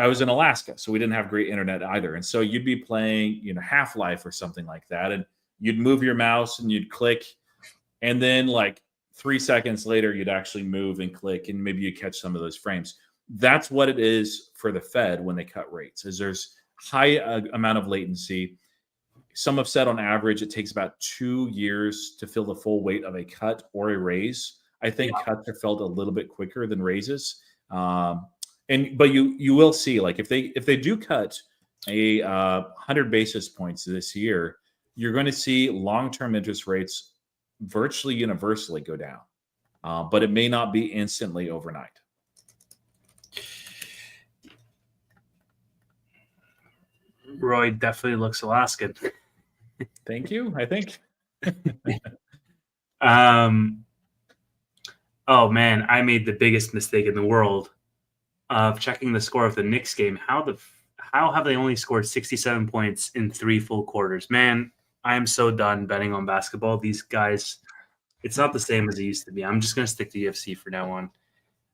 was in Alaska, so we didn't have great internet either, and so you'd be playing Half-Life or something like that, and you'd move your mouse and you'd click, and then like 3 seconds later you'd actually move and click, and maybe you catch some of those frames. That's what it is for the Fed when they cut rates. Is there's high amount of latency. Some have said on average it takes about 2 years to feel the full weight of a cut or a raise. I think cuts are felt a little bit quicker than raises. But you will see, like if they do cut 100 basis points this year, you're going to see long-term interest rates virtually universally go down. But it may not be instantly overnight. Roy definitely looks Alaskan. Thank you, I think. Oh man, I made the biggest mistake in the world of checking the score of the Knicks game. How have they only scored 67 points in 3 full quarters? Man, I am so done betting on basketball. These guys, it's not the same as it used to be. I'm just going to stick to UFC for now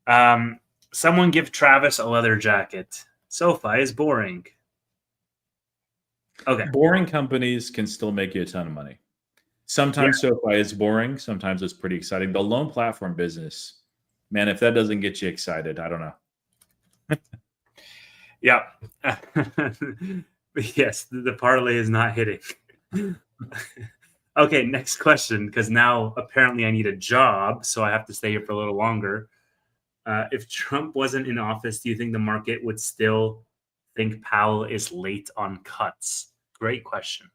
on. Someone give Travis a leather jacket. SoFi is boring. Okay. Boring companies can still make you a ton of money. Sometimes SoFi is boring. Sometimes it's pretty exciting. The loan platform business, man, if that doesn't get you excited, I don't know. Yeah. Yes, the parlay is not hitting. Okay, next question, because now apparently I need a job, so I have to stay here for a little longer. If Trump wasn't in office, do you think the market would still think Powell is late on cuts? Great question.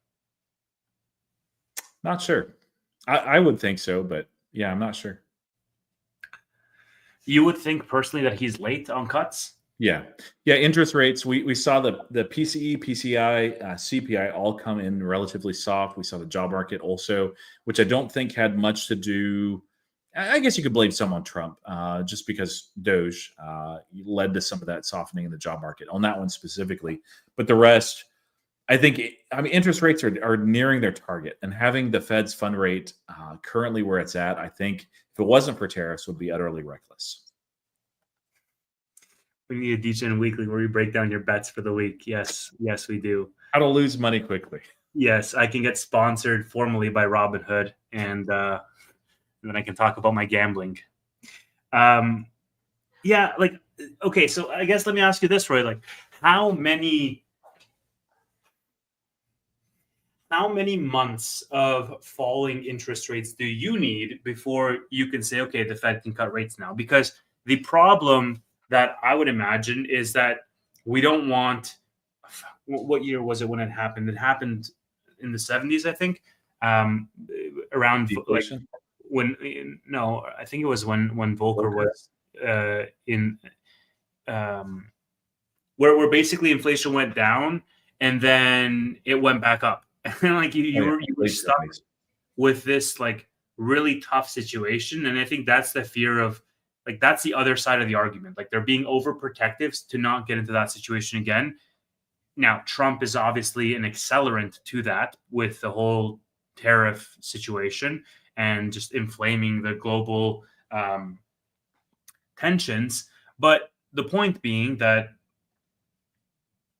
Not sure. I would think so, but yeah, I'm not sure. You would think personally that he's late on cuts? Yeah. Interest rates. We saw the PCE, PCI, CPI all come in relatively soft. We saw the job market also, which I don't think had much to do. I guess you could blame some on Trump, just because Doge led to some of that softening in the job market on that one specifically. But the rest, I think, interest rates are nearing their target, and having the Fed's fund rate currently where it's at, I think if it wasn't for tariffs, would be utterly reckless. We need a DGen Weekly where we break down your bets for the week. Yes, we do. How to lose money quickly. Yes, I can get sponsored formally by Robinhood, and then I can talk about my gambling. Yeah, okay, so I guess let me ask you this, Roy. How many months of falling interest rates do you need before you can say, okay, the Fed can cut rates now? Because the problem that I would imagine is that we don't want what year was it when it happened? It happened in the 70s, I think. Um, Around like Deflation. when no, I think it was when Volcker Volcker. was in where basically inflation went down and then it went back up. And like Oh yeah, you were late stuck 70s. with this like really tough situation. And I think that's the fear of like that's the other side of the argument. Like they're being overprotective to not get into that situation again. Now, Trump is obviously an accelerant to that with the whole tariff situation and just inflaming the global um, tensions. But the point being that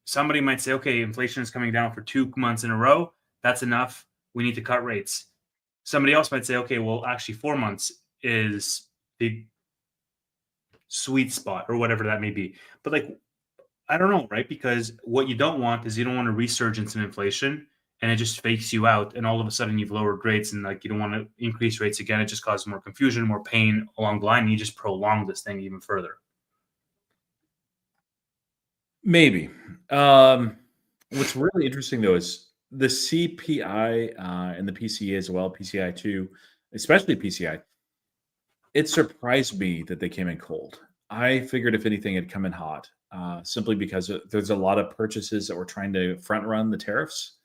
somebody might say, okay, inflation is coming down for 2 months in a row. That's enough. We need to cut rates. Somebody else might say, okay, well, actually, 4 months is the sweet spot or whatever that may be. But like, I don't know, right? Because what you don't want is you don't want a resurgence in inflation and it just fakes you out. And all of a sudden you've lowered rates and like you don't want to increase rates again. It just causes more confusion, more pain along the line. And you just prolong this thing even further. Maybe. What's really interesting though is the CPI and the PCE as well, PCI too, especially PCI. It surprised me that they came in cold. I figured if anything, it'd come in hot, simply because there's a lot of purchases that were trying to front run the tariffs.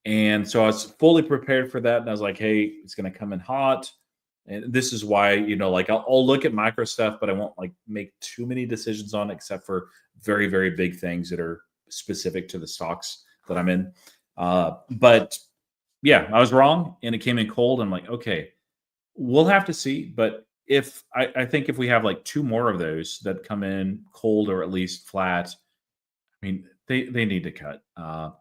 And so I was fully prepared for that. And I was like, hey, it's going to come in hot. And this is why, like I'll look at micro stuff, but I won't like make too many decisions on it, except for very, very big things that are specific to the stocks that I'm in. But yeah, I was wrong and it came in cold. I'm like, okay, we'll have to see. But if I think if we have like two more of those that come in cold or at least flat, I mean, they need to cut.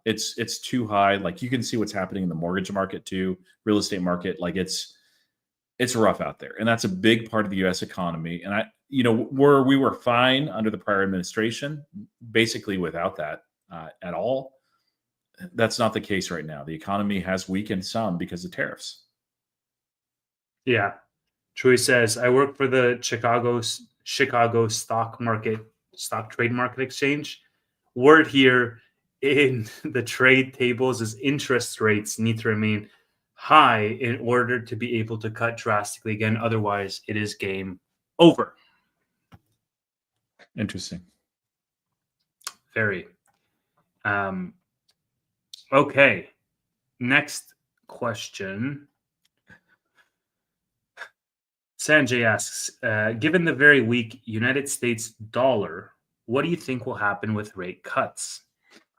It's too high. Like you can see what's happening in the mortgage market too, real estate market. Like it's rough out there, and that's a big part of the U.S. economy. And where we were fine under the prior administration, basically without that at all. That's not the case right now. The economy has weakened some because of tariffs. Yeah. Troy says, I work for the Chicago stock trade market exchange. Word here in the trade tables is interest rates need to remain high in order to be able to cut drastically again. Otherwise, it is game over. Interesting. Very. Okay. Next question. Sanjay asks, given the very weak United States dollar, what do you think will happen with rate cuts?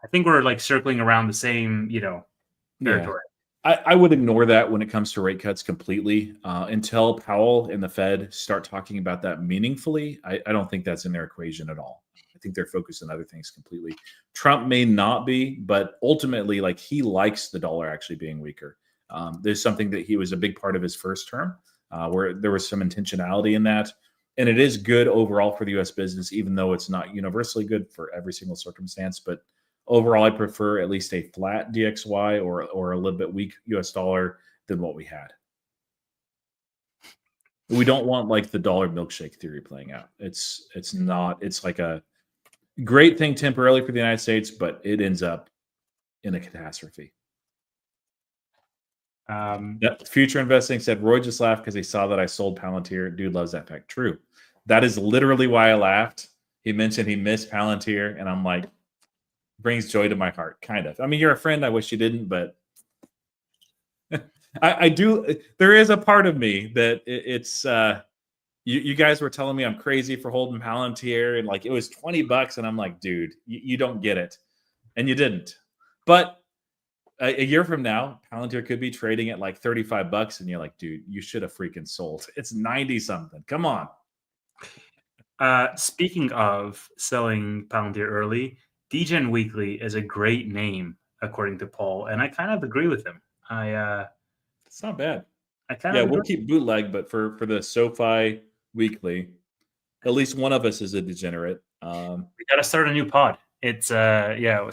I think we're like circling around the same, Yeah. territory. I would ignore that when it comes to rate cuts completely until Powell and the Fed start talking about that meaningfully. I don't think that's in their equation at all. I think they're focused on other things completely. Trump may not be, but ultimately, like he likes the dollar actually being weaker. There's something that he was a big part of his first term, where there was some intentionality in that, and it is good overall for the U.S. business, even though it's not universally good for every single circumstance. But overall, I prefer at least a flat DXY or a little bit weak US dollar than what we had. We don't want like the dollar milkshake theory playing out. It's not. It's like a great thing temporarily for the United States, but it ends up in a catastrophe. Future Investing said Roy just laughed because he saw that I sold Palantir. Dude loves that fact. True. That is literally why I laughed. He mentioned he missed Palantir, and I'm like, brings joy to my heart, kind of. I mean, you're a friend. I wish you didn't, but I do. There is a part of me that it's. You guys were telling me I'm crazy for holding Palantir, and like it was $20, and I'm like, dude, you don't get it, and you didn't. But a year from now, Palantir could be trading at like $35, and you're like, dude, you should have freaking sold. It's 90 something. Come on. Speaking of selling Palantir early, DGen Wkly is a great name according to Paul, and I kind of agree with him. It's not bad. I kind Yeah, of we'll agree. keep bootleg, but for the SoFi Weekly, at least one of us is a degenerate. We got to start a new pod. It's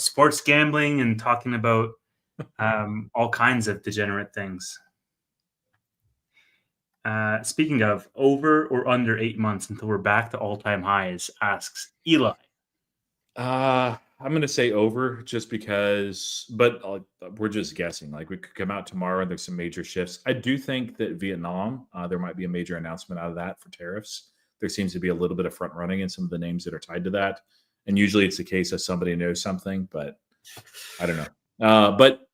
sports gambling and talking about all kinds of degenerate things. Speaking of over or under 8 months until we're back to all-time highs, asks Eli. I'm going to say over just because, but we're just guessing. Like we could come out tomorrow and there's some major shifts. I do think that Vietnam, there might be a major announcement out of that for tariffs. There seems to be a little bit of front running in some of the names that are tied to that. And usually it's the case that somebody knows something, but I don't know. But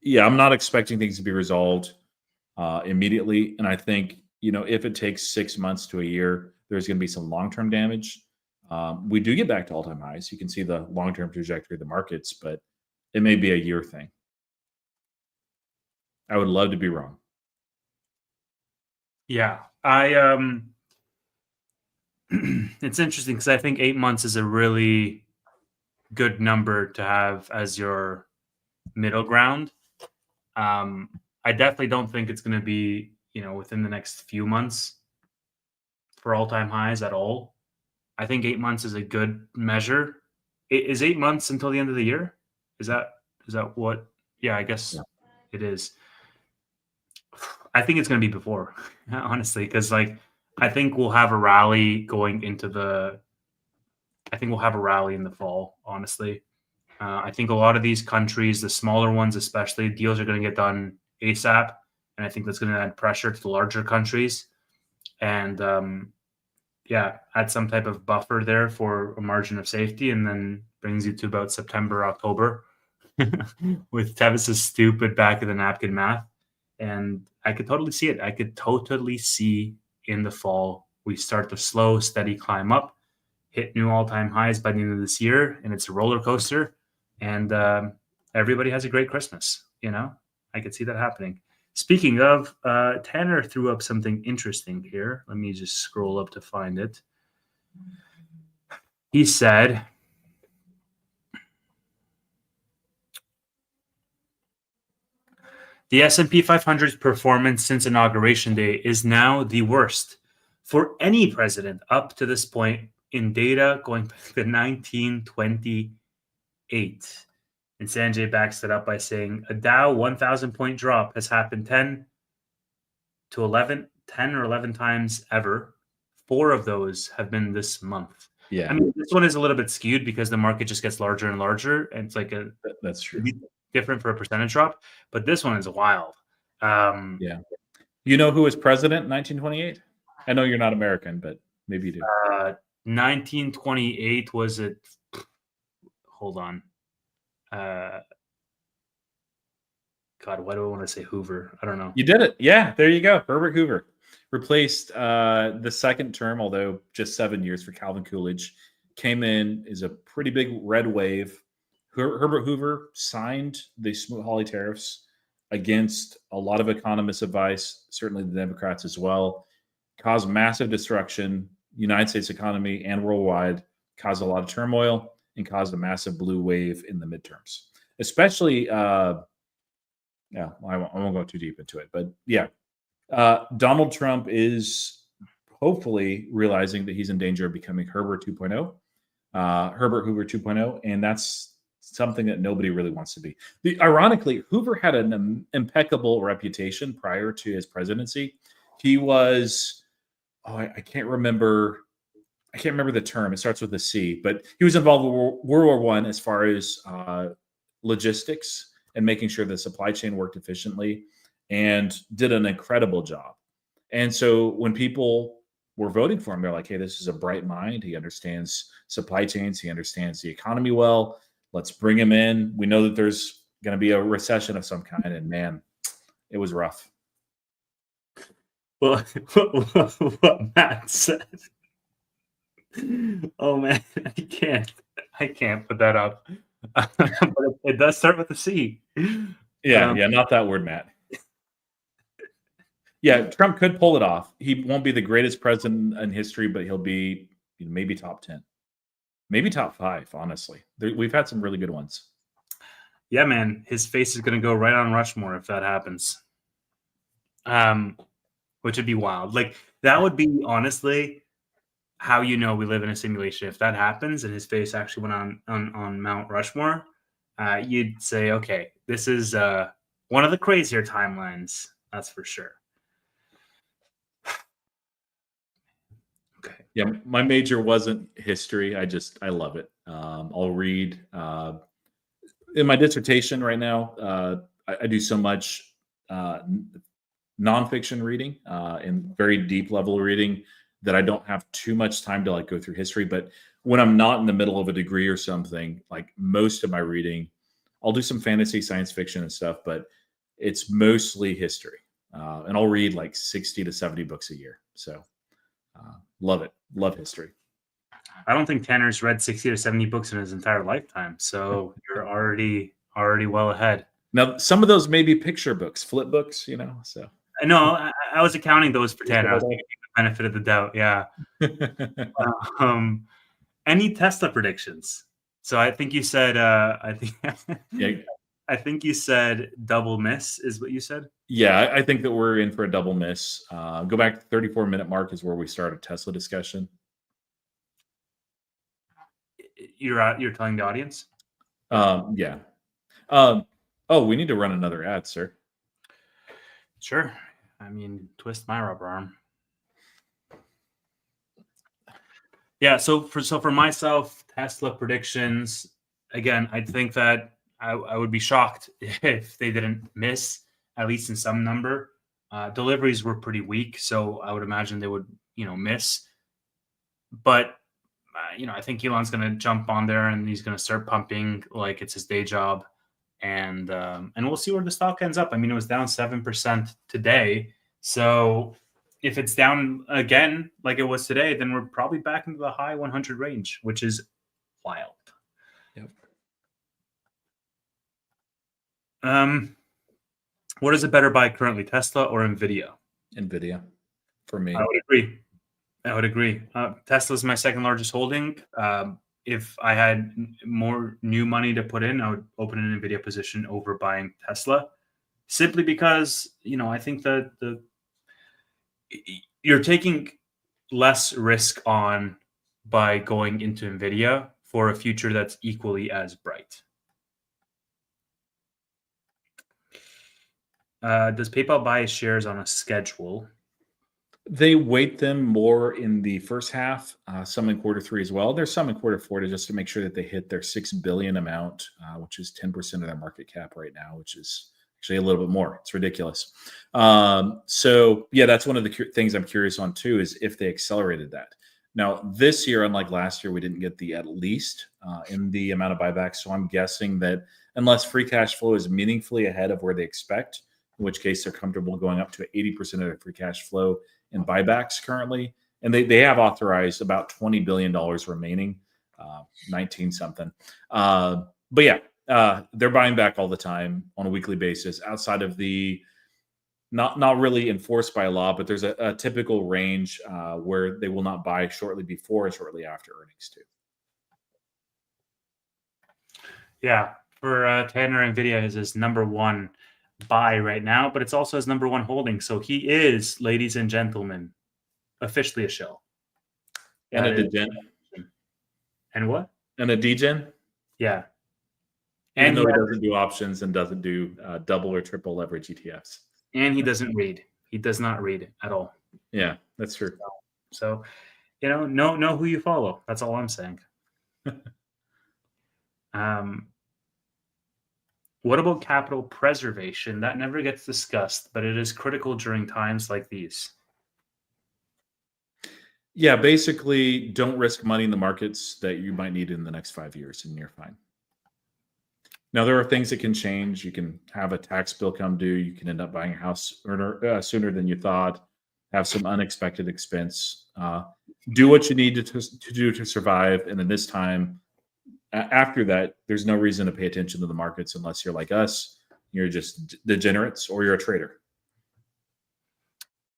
yeah, I'm not expecting things to be resolved immediately. And I think, if it takes 6 months to a year, there's going to be some long term damage. We do get back to all time highs. You can see the long term trajectory of the markets, but it may be a year thing. I would love to be wrong. Yeah, it's interesting because I think 8 months is a really good number to have as your middle ground. I definitely don't think it's going to be, within the next few months for all-time highs at all. I think 8 months is a good measure. Is 8 months until the end of the year? Is that what? Yeah, I guess it is. I think it's going to be before, honestly, because I think we'll have a rally going into the. I think we'll have a rally in the fall. Honestly, I think a lot of these countries, the smaller ones especially, deals are going to get done ASAP, and I think that's going to add pressure to the larger countries, and add some type of buffer there for a margin of safety, and then brings you to about September, October, with Tevis's stupid back of the napkin math. And I could totally see it. I could totally see in the fall we start the slow, steady climb up, hit new all-time highs by the end of this year, and it's a roller coaster. And everybody has a great Christmas. I could see that happening. Speaking of, Tanner threw up something interesting here. Let me just scroll up to find it. He said, the S&P 500's performance since Inauguration Day is now the worst for any president up to this point in data going back to 1928. And Sanjay backs it up by saying a Dow 1,000 point drop has happened 10 or 11 times ever. 4 of those have been this month. Yeah. I mean, this one is a little bit skewed because the market just gets larger and larger, and it's like that's true. Different for a percentage drop, but this one is wild. Yeah. You know who was president in 1928? I know you're not American, but maybe you do. 1928 was it? Hold on. God, why do I want to say Hoover? I don't know. You did it. Yeah, there you go. Herbert Hoover replaced the second term, although just 7 years, for Calvin Coolidge. Came in as a pretty big red wave. Herbert Hoover signed the Smoot-Hawley tariffs against a lot of economists' advice, certainly the Democrats as well. Caused massive destruction, United States economy and worldwide, caused a lot of turmoil, and caused a massive blue wave in the midterms. Especially, I won't go too deep into it, but yeah, Donald Trump is hopefully realizing that he's in danger of becoming Herbert 2.0, Herbert Hoover 2.0, and that's something that nobody really wants to be. Ironically, Hoover had an impeccable reputation prior to his presidency. He was, I can't remember the term. It starts with a C, but he was involved with World War I as far as logistics and making sure the supply chain worked efficiently, and did an incredible job. And so when people were voting for him, they're like, hey, this is a bright mind. He understands supply chains. He understands the economy well. Let's bring him in. We know that there's going to be a recession of some kind. And man, it was rough. Well, what Matt said. Oh man, I can't put that up. But it does start with a C. Yeah, not that word, Matt. Yeah, Trump could pull it off. He won't be the greatest president in history, but he'll be maybe top 10, maybe top 5. Honestly, we've had some really good ones. Yeah, man, his face is going to go right on Rushmore if that happens. Which would be wild. Like that would be honestly how we live in a simulation. If that happens and his face actually went on Mount Rushmore, you'd say, okay, this is one of the crazier timelines. That's for sure. Okay. Yeah, my major wasn't history. I love it. I'll read in my dissertation right now. I do so much uh, nonfiction reading and very deep level reading that I don't have too much time to like go through history. But when I'm not in the middle of a degree or something, like most of my reading, I'll do some fantasy, science fiction, and stuff, but it's mostly history. And I'll read like 60 to 70 books a year. So love it. Love history. I don't think Tanner's read 60 to 70 books in his entire lifetime, so you're already well ahead. Now, some of those may be picture books, flip books, so. No, I was accounting those for Tanner. I was giving you the benefit of the doubt. Yeah. Any Tesla predictions? So I think you said Yeah. I think you said double miss is what you said. Yeah, I think that we're in for a double miss. Go back to 34-minute mark is where we start a Tesla discussion. You're telling the audience? Yeah. Oh, we need to run another ad, sir. Sure. I mean, twist my rubber arm. Yeah. So for myself, Tesla predictions. Again, I think that I would be shocked if they didn't miss at least in some number. Deliveries were pretty weak, so I would imagine they would miss. But I think Elon's going to jump on there and he's going to start pumping like it's his day job, and we'll see where the stock ends up. I mean, it was down 7% today, so if it's down again like it was today, then we're probably back into the high 100 range, which is wild. Yep. What is a better buy currently, Tesla or Nvidia? Nvidia, for me. I would agree. Tesla is my second largest holding. If I had more new money to put in, I would open an Nvidia position over buying Tesla, simply because I think that you're taking less risk on by going into Nvidia for a future that's equally as bright. Does PayPal buy shares on a schedule? They weight them more in the first half, some in quarter three as well. There's some in quarter four just to make sure that they hit their $6 billion amount, which is 10% of their market cap right now, which is actually a little bit more. It's ridiculous. So yeah, that's one of the things I'm curious on too, is if they accelerated that. Now this year, unlike last year, we didn't get the at least in the amount of buybacks. So I'm guessing that unless free cash flow is meaningfully ahead of where they expect, in which case they're comfortable going up to 80% of their free cash flow in buybacks currently. And they have authorized about $20 billion remaining, 19 something. But yeah, they're buying back all the time on a weekly basis outside of the not really enforced by law, but there's a typical range where they will not buy shortly before and shortly after earnings too. Yeah, for Tanner, Nvidia is his number one buy right now, but it's also his number one holding. So he is, ladies and gentlemen, officially a shill. And a degen. And what? And a degen? Yeah. And he doesn't do options and doesn't do double or triple leverage ETFs. And he doesn't read. He does not read at all. Yeah, that's true. So know who you follow. That's all I'm saying. What about capital preservation? That never gets discussed, but it is critical during times like these. Yeah, basically, don't risk money in the markets that you might need in the next 5 years, and you're fine. Now, there are things that can change. You can have a tax bill come due. You can end up buying a house sooner than you thought, have some unexpected expense. Do what you need to do to survive. And in this time, after that, there's no reason to pay attention to the markets unless you're like us. You're just degenerates or you're a trader.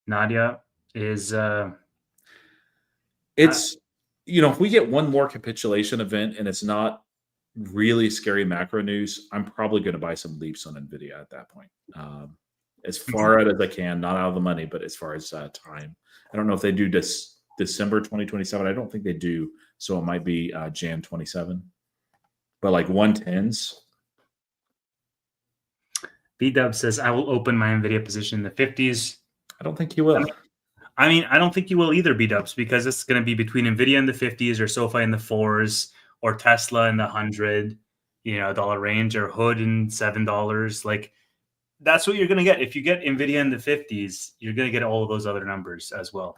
Nadia is... it's, if we get one more capitulation event and it's not really scary macro news, I'm probably going to buy some leaps on Nvidia at that point. As far out as I can, not out of the money, but as far as time. I don't know if they do December 2027. I don't think they do. So it might be Jan 27. But like 110s. B-Dub says, I will open my Nvidia position in the 50s. I don't think you will. I mean, I don't think you will either, B-dubs, because it's going to be between Nvidia in the 50s or SoFi in the 4s or Tesla in the $100 range or Hood in $7. Like that's what you're going to get. If you get Nvidia in the 50s, you're going to get all of those other numbers as well.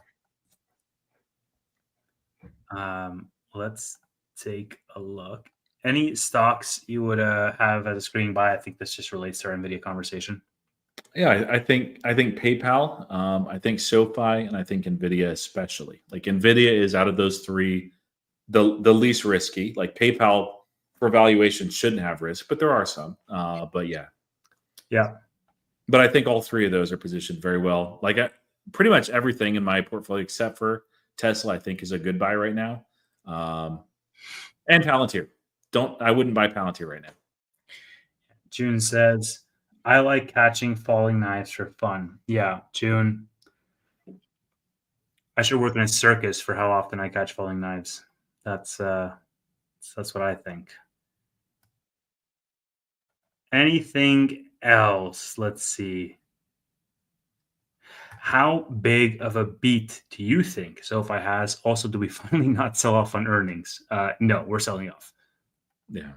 Let's take a look. Any stocks you would have as a screening buy? I think this just relates to our Nvidia conversation. Yeah, I think PayPal, I think SoFi, and I think Nvidia especially. Like Nvidia is out of those three the least risky. Like PayPal for valuation shouldn't have risk, but there are some. But yeah, Yeah. but I think all three of those are positioned very well. Like pretty much everything in my portfolio except for Tesla, I think is a good buy right now. And Palantir. I wouldn't buy Palantir right now. June says, I like catching falling knives for fun. Yeah, June. I should work in a circus for how often I catch falling knives. That's what I think. Anything else? Let's see. How big of a beat do you think SoFi has? Also, do we finally not sell off on earnings? No, we're selling off. Yeah,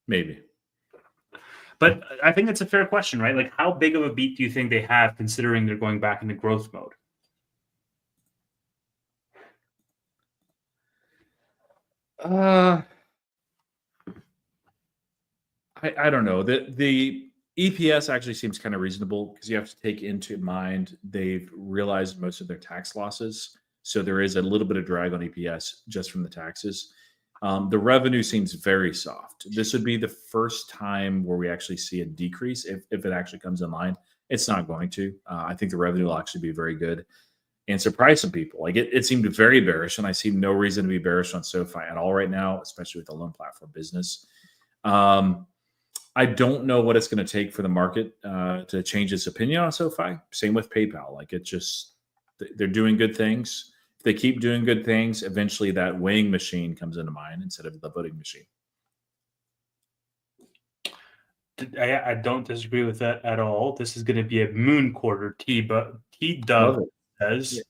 maybe. But I think it's a fair question, right? Like, how big of a beat do you think they have, considering they're going back into growth mode? I don't know. The EPS actually seems kind of reasonable because you have to take into mind they've realized most of their tax losses. So there is a little bit of drag on EPS just from the taxes. The revenue seems very soft. This would be the first time where we actually see a decrease if it actually comes in line. It's not going to. I think the revenue will actually be very good and surprise some people. Like it seemed very bearish, and I see no reason to be bearish on SoFi at all right now, especially with the loan platform business. I don't know what it's going to take for the market to change its opinion on SoFi. Same with PayPal. Like they're doing good things. If they keep doing good things, eventually that weighing machine comes into mind instead of the voting machine. I don't disagree with that at all. This is going to be a moon quarter. T-Dub says.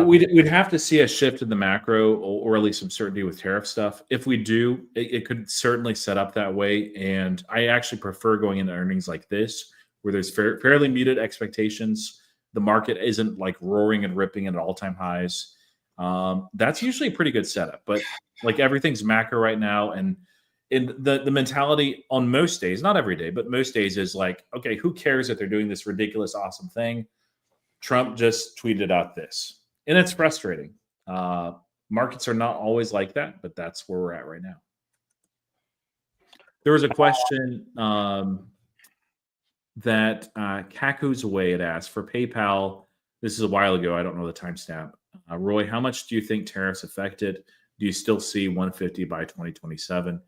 We'd have to see a shift in the macro or at least some certainty with tariff stuff. If we do, it could certainly set up that way. And I actually prefer going into earnings like this, where there's fairly muted expectations. The market isn't like roaring and ripping at all-time highs. That's usually a pretty good setup. But like everything's macro right now, and in the mentality on most days, not every day, but most days is like, okay, who cares if they're doing this ridiculous, awesome thing? Trump just tweeted out this. And it's frustrating. Markets are not always like that, but that's where we're at right now. There was a question that Kaku's Away had asked for PayPal. This is a while ago. I don't know the timestamp. Roy, how much do you think tariffs affected? Do you still see 150 by 2027?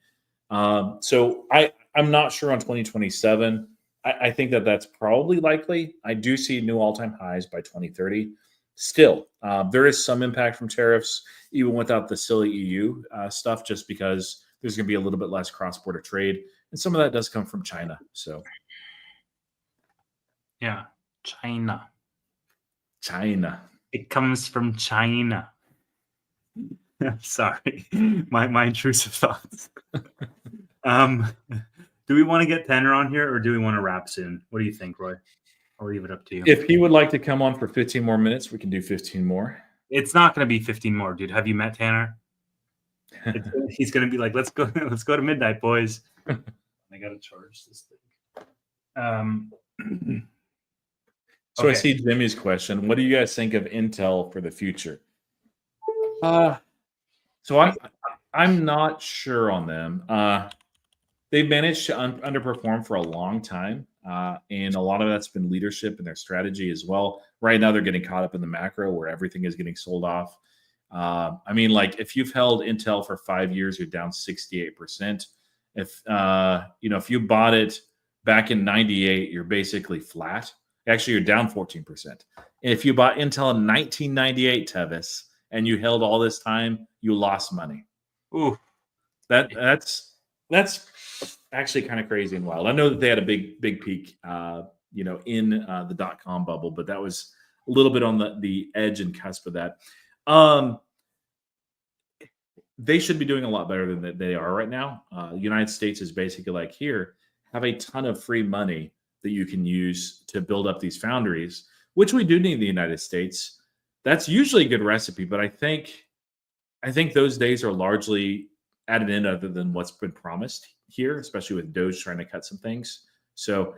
So I'm not sure on 2027. I think that's probably likely. I do see new all-time highs by 2030. Still, there is some impact from tariffs, even without the silly EU stuff, just because there's going to be a little bit less cross-border trade. And some of that does come from China. So, yeah, China. It comes from China. Sorry, my intrusive thoughts. Do we want to get Tanner on here, or do we want to wrap soon? What do you think, Roy? I'll leave it up to you. If he would like to come on for 15 more minutes, we can do 15 more. It's not going to be 15 more, dude. Have you met Tanner? He's going to be like, let's go to midnight, boys. I got to charge this thing. So okay. I see Jimmy's question. What do you guys think of Intel for the future? So I'm not sure on them. They've managed to underperform for a long time. And a lot of that's been leadership and their strategy as well. Right now, they're getting caught up in the macro where everything is getting sold off. I mean, like if you've held Intel for 5 years, you're down 68%. If you bought it back in 98, you're basically flat. Actually, you're down 14%. And if you bought Intel in 1998, Tevis, and you held all this time, you lost money. Ooh, that's actually kind of crazy and wild. I know that they had a big peak, in the .com bubble, but that was little bit on the edge and cusp of that. They should be doing a lot better than they are right now. The United States is basically like, here, have a ton of free money that you can use to build up these foundries, which we do need in the United States. That's usually a good recipe, but I think those days are largely at an end other than what's been promised here, especially with Doge trying to cut some things. So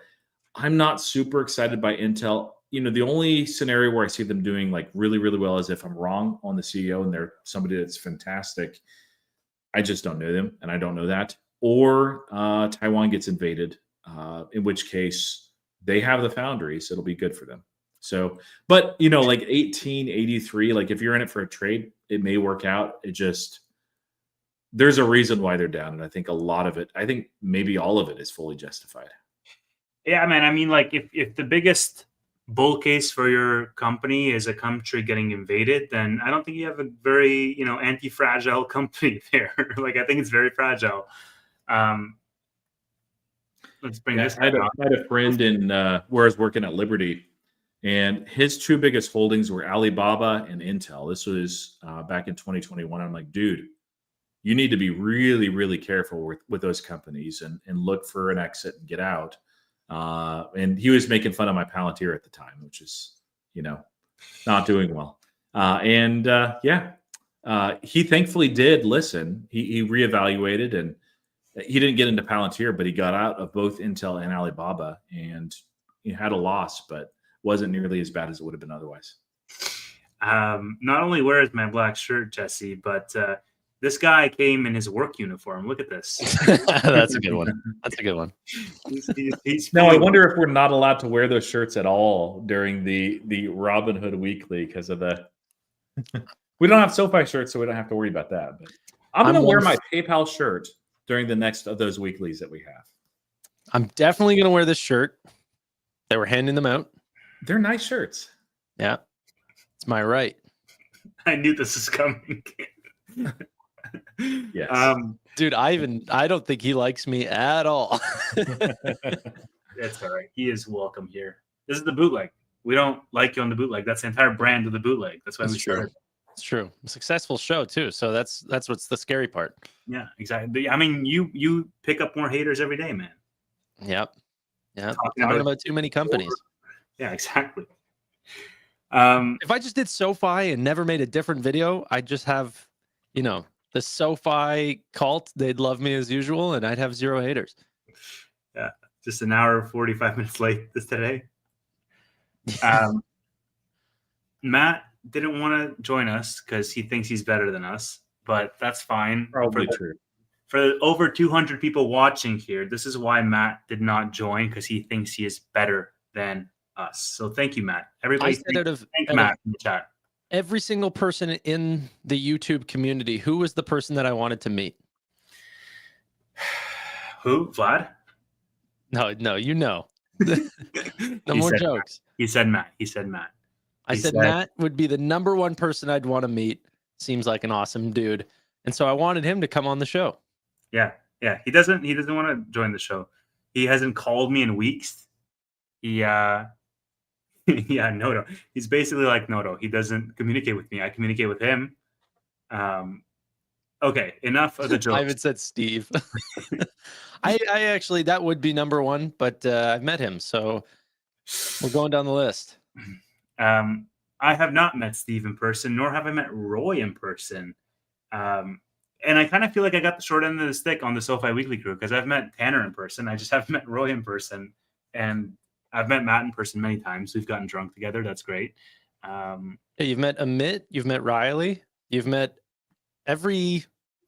I'm not super excited by Intel. The only scenario where I see them doing like really, really well is if I'm wrong on the CEO and they're somebody that's fantastic. I just don't know them, and I don't know that. Or Taiwan gets invaded, in which case they have the foundries. It'll be good for them. So, but like 1883, like if you're in it for a trade, it may work out. There's a reason why they're down, and I think a lot of it, I think maybe all of it is fully justified. Yeah, man. I mean, like if the biggest bull case for your company is a country getting invaded, then I don't think you have a very, anti-fragile company there. Like, I think it's very fragile. Let's bring this. I had a friend in where I was working at Liberty, and his two biggest holdings were Alibaba and Intel. This was back in 2021. I'm like, dude, you need to be really, really careful with those companies and look for an exit and get out. And he was making fun of my Palantir at the time, which is, not doing well. He thankfully did listen. He reevaluated, and he didn't get into Palantir, but he got out of both Intel and Alibaba, and he had a loss, but wasn't nearly as bad as it would have been otherwise. Not only wears my black shirt, Jesse, but this guy came in his work uniform. Look at this. That's a good one. That's a good one. He's now, I wonder if we're not allowed to wear those shirts at all during the Robinhood Weekly because of the. We don't have SoFi shirts, so we don't have to worry about that. But I'm going to wear my PayPal shirt during the next of those weeklies that we have. I'm definitely going to wear this shirt. They were handing them out. They're nice shirts. Yeah. It's my right. I knew this was coming. Yes. Dude, I don't think he likes me at all. That's all right. He is welcome here. This is the bootleg. We don't like you on the bootleg. That's the entire brand of the bootleg. That's why we started. It's true. A successful show too. So that's what's the scary part. Yeah, exactly. I mean, you pick up more haters every day, man. Yep. Yeah. Talking about too many companies. Yeah, exactly. If I just did SoFi and never made a different video, I'd just have, the SoFi cult. They'd love me as usual, and I'd have zero haters. Yeah, just an hour 45 minutes late today. Matt didn't want to join us because he thinks he's better than us, but that's fine. Probably true. For over 200 people watching here, this is why Matt did not join, because he thinks he is better than us. So thank you, Matt. Everybody, thank Matt in the chat. Every single person in the YouTube community, who was the person that I wanted to meet? Who? Vlad? No, No more jokes. He said Matt. I said Matt would be the number one person I'd want to meet. Seems like an awesome dude. And so I wanted him to come on the show. Yeah. He doesn't want to join the show. He hasn't called me in weeks. Yeah, Noto. He's basically like Noto. He doesn't communicate with me. I communicate with him. Okay, enough of the jokes. I haven't said Steve. I actually, that would be number one, but I've met him, so we're going down the list. I have not met Steve in person, nor have I met Roy in person. And I kind of feel like I got the short end of the stick on the SoFi Weekly crew, because I've met Tanner in person. I just haven't met Roy in person. And I've met Matt in person many times. We've gotten drunk together. That's great. Yeah, you've met Amit. You've met Riley. You've met every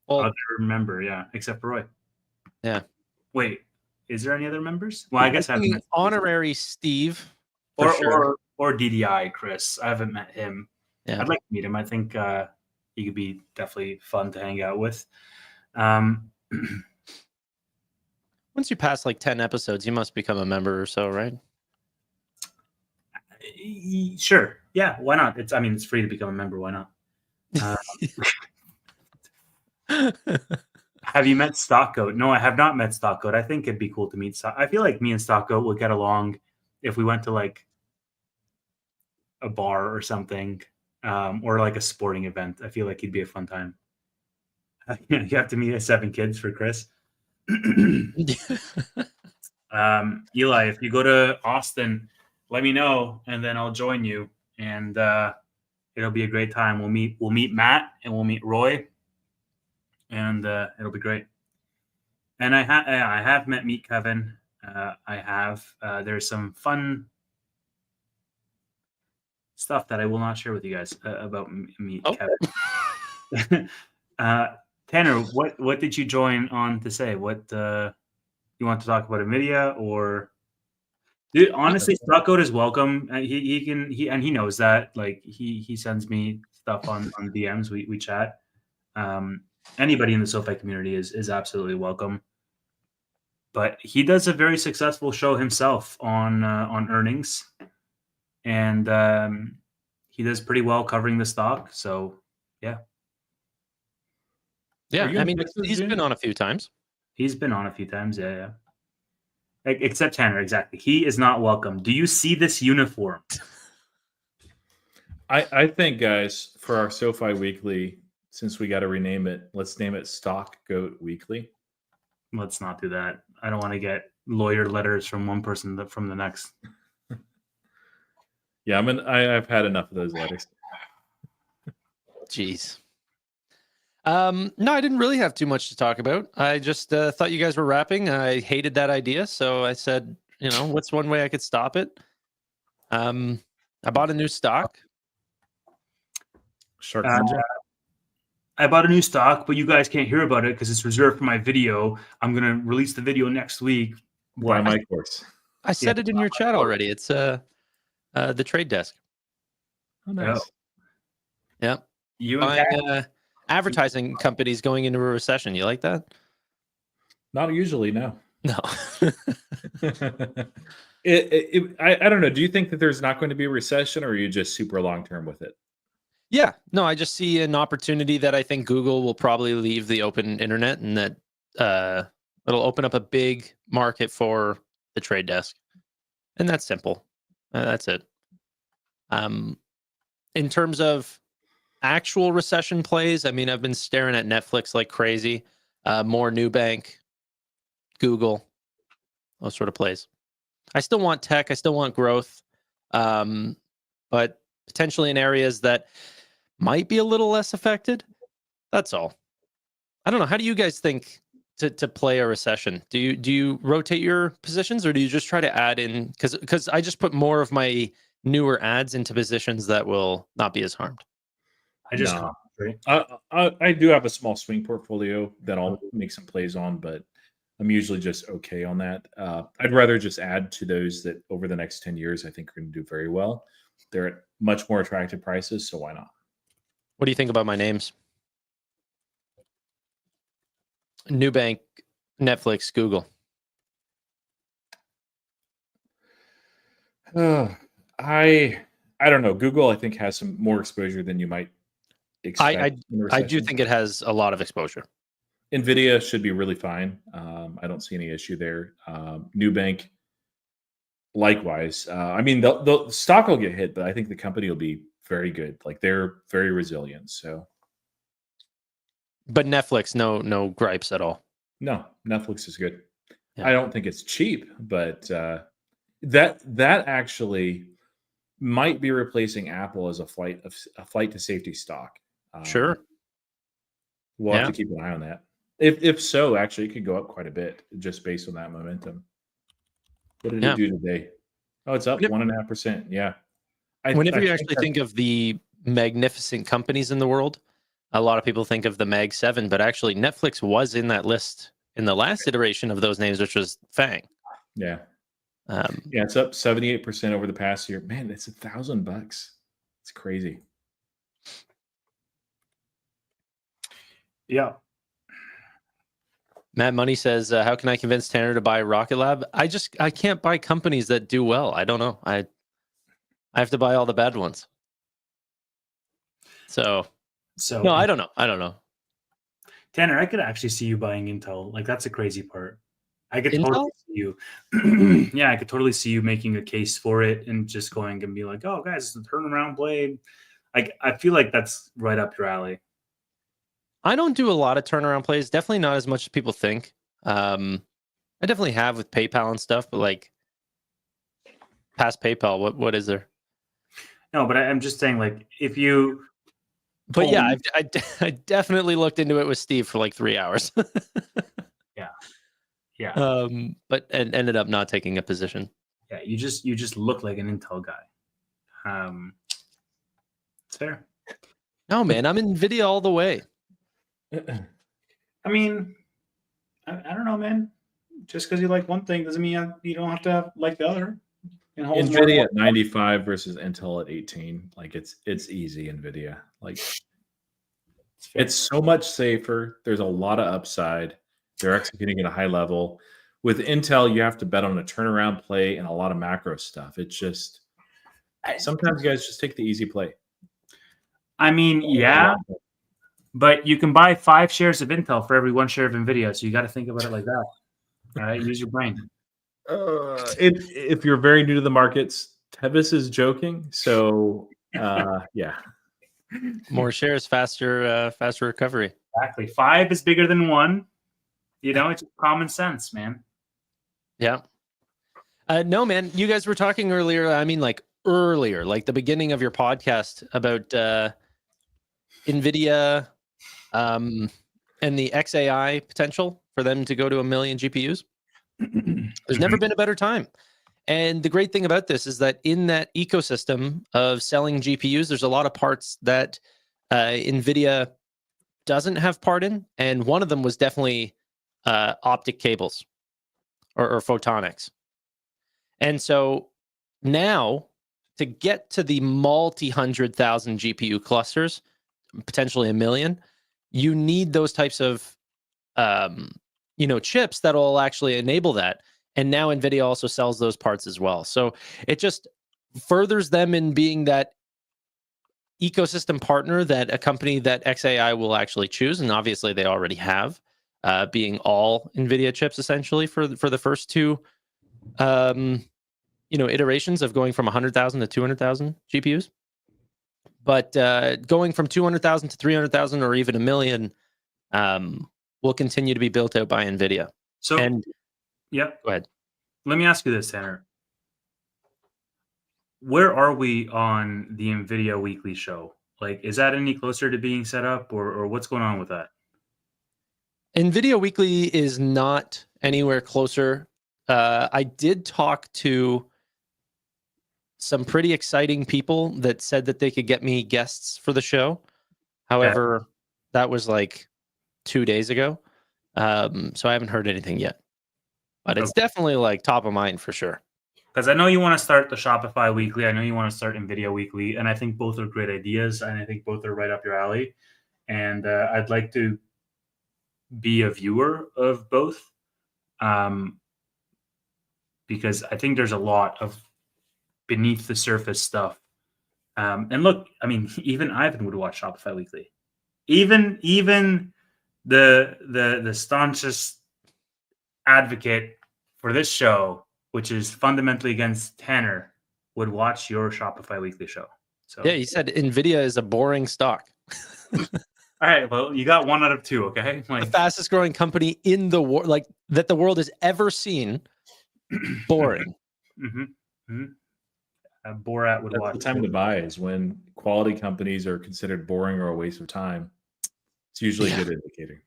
other member, yeah, except for Roy. Yeah. Wait, is there any other members? Well, I guess I haven't met honorary Steve. Or DDI Chris. I haven't met him. Yeah. I'd like to meet him. I think he could be definitely fun to hang out with. Once you pass like 10 episodes, you must become a member or so, right? Sure. Yeah. Why not? It's free to become a member. Why not? Have you met Stockgoat? No, I have not met Stockgoat. I think it'd be cool to meet. I feel like me and Stockgoat would get along if we went to like a bar or something, or like a sporting event. I feel like he'd be a fun time. You have to meet 7 kids for Chris. Eli, if you go to Austin, let me know, and then I'll join you, and it'll be a great time. We'll meet Matt, and we'll meet Roy, and it'll be great. And I have met Meet Kevin. I have. There's some fun stuff that I will not share with you guys about Meet Kevin. Tanner, what did you join on to say? What you want to talk about Nvidia or? Dude, honestly, Stockcode is welcome. He knows that. Like he sends me stuff on DMs. We chat. Anybody in the SoFi community is absolutely welcome. But he does a very successful show himself on earnings, and he does pretty well covering the stock. So yeah, I mean, he's been on a few times. He's been on a few times. Yeah. Except Tanner, exactly. He is not welcome. Do you see this uniform? I think, guys, for our SoFi Weekly, since we got to rename it, let's name it Stock Goat Weekly. Let's not do that. I don't want to get lawyer letters from one person from the next. Yeah, I've had enough of those letters. Jeez. No, I didn't really have too much to talk about. I just thought you guys were rapping. I hated that idea, so I said, what's one way I could stop it? I bought a new stock. Shark Ninja. I bought a new stock, but you guys can't hear about it because it's reserved for my video. I'm gonna release the video next week. Buy my course. I said it in your chat already. It's the trade desk. Oh, nice. Yeah. Buying advertising companies going into a recession. You like that? Not usually, no. No. I don't know. Do you think that there's not going to be a recession, or are you just super long term with it? Yeah, no, I just see an opportunity that I think Google will probably leave the open internet, and that it'll open up a big market for the trade desk. And that's simple. That's it. In terms of actual recession plays, I mean, I've been staring at Netflix like crazy. More Nubank, Google, those sort of plays. I still want tech. I still want growth. But potentially in areas that might be a little less affected. That's all. I don't know. How do you guys think to play a recession? Do you rotate your positions, or do you just try to add in? Because I just put more of my newer ads into positions that will not be as harmed. I just I do have a small swing portfolio that I'll make some plays on, but I'm usually just okay on that. I'd rather just add to those that over the next 10 years I think are going to do very well. They're at much more attractive prices, so why not? What do you think about my names? Nubank, Netflix, Google. I don't know. Google, I think, has some more exposure than you might expect. I do think it has a lot of exposure. Nvidia should be really fine. I don't see any issue there. Nubank, likewise. I mean, the stock will get hit, but I think the company will be very good. Like, they're very resilient. So, but Netflix, no gripes at all. No, Netflix is good. Yeah. I don't think it's cheap, but that actually might be replacing Apple as a flight to safety stock. Sure. We'll have to keep an eye on that. If so, actually, it could go up quite a bit just based on that momentum. What did it do today? Oh, it's up 1.5%. Yeah. Whenever you actually think of the magnificent companies in the world, a lot of people think of the Mag 7, but actually Netflix was in that list in the last iteration of those names, which was FANG. Yeah. Yeah, it's up 78% over the past year. Man, it's $1,000. It's crazy. Yeah. Matt Money says, how can I convince Tanner to buy Rocket Lab? I can't buy companies that do well. I don't know. I have to buy all the bad ones. So no, I don't know. Tanner, I could actually see you buying Intel. Like, that's a crazy part. I could Intel? totally see you. Yeah, I could totally see you making a case for it and just going and be like, "Oh, guys, the turnaround blade." Like, I feel like that's right up your alley. I don't do a lot of turnaround plays. Definitely not as much as people think. I definitely have with PayPal and stuff, but like past PayPal, what is there? No, but I'm just saying, like, if you But yeah, told- I definitely looked into it with Steve for like 3 hours. yeah, But and ended up not taking a position. yeah, you just look like an Intel guy. It's fair. No, man, I'm Nvidia all the way. I mean, I don't know, man. Just because you like one thing doesn't mean you don't have to like the other. It holds more- Nvidia at 95 versus Intel at 18. Like it's easy. Nvidia, like it's so much safer. There's a lot of upside. They're executing at a high level. With Intel, you have to bet on a turnaround play and a lot of macro stuff. It's just sometimes you guys just take the easy play. I mean, yeah, but you can buy 5 shares of Intel for every 1 share of Nvidia. So you got to think about it like that. All right, use your brain. If you're very new to the markets, Tevis is joking. So yeah. More shares, faster recovery. Exactly. 5 is bigger than 1. You know, it's common sense, man. Yeah. No, man, you guys were talking earlier. I mean, like earlier, like the beginning of your podcast about Nvidia and the XAI potential for them to go to 1 million GPUs. There's never been a better time. And the great thing about this is that in that ecosystem of selling GPUs, there's a lot of parts that Nvidia doesn't have part in. And one of them was definitely optic cables or photonics. And so now to get to the multi-100,000 GPU clusters, potentially 1 million, you need those types of chips that will actually enable that. And now Nvidia also sells those parts as well. So it just furthers them in being that ecosystem partner that a company that XAI will actually choose. And obviously they already have, being all Nvidia chips essentially for the first two iterations of going from 100,000 to 200,000 GPUs. But going from 200,000 to 300,000 or even 1 million will continue to be built out by Nvidia. So, yeah. Go ahead. Let me ask you this, Tanner. Where are we on the Nvidia Weekly show? Like, is that any closer to being set up, or what's going on with that? Nvidia Weekly is not anywhere closer. I did talk to some pretty exciting people that said that they could get me guests for the show. However, that was like 2 days ago. So I haven't heard anything yet. But it's definitely like top of mind for sure. Because I know you want to start the Shopify Weekly. I know you want to start Nvidia Weekly. And I think both are great ideas. And I think both are right up your alley. And I'd like to be a viewer of both. Because I think there's a lot of beneath the surface stuff. And look, I mean, even Ivan would watch Shopify Weekly. Even the staunchest advocate for this show, which is fundamentally against Tanner, would watch your Shopify Weekly show. So yeah, he said Nvidia is a boring stock. All right, well, you got 1 out of 2, okay? The fastest growing company in the world, like that the world has ever seen. Boring. Borat would That's watch. the time to buy is when quality companies are considered boring or a waste of time. It's usually a good indicator.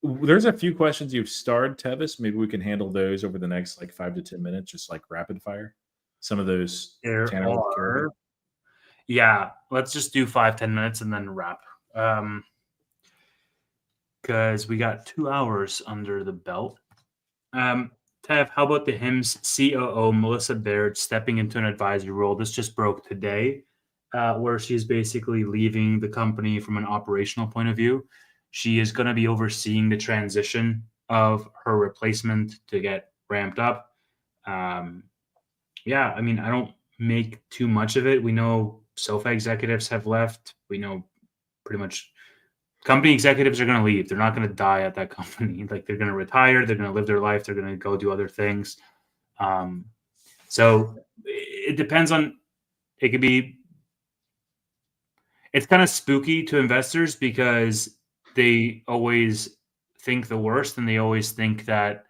There's a few questions you've starred, Tevis. Maybe we can handle those over the next like 5 to 10 minutes, just like rapid fire. Some of those. Yeah, let's just do 5-10 minutes and then wrap. Because we got 2 hours under the belt. Tev, how about the HIMSS COO Melissa Baird stepping into an advisory role? This just broke today, where she's basically leaving the company from an operational point of view. She is going to be overseeing the transition of her replacement to get ramped up. Yeah, I mean, I don't make too much of it. We know SOFA executives have left. We know pretty much company executives are going to leave. They're not going to die at that company. Like they're going to retire. They're going to live their life. They're going to go do other things. So it depends on. It could be. It's kind of spooky to investors because they always think the worst, and they always think that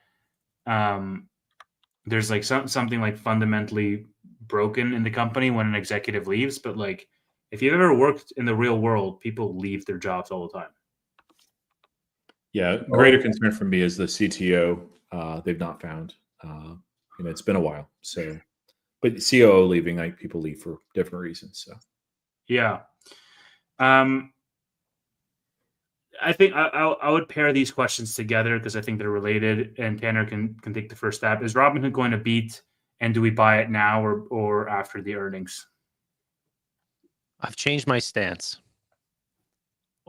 there's like something like fundamentally broken in the company when an executive leaves. But like, if you've ever worked in the real world, people leave their jobs all the time. Yeah, greater concern for me is the CTO. They've not found. It's been a while. So, but COO leaving, like people leave for different reasons. So, yeah. I think I would pair these questions together because I think they're related, and Tanner can take the first step. Is Robinhood going to beat, and do we buy it now or after the earnings? I've changed my stance.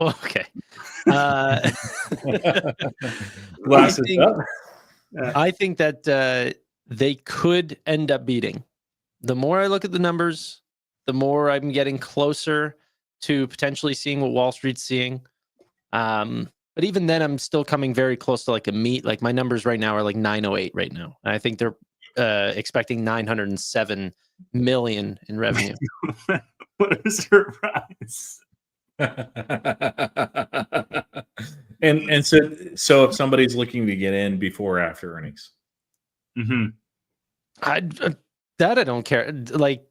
Okay. I think that they could end up beating. The more I look at the numbers, the more I'm getting closer to potentially seeing what Wall Street's seeing. But even then, I'm still coming very close to like a meet. Like my numbers right now are like 908 right now. And I think they're expecting 907 million in revenue. What a surprise. and so if somebody's looking to get in before or after earnings, I don't care. Like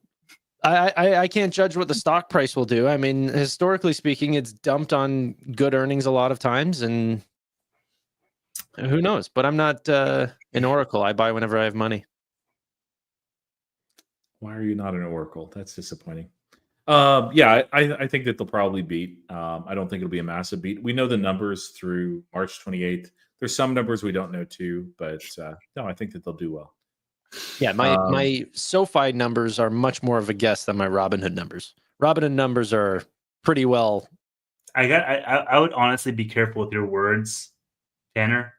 I can't judge what the stock price will do. I mean, historically speaking, it's dumped on good earnings a lot of times, and who knows? But I'm not an oracle. I buy whenever I have money. Why are you not an oracle? That's disappointing. Yeah, I think that they'll probably beat. I don't think it'll be a massive beat. We know the numbers through March 28th. There's some numbers we don't know too, but no, I think that they'll do well. Yeah, my SoFi numbers are much more of a guess than my Robinhood numbers. Robinhood numbers are pretty well. I would honestly be careful with your words, Tanner.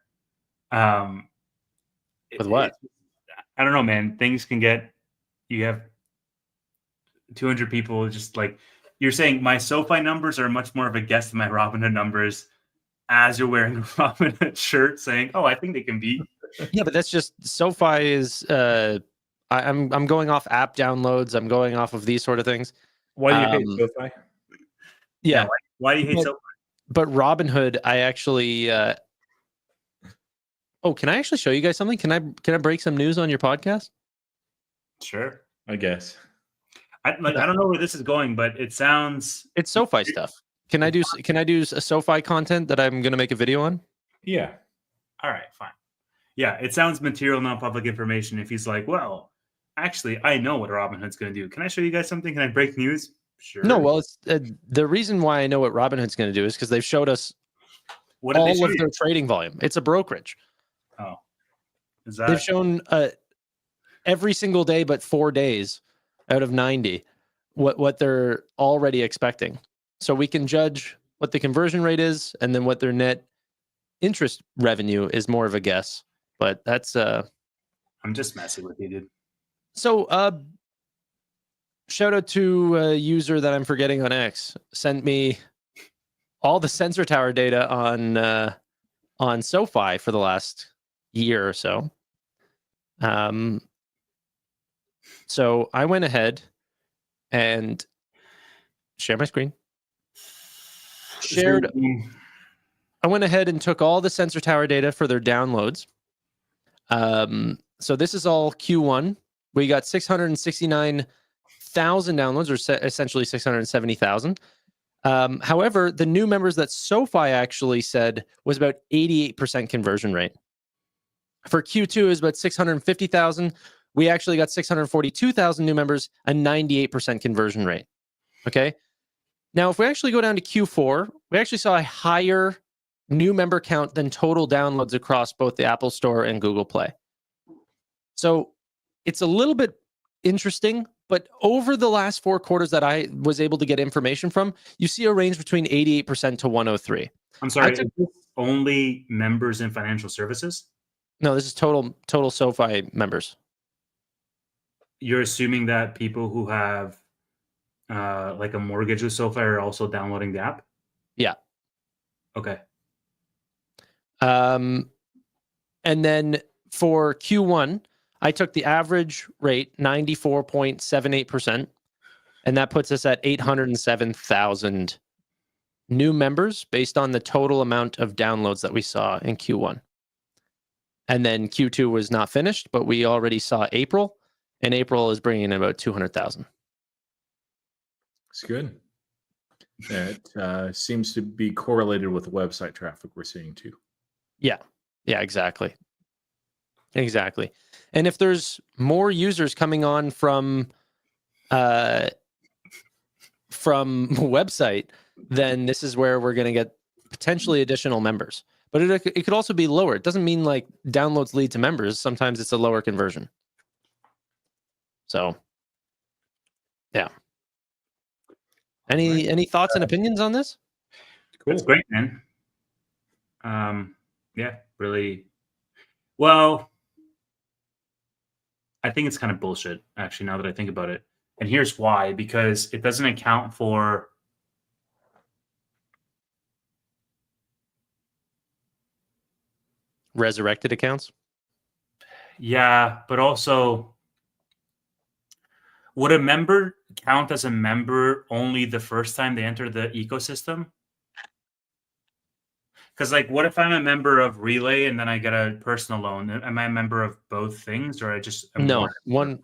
With what? I don't know, man. Things can get. You have 200 people just like you're saying. My SoFi numbers are much more of a guess than my Robinhood numbers. As you're wearing a Robinhood shirt, saying, "Oh, I think they can beat." Yeah, but that's just SoFi is. I'm going off app downloads. I'm going off of these sort of things. Why do you hate SoFi? Yeah. Why do you hate SoFi? But Robinhood, I actually. Oh, can I actually show you guys something? Can I break some news on your podcast? Sure, I guess. I don't know where this is going, but it sounds. It's SoFi stuff. Can I do a SoFi content that I'm going to make a video on? Yeah. All right, fine. Yeah, it sounds material, non-public information. If he's like, well, actually, I know what Robinhood's going to do. Can I show you guys something? Can I break news? Sure. No, well, it's the reason why I know what Robinhood's going to do is because they've showed us all of their trading volume. It's a brokerage. Oh, they've shown every single day, but 4 days out of 90, what they're already expecting. So we can judge what the conversion rate is, and then what their net interest revenue is more of a guess. But that's I'm just messing with you, dude. So shout out to a user that I'm forgetting on X. Sent me all the sensor tower data on SoFi for the last year or so. So I went ahead and share my screen. I went ahead and took all the sensor tower data for their downloads. So this is all Q1. We got 669,000 downloads, or essentially 670,000. However, the new members that SoFi actually said was about 88% conversion rate. For Q2 is about 650,000. We actually got 642,000 new members, a 98% conversion rate. Okay. Now, if we actually go down to Q4, we actually saw a higher new member count than total downloads across both the Apple Store and Google Play. So it's a little bit interesting, but over the last 4 quarters that I was able to get information from, you see a range between 88% to 103. I'm sorry, is this only members in financial services? No, this is total SoFi members. You're assuming that people who have like a mortgage with SoFi are also downloading the app? Yeah. Okay. And then for Q1, I took the average rate, 94.78%, and that puts us at 807,000 new members based on the total amount of downloads that we saw in Q1. And then Q2 was not finished, but we already saw April, and April is bringing in about 200,000. It's good. That seems to be correlated with the website traffic we're seeing too. Yeah, exactly. Exactly. And if there's more users coming on from website, then this is where we're going to get potentially additional members. But it could also be lower. It doesn't mean like downloads lead to members. Sometimes it's a lower conversion. So, yeah. Any thoughts and opinions on this? Cool. That's great, man. Yeah, really. Well, I think it's kind of bullshit, actually, now that I think about it. And here's why. Because it doesn't account for resurrected accounts. Yeah, but also, would a member count as a member only the first time they enter the ecosystem? Because, like, what if I'm a member of Relay and then I get a personal loan? Am I a member of both things, or I just no one?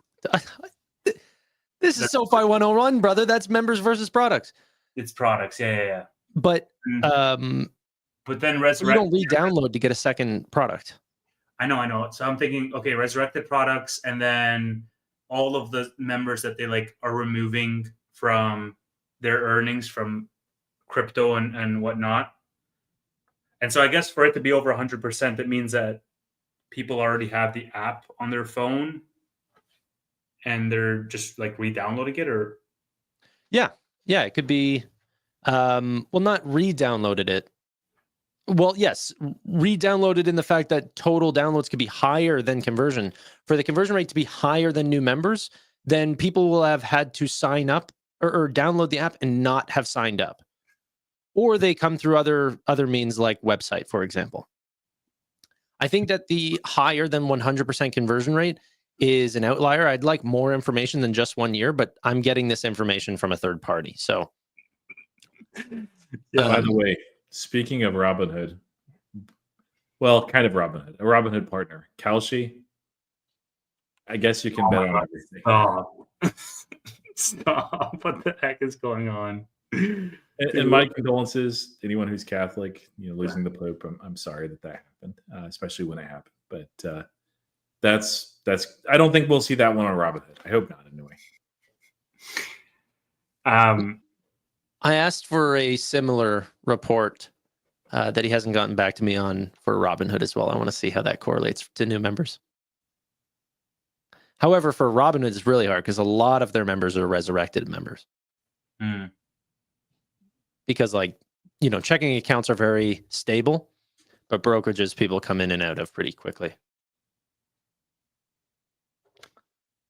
This is SoFi 101, brother. That's members versus products. It's products, yeah. But but then you don't re-download to get a second product. I know. So I'm thinking, okay, resurrected products, and then all of the members that they like are removing from their earnings from crypto and whatnot. And so I guess for it to be over 100%, that means that people already have the app on their phone and they're just like re-downloading it, or? Yeah, it could be, well, not re-downloaded it. Well, yes, re-downloaded in the fact that total downloads could be higher than conversion. For the conversion rate to be higher than new members, then people will have had to sign up or download the app and not have signed up. Or they come through other means like website, for example. I think that the higher than 100% conversion rate is an outlier. I'd like more information than just 1 year, but I'm getting this information from a third party. So, by the way, speaking of Robinhood, well, kind of Robinhood, a Robinhood partner, Kalshi. I guess you can bet on everything. Oh, stop! What the heck is going on? And my condolences to anyone who's Catholic, losing the Pope. I'm sorry that happened, especially when it happened. But that's. I don't think we'll see that one on Robinhood. I hope not, anyway. I asked for a similar report that he hasn't gotten back to me on for Robinhood as well. I want to see how that correlates to new members. However, for Robinhood, it's really hard because a lot of their members are resurrected members. Because, checking accounts are very stable, but brokerages people come in and out of pretty quickly.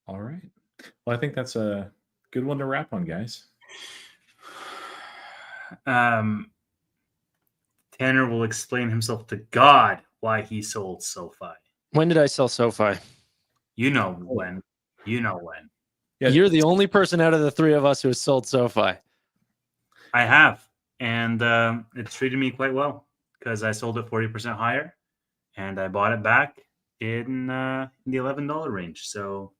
All right. Well, I think that's a good one to wrap on, guys. Tanner will explain himself to God why he sold SoFi. When did I sell SoFi? You know when. Yeah, you're the only person out of the three of us who has sold SoFi. I have, and it's treated me quite well because I sold it 40% higher, and I bought it back in the $11 range. So.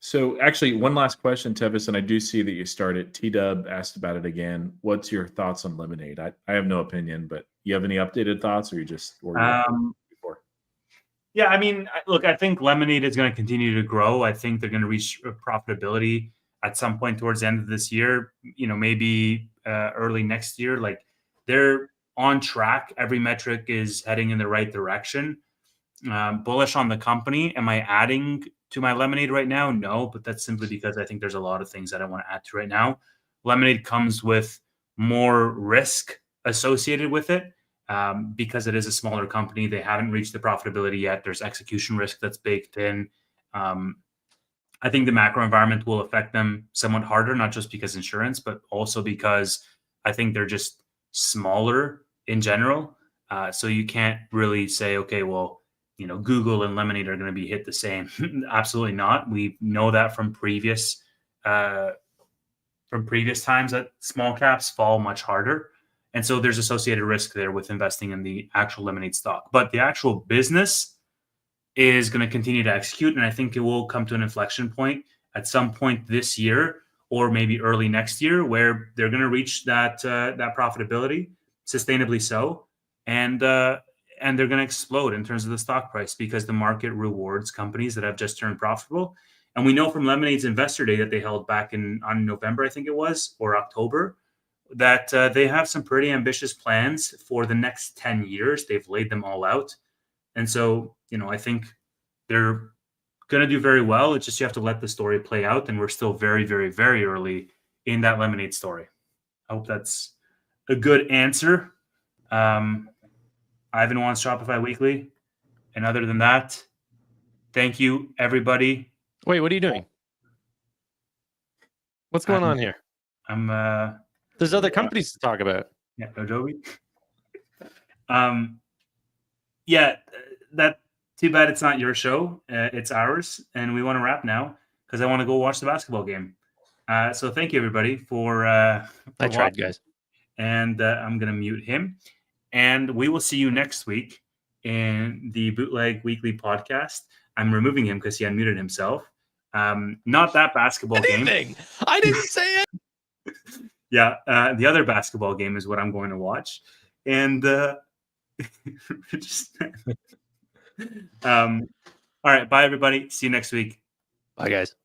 So actually, one last question, Tevis, and I do see that you started. T-Dub asked about it again. What's your thoughts on Lemonade? I have no opinion, but you have any updated thoughts, or you just before? Yeah, I mean, look, I think Lemonade is going to continue to grow. I think they're going to reach profitability at some point towards the end of this year. Maybe early next year. Like, they're on track. Every metric is heading in the right direction. Bullish on the company. Am I adding to my Lemonade right now? No, but that's simply because I think there's a lot of things that I want to add to right now. Lemonade comes with more risk associated with it because it is a smaller company. They haven't reached the profitability yet. There's execution risk that's baked in. I think the macro environment will affect them somewhat harder, not just because insurance, but also because I think they're just smaller in general. So you can't really say, okay, well, Google and Lemonade are going to be hit the same. Absolutely not. We know that from previous times that small caps fall much harder. And so there's associated risk there with investing in the actual Lemonade stock. But the actual business is going to continue to execute. And I think it will come to an inflection point at some point this year or maybe early next year where they're going to reach that profitability, sustainably so. And they're going to explode in terms of the stock price because the market rewards companies that have just turned profitable. And we know from Lemonade's investor day that they held back on November, I think it was, or October, that they have some pretty ambitious plans for the next 10 years. They've laid them all out. And so, I think they're going to do very well. It's just you have to let the story play out. And we're still very, very, very early in that Lemonade story. I hope that's a good answer. Ivan wants Shopify Weekly. And other than that, thank you, everybody. Wait, what are you doing? What's going on here? There's other companies to talk about. Yeah, Adobe. Yeah, that too bad it's not your show. It's ours, and we want to wrap now because I want to go watch the basketball game. So thank you, everybody, for I tried, watching. guys. And I'm going to mute him. And we will see you next week in the Bootleg Weekly podcast. I'm removing him because he unmuted himself. Not that basketball game. I didn't say it. Yeah, the other basketball game is what I'm going to watch. And all right, bye, everybody. See you next week. Bye, guys.